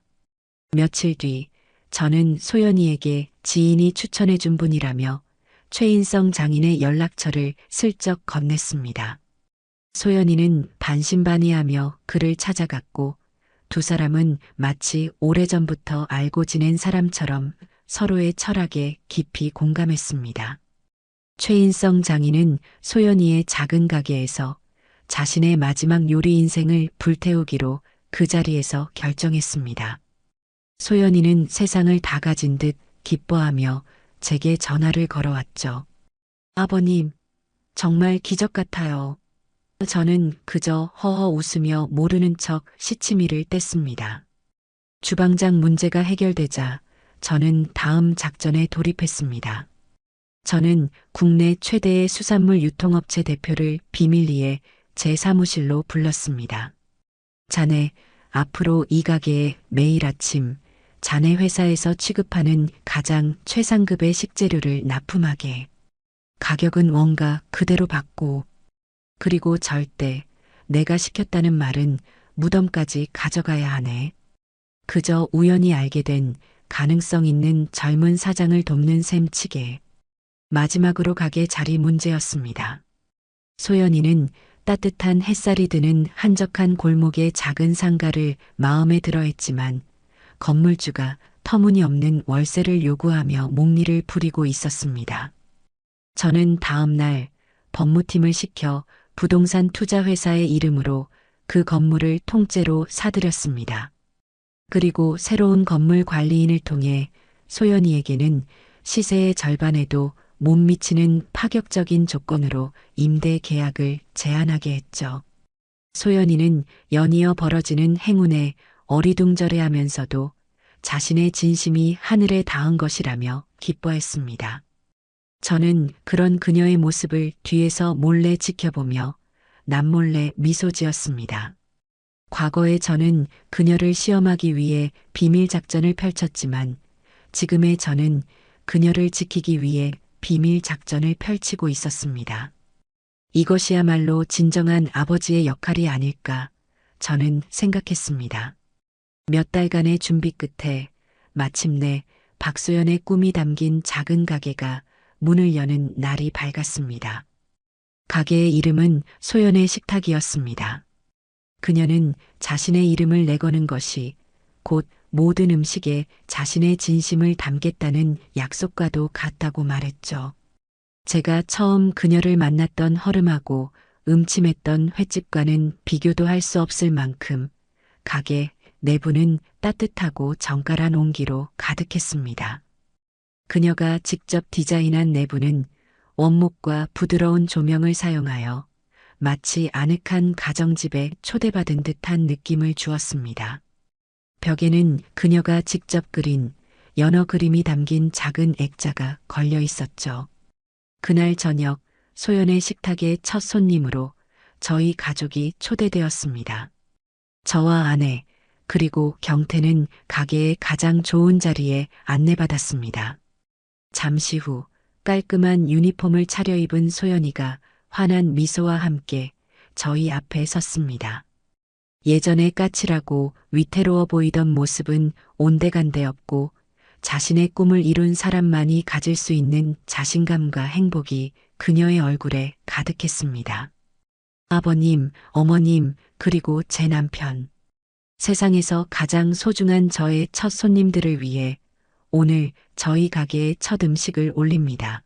며칠 뒤 저는 소연이에게 지인이 추천해 준 분이라며 최인성 장인의 연락처를 슬쩍 건넸습니다. 소연이는 반신반의하며 그를 찾아갔고 두 사람은 마치 오래전부터 알고 지낸 사람처럼 서로의 철학에 깊이 공감했습니다. 최인성 장인은 소연이의 작은 가게에서 자신의 마지막 요리 인생을 불태우기로 그 자리에서 결정했습니다. 소연이는 세상을 다 가진 듯 기뻐하며 제게 전화를 걸어왔죠. 아버님, 정말 기적 같아요. 저는 그저 허허 웃으며 모르는 척 시치미를 뗐습니다. 주방장 문제가 해결되자 저는 다음 작전에 돌입했습니다. 저는 국내 최대의 수산물 유통업체 대표를 비밀리에 제 사무실로 불렀습니다. 자네, 앞으로 이 가게에 매일 아침 자네 회사에서 취급하는 가장 최상급의 식재료를 납품하게. 가격은 원가 그대로 받고, 그리고 절대 내가 시켰다는 말은 무덤까지 가져가야 하네. 그저 우연히 알게 된 가능성 있는 젊은 사장을 돕는 셈치게. 마지막으로 가게 자리 문제였습니다. 소연이는 따뜻한 햇살이 드는 한적한 골목의 작은 상가를 마음에 들어 했지만 건물주가 터무니없는 월세를 요구하며 목리를 부리고 있었습니다. 저는 다음 날 법무팀을 시켜 부동산 투자회사의 이름으로 그 건물을 통째로 사들였습니다. 그리고 새로운 건물 관리인을 통해 소연이에게는 시세의 절반에도 못 미치는 파격적인 조건으로 임대 계약을 제안하게 했죠. 소연이는 연이어 벌어지는 행운에 어리둥절해하면서도 자신의 진심이 하늘에 닿은 것이라며 기뻐했습니다. 저는 그런 그녀의 모습을 뒤에서 몰래 지켜보며 남몰래 미소 지었습니다. 과거에 저는 그녀를 시험하기 위해 비밀 작전을 펼쳤지만 지금의 저는 그녀를 지키기 위해 비밀 작전을 펼치고 있었습니다. 이것이야말로 진정한 아버지의 역할이 아닐까 저는 생각했습니다. 몇 달간의 준비 끝에 마침내 박소연의 꿈이 담긴 작은 가게가 문을 여는 날이 밝았습니다. 가게의 이름은 소연의 식탁이었습니다. 그녀는 자신의 이름을 내거는 것이 곧 모든 음식에 자신의 진심을 담겠다는 약속과도 같다고 말했죠. 제가 처음 그녀를 만났던 허름하고 음침했던 횟집과는 비교도 할 수 없을 만큼 가게 내부는 따뜻하고 정갈한 온기로 가득했습니다. 그녀가 직접 디자인한 내부는 원목과 부드러운 조명을 사용하여 마치 아늑한 가정집에 초대받은 듯한 느낌을 주었습니다. 벽에는 그녀가 직접 그린 연어 그림이 담긴 작은 액자가 걸려 있었죠. 그날 저녁 소연의 식탁의 첫 손님으로 저희 가족이 초대되었습니다. 저와 아내 그리고 경태는 가게의 가장 좋은 자리에 안내받았습니다. 잠시 후 깔끔한 유니폼을 차려입은 소연이가 환한 미소와 함께 저희 앞에 섰습니다. 예전에 까칠하고 위태로워 보이던 모습은 온데간데 없고 자신의 꿈을 이룬 사람만이 가질 수 있는 자신감과 행복이 그녀의 얼굴에 가득했습니다. 아버님, 어머님, 그리고 제 남편. 세상에서 가장 소중한 저의 첫 손님들을 위해 오늘 저희 가게의 첫 음식을 올립니다.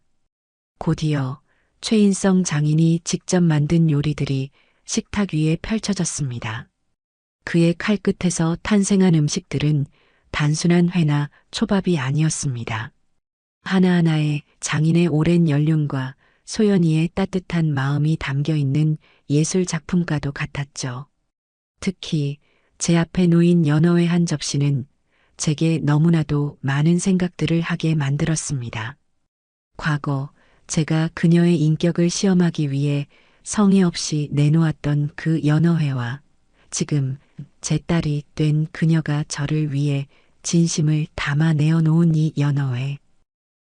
곧이어 최인성 장인이 직접 만든 요리들이 식탁 위에 펼쳐졌습니다. 그의 칼끝에서 탄생한 음식들은 단순한 회나 초밥이 아니었습니다. 하나하나에 장인의 오랜 연륜과 소연이의 따뜻한 마음이 담겨 있는 예술 작품과도 같았죠. 특히 제 앞에 놓인 연어회 한 접시는 제게 너무나도 많은 생각들을 하게 만들었습니다. 과거 제가 그녀의 인격을 시험하기 위해 성의 없이 내놓았던 그 연어회와 지금 제 딸이 된 그녀가 저를 위해 진심을 담아 내어놓은 이 연어회.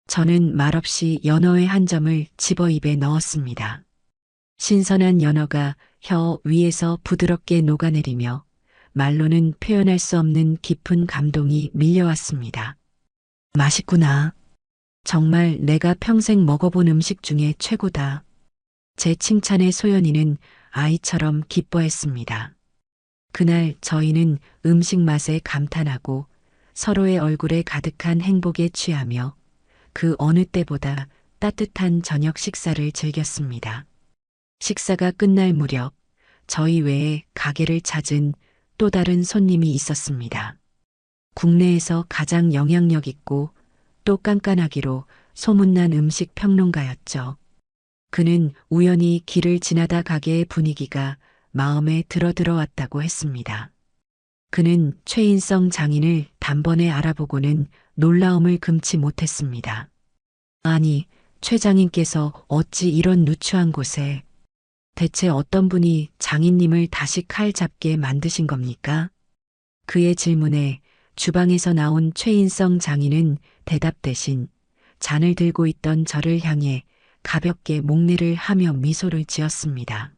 저는 말없이 연어회 한 점을 집어 입에 넣었습니다. 신선한 연어가 혀 위에서 부드럽게 녹아내리며 말로는 표현할 수 없는 깊은 감동이 밀려왔습니다. 맛있구나. 정말 내가 평생 먹어본 음식 중에 최고다. 제 칭찬에 소연이는 아이처럼 기뻐했습니다. 그날 저희는 음식 맛에 감탄하고 서로의 얼굴에 가득한 행복에 취하며 그 어느 때보다 따뜻한 저녁 식사를 즐겼습니다. 식사가 끝날 무렵 저희 외에 가게를 찾은 또 다른 손님이 있었습니다. 국내에서 가장 영향력 있고 또 깐깐하기로 소문난 음식 평론가였죠. 그는 우연히 길을 지나다 가게의 분위기가 마음에 들어왔다고 했습니다. 그는 최인성 장인을 단번에 알아보고는 놀라움을 금치 못했습니다. 아니, 최 장인께서 어찌 이런 누추한 곳에 대체 어떤 분이 장인님을 다시 칼 잡게 만드신 겁니까? 그의 질문에 주방에서 나온 최인성 장인은 대답 대신 잔을 들고 있던 저를 향해 가볍게 목례를 하며 미소를 지었습니다.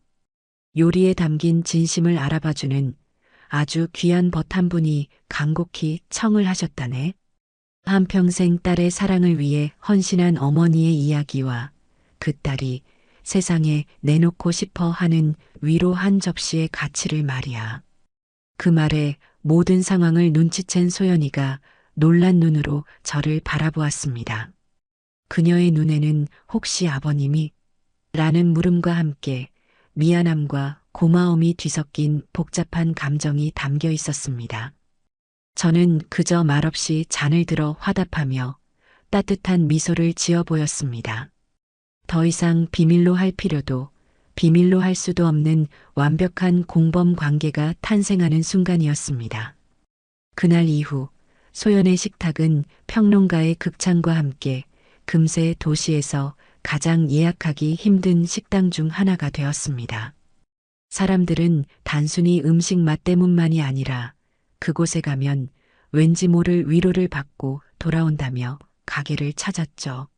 요리에 담긴 진심을 알아봐주는 아주 귀한 벗 한 분이 간곡히 청을 하셨다네. 한평생 딸의 사랑을 위해 헌신한 어머니의 이야기와 그 딸이 세상에 내놓고 싶어 하는 위로 한 접시의 가치를 말이야. 그 말에 모든 상황을 눈치챈 소연이가 놀란 눈으로 저를 바라보았습니다. 그녀의 눈에는 혹시 아버님이? 라는 물음과 함께 미안함과 고마움이 뒤섞인 복잡한 감정이 담겨 있었습니다. 저는 그저 말없이 잔을 들어 화답하며 따뜻한 미소를 지어 보였습니다. 더 이상 비밀로 할 필요도 비밀로 할 수도 없는 완벽한 공범 관계가 탄생하는 순간이었습니다. 그날 이후 소연의 식탁은 평론가의 극찬과 함께 금세 도시에서 가장 예약하기 힘든 식당 중 하나가 되었습니다. 사람들은 단순히 음식 맛 때문만이 아니라 그곳에 가면 왠지 모를 위로를 받고 돌아온다며 가게를 찾았죠.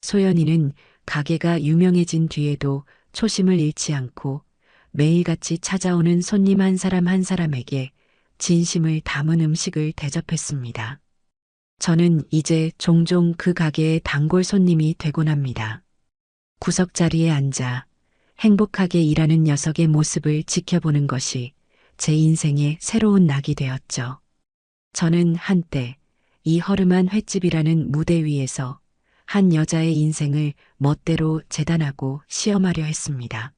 소연이는 가게가 유명해진 뒤에도 초심을 잃지 않고 매일같이 찾아오는 손님 한 사람 한 사람에게 진심을 담은 음식을 대접했습니다. 저는 이제 종종 그 가게의 단골 손님이 되곤 합니다. 구석자리에 앉아 행복하게 일하는 녀석의 모습을 지켜보는 것이 제 인생의 새로운 낙이 되었죠. 저는 한때 이 허름한 횟집이라는 무대 위에서 한 여자의 인생을 멋대로 재단하고 시험하려 했습니다.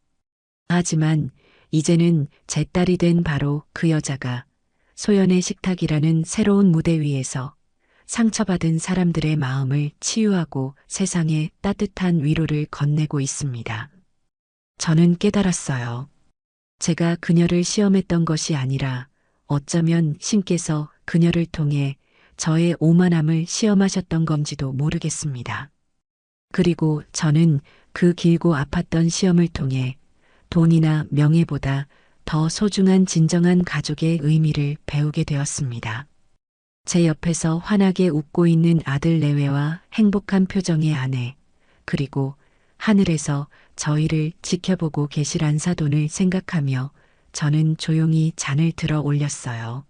하지만 이제는 제 딸이 된 바로 그 여자가 소연의 식탁이라는 새로운 무대 위에서 상처받은 사람들의 마음을 치유하고 세상에 따뜻한 위로를 건네고 있습니다. 저는 깨달았어요. 제가 그녀를 시험했던 것이 아니라 어쩌면 신께서 그녀를 통해 저의 오만함을 시험하셨던 건지도 모르겠습니다. 그리고 저는 그 길고 아팠던 시험을 통해 돈이나 명예보다 더 소중한 진정한 가족의 의미를 배우게 되었습니다. 제 옆에서 환하게 웃고 있는 아들 내외와 행복한 표정의 아내, 그리고 하늘에서 저희를 지켜보고 계실 안사돈을 생각하며 저는 조용히 잔을 들어 올렸어요.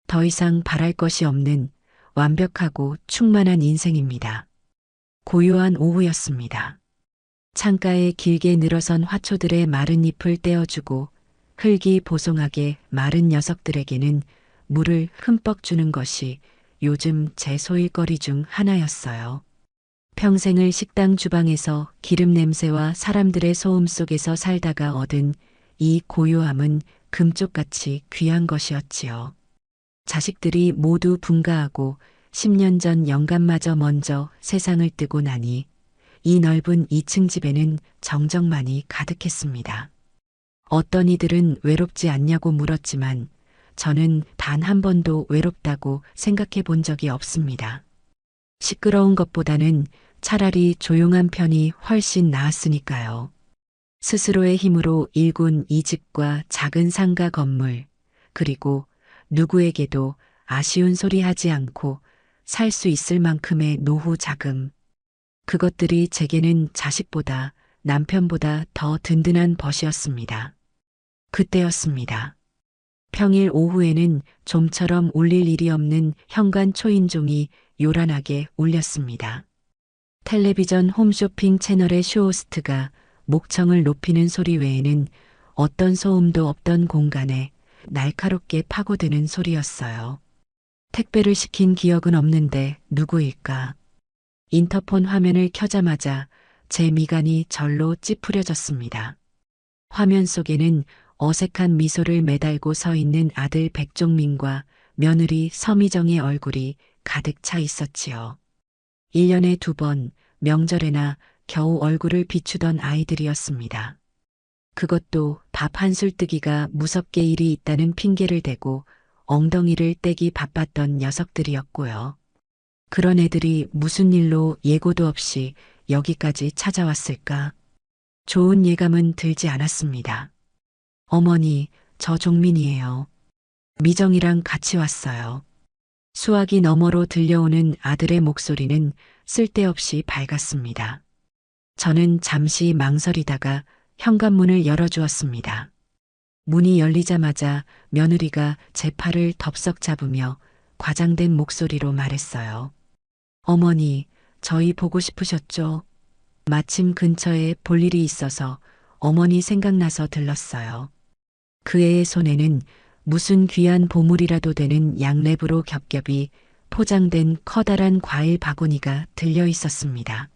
더 이상 바랄 것이 없는 완벽하고 충만한 인생입니다. 고요한 오후였습니다. 창가에 길게 늘어선 화초들의 마른 잎을 떼어주고 흙이 보송하게 마른 녀석들에게는 물을 흠뻑 주는 것이 요즘 제 소일거리 중 하나였어요. 평생을 식당 주방에서 기름 냄새와 사람들의 소음 속에서 살다가 얻은 이 고요함은 금쪽같이 귀한 것이었지요. 자식들이 모두 분가하고 10년 전 영감마저 먼저 세상을 뜨고 나니 이 넓은 2층 집에는 정적만이 가득했습니다. 어떤 이들은 외롭지 않냐고 물었지만 저는 단 한 번도 외롭다고 생각해 본 적이 없습니다. 시끄러운 것보다는 차라리 조용한 편이 훨씬 나았으니까요. 스스로의 힘으로 일군 이집과 작은 상가 건물, 그리고 누구에게도 아쉬운 소리 하지 않고 살 수 있을 만큼의 노후 자금. 그것들이 제게는 자식보다 남편보다 더 든든한 벗이었습니다. 그때였습니다. 평일 오후에는 좀처럼 울릴 일이 없는 현관 초인종이 요란하게 울렸습니다. 텔레비전 홈쇼핑 채널의 쇼호스트가 목청을 높이는 소리 외에는 어떤 소음도 없던 공간에 날카롭게 파고드는 소리였어요. 택배를 시킨 기억은 없는데 누구일까? 인터폰 화면을 켜자마자 제 미간이 절로 찌푸려졌습니다. 화면 속에는 어색한 미소를 매달고 서 있는 아들 백종민과 며느리 서미정의 얼굴이 가득 차 있었지요. 1년에 2번 명절에나 겨우 얼굴을 비추던 아이들이었습니다. 그것도 밥 한술 뜨기가 무섭게 일이 있다는 핑계를 대고 엉덩이를 떼기 바빴던 녀석들이었고요. 그런 애들이 무슨 일로 예고도 없이 여기까지 찾아왔을까? 좋은 예감은 들지 않았습니다. 어머니, 저 종민이에요. 미정이랑 같이 왔어요. 수화기 너머로 들려오는 아들의 목소리는 쓸데없이 밝았습니다. 저는 잠시 망설이다가 현관문을 열어주었습니다. 문이 열리자마자 며느리가 제 팔을 덥석 잡으며 과장된 목소리로 말했어요. 어머니, 저희 보고 싶으셨죠? 마침 근처에 볼 일이 있어서 어머니 생각나서 들렀어요. 그 애의 손에는 무슨 귀한 보물이라도 되는 양랩으로 겹겹이 포장된 커다란 과일 바구니가 들려 있었습니다.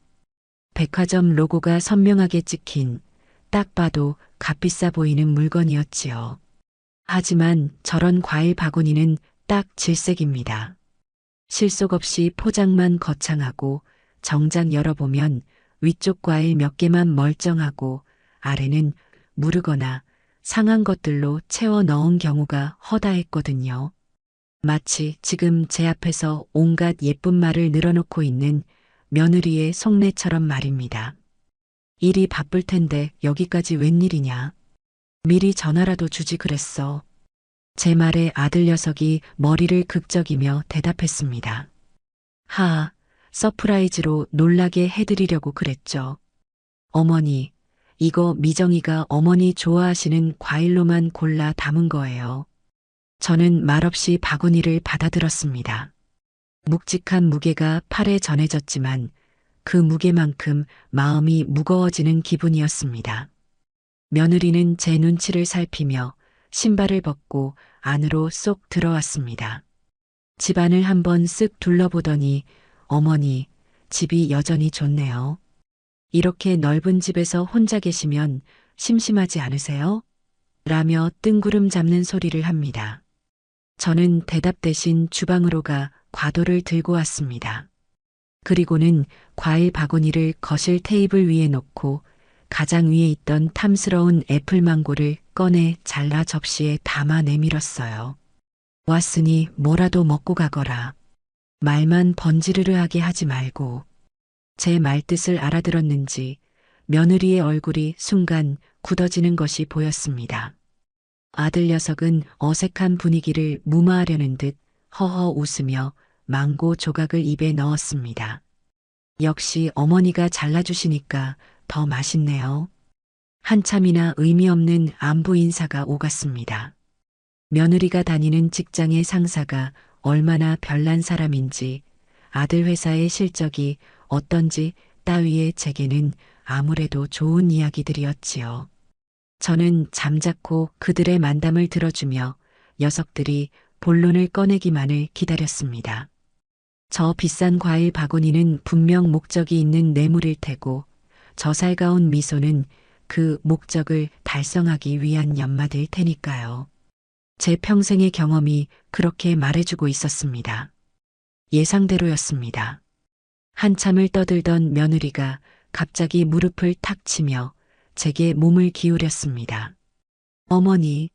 백화점 로고가 선명하게 찍힌 딱 봐도 값비싸 보이는 물건이었지요. 하지만 저런 과일 바구니는 딱 질색입니다. 실속 없이 포장만 거창하고 정작 열어보면 위쪽 과일 몇 개만 멀쩡하고 아래는 무르거나 상한 것들로 채워 넣은 경우가 허다했거든요. 마치 지금 제 앞에서 온갖 예쁜 말을 늘어놓고 있는 며느리의 속내처럼 말입니다. 일이 바쁠 텐데 여기까지 웬일이냐. 미리 전화라도 주지 그랬어. 제 말에 아들 녀석이 머리를 극적이며 대답했습니다. 하, 서프라이즈로 놀라게 해드리려고 그랬죠. 어머니, 이거 미정이가 어머니 좋아하시는 과일로만 골라 담은 거예요. 저는 말없이 바구니를 받아들었습니다. 묵직한 무게가 팔에 전해졌지만 그 무게만큼 마음이 무거워지는 기분이었습니다. 며느리는 제 눈치를 살피며 신발을 벗고 안으로 쏙 들어왔습니다. 집안을 한번 쓱 둘러보더니 어머니, 집이 여전히 좋네요. 이렇게 넓은 집에서 혼자 계시면 심심하지 않으세요? 라며 뜬구름 잡는 소리를 합니다. 저는 대답 대신 주방으로 가 과도를 들고 왔습니다. 그리고는 과일 바구니를 거실 테이블 위에 놓고 가장 위에 있던 탐스러운 애플망고를 꺼내 잘라 접시에 담아 내밀었어요. 왔으니 뭐라도 먹고 가거라. 말만 번지르르하게 하지 말고. 제 말뜻을 알아들었는지 며느리의 얼굴이 순간 굳어지는 것이 보였습니다. 아들 녀석은 어색한 분위기를 무마하려는 듯 허허 웃으며 망고 조각을 입에 넣었습니다. 역시 어머니가 잘라주시니까 더 맛있네요. 한참이나 의미 없는 안부 인사가 오갔습니다. 며느리가 다니는 직장의 상사가 얼마나 별난 사람인지, 아들 회사의 실적이 어떤지 따위의 제게는 아무래도 좋은 이야기들이었지요. 저는 잠자코 그들의 만담을 들어주며 녀석들이 본론을 꺼내기만을 기다렸습니다. 저 비싼 과일 바구니는 분명 목적이 있는 뇌물일 테고 저 살가운 미소는 그 목적을 달성하기 위한 연마일 테니까요. 제 평생의 경험이 그렇게 말해주고 있었습니다. 예상대로였습니다. 한참을 떠들던 며느리가 갑자기 무릎을 탁 치며 제게 몸을 기울였습니다. 어머니,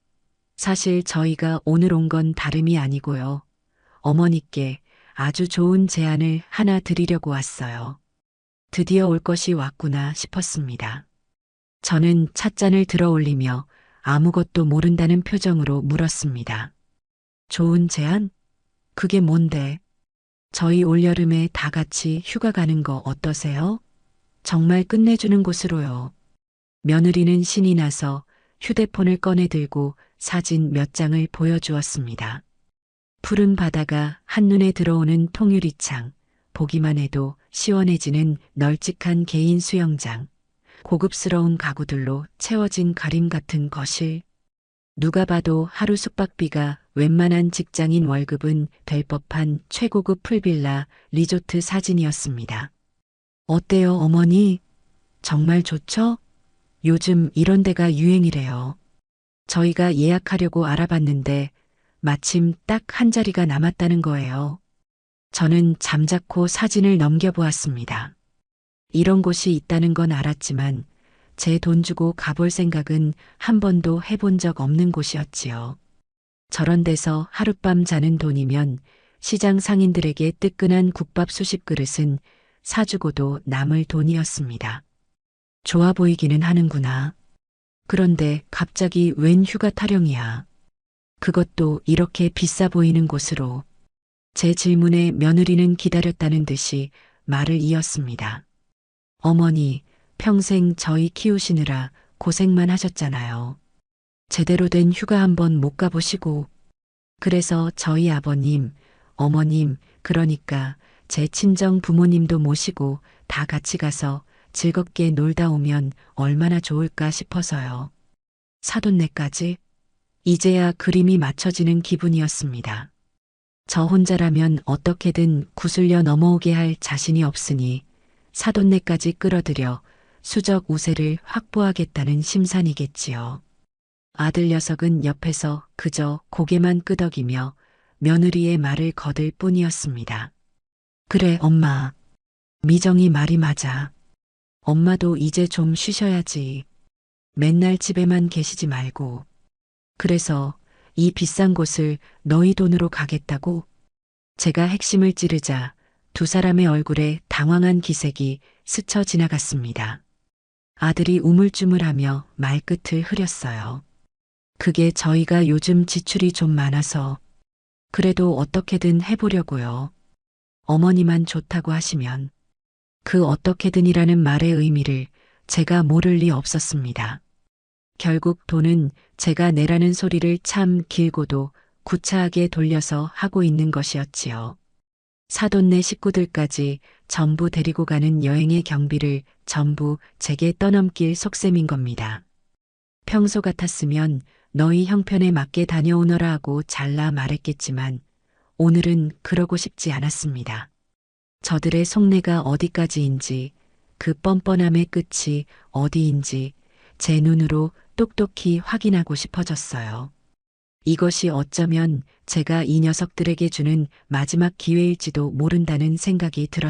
사실 저희가 오늘 온 건 다름이 아니고요. 어머니께 아주 좋은 제안을 하나 드리려고 왔어요. 드디어 올 것이 왔구나 싶었습니다. 저는 찻잔을 들어 올리며 아무것도 모른다는 표정으로 물었습니다. 좋은 제안? 그게 뭔데? 저희 올여름에 다 같이 휴가 가는 거 어떠세요? 정말 끝내주는 곳으로요. 며느리는 신이 나서 휴대폰을 꺼내 들고 사진 몇 장을 보여주었습니다. 푸른 바다가 한눈에 들어오는 통유리창, 보기만 해도 시원해지는 널찍한 개인 수영장, 고급스러운 가구들로 채워진 가림 같은 거실. 누가 봐도 하루 숙박비가 웬만한 직장인 월급은 될 법한 최고급 풀빌라 리조트 사진이었습니다. 어때요, 어머니? 정말 좋죠? 요즘 이런 데가 유행이래요. 저희가 예약하려고 알아봤는데 마침 딱 한 자리가 남았다는 거예요. 저는 잠자코 사진을 넘겨보았습니다. 이런 곳이 있다는 건 알았지만 제 돈 주고 가볼 생각은 한 번도 해본 적 없는 곳이었지요. 저런 데서 하룻밤 자는 돈이면 시장 상인들에게 뜨끈한 국밥 수십 그릇은 사주고도 남을 돈이었습니다. 좋아 보이기는 하는구나. 그런데 갑자기 웬 휴가 타령이야. 그것도 이렇게 비싸 보이는 곳으로. 제 질문에 며느리는 기다렸다는 듯이 말을 이었습니다. 어머니, 평생 저희 키우시느라 고생만 하셨잖아요. 제대로 된 휴가 한번 못 가보시고. 그래서 저희 아버님, 어머님, 그러니까 제 친정 부모님도 모시고 다 같이 가서 즐겁게 놀다 오면 얼마나 좋을까 싶어서요. 사돈네까지? 이제야 그림이 맞춰지는 기분이었습니다. 저 혼자라면 어떻게든 구슬려 넘어오게 할 자신이 없으니 사돈네까지 끌어들여 수적 우세를 확보하겠다는 심산이겠지요. 아들 녀석은 옆에서 그저 고개만 끄덕이며 며느리의 말을 거들 뿐이었습니다. 그래, 엄마. 미정이 말이 맞아. 엄마도 이제 좀 쉬셔야지. 맨날 집에만 계시지 말고. 그래서 이 비싼 곳을 너희 돈으로 가겠다고? 제가 핵심을 찌르자 두 사람의 얼굴에 당황한 기색이 스쳐 지나갔습니다. 아들이 우물쭈물하며 말끝을 흐렸어요. 그게 저희가 요즘 지출이 좀 많아서 그래도 어떻게든 해보려고요. 어머니만 좋다고 하시면. 그 어떻게든이라는 말의 의미를 제가 모를 리 없었습니다. 결국 돈은 제가 내라는 소리를 참 길고도 구차하게 돌려서 하고 있는 것이었지요. 사돈네 식구들까지 전부 데리고 가는 여행의 경비를 전부 제게 떠넘길 속셈인 겁니다. 평소 같았으면 너희 형편에 맞게 다녀오너라 하고 잘라 말했겠지만 오늘은 그러고 싶지 않았습니다. 저들의 속내가 어디까지인지 그 뻔뻔함의 끝이 어디인지 제 눈으로 똑똑히 확인하고 싶어졌어요. 이것이 어쩌면 제가 이 녀석들에게 주는 마지막 기회일지도 모른다는 생각이 들었습니다.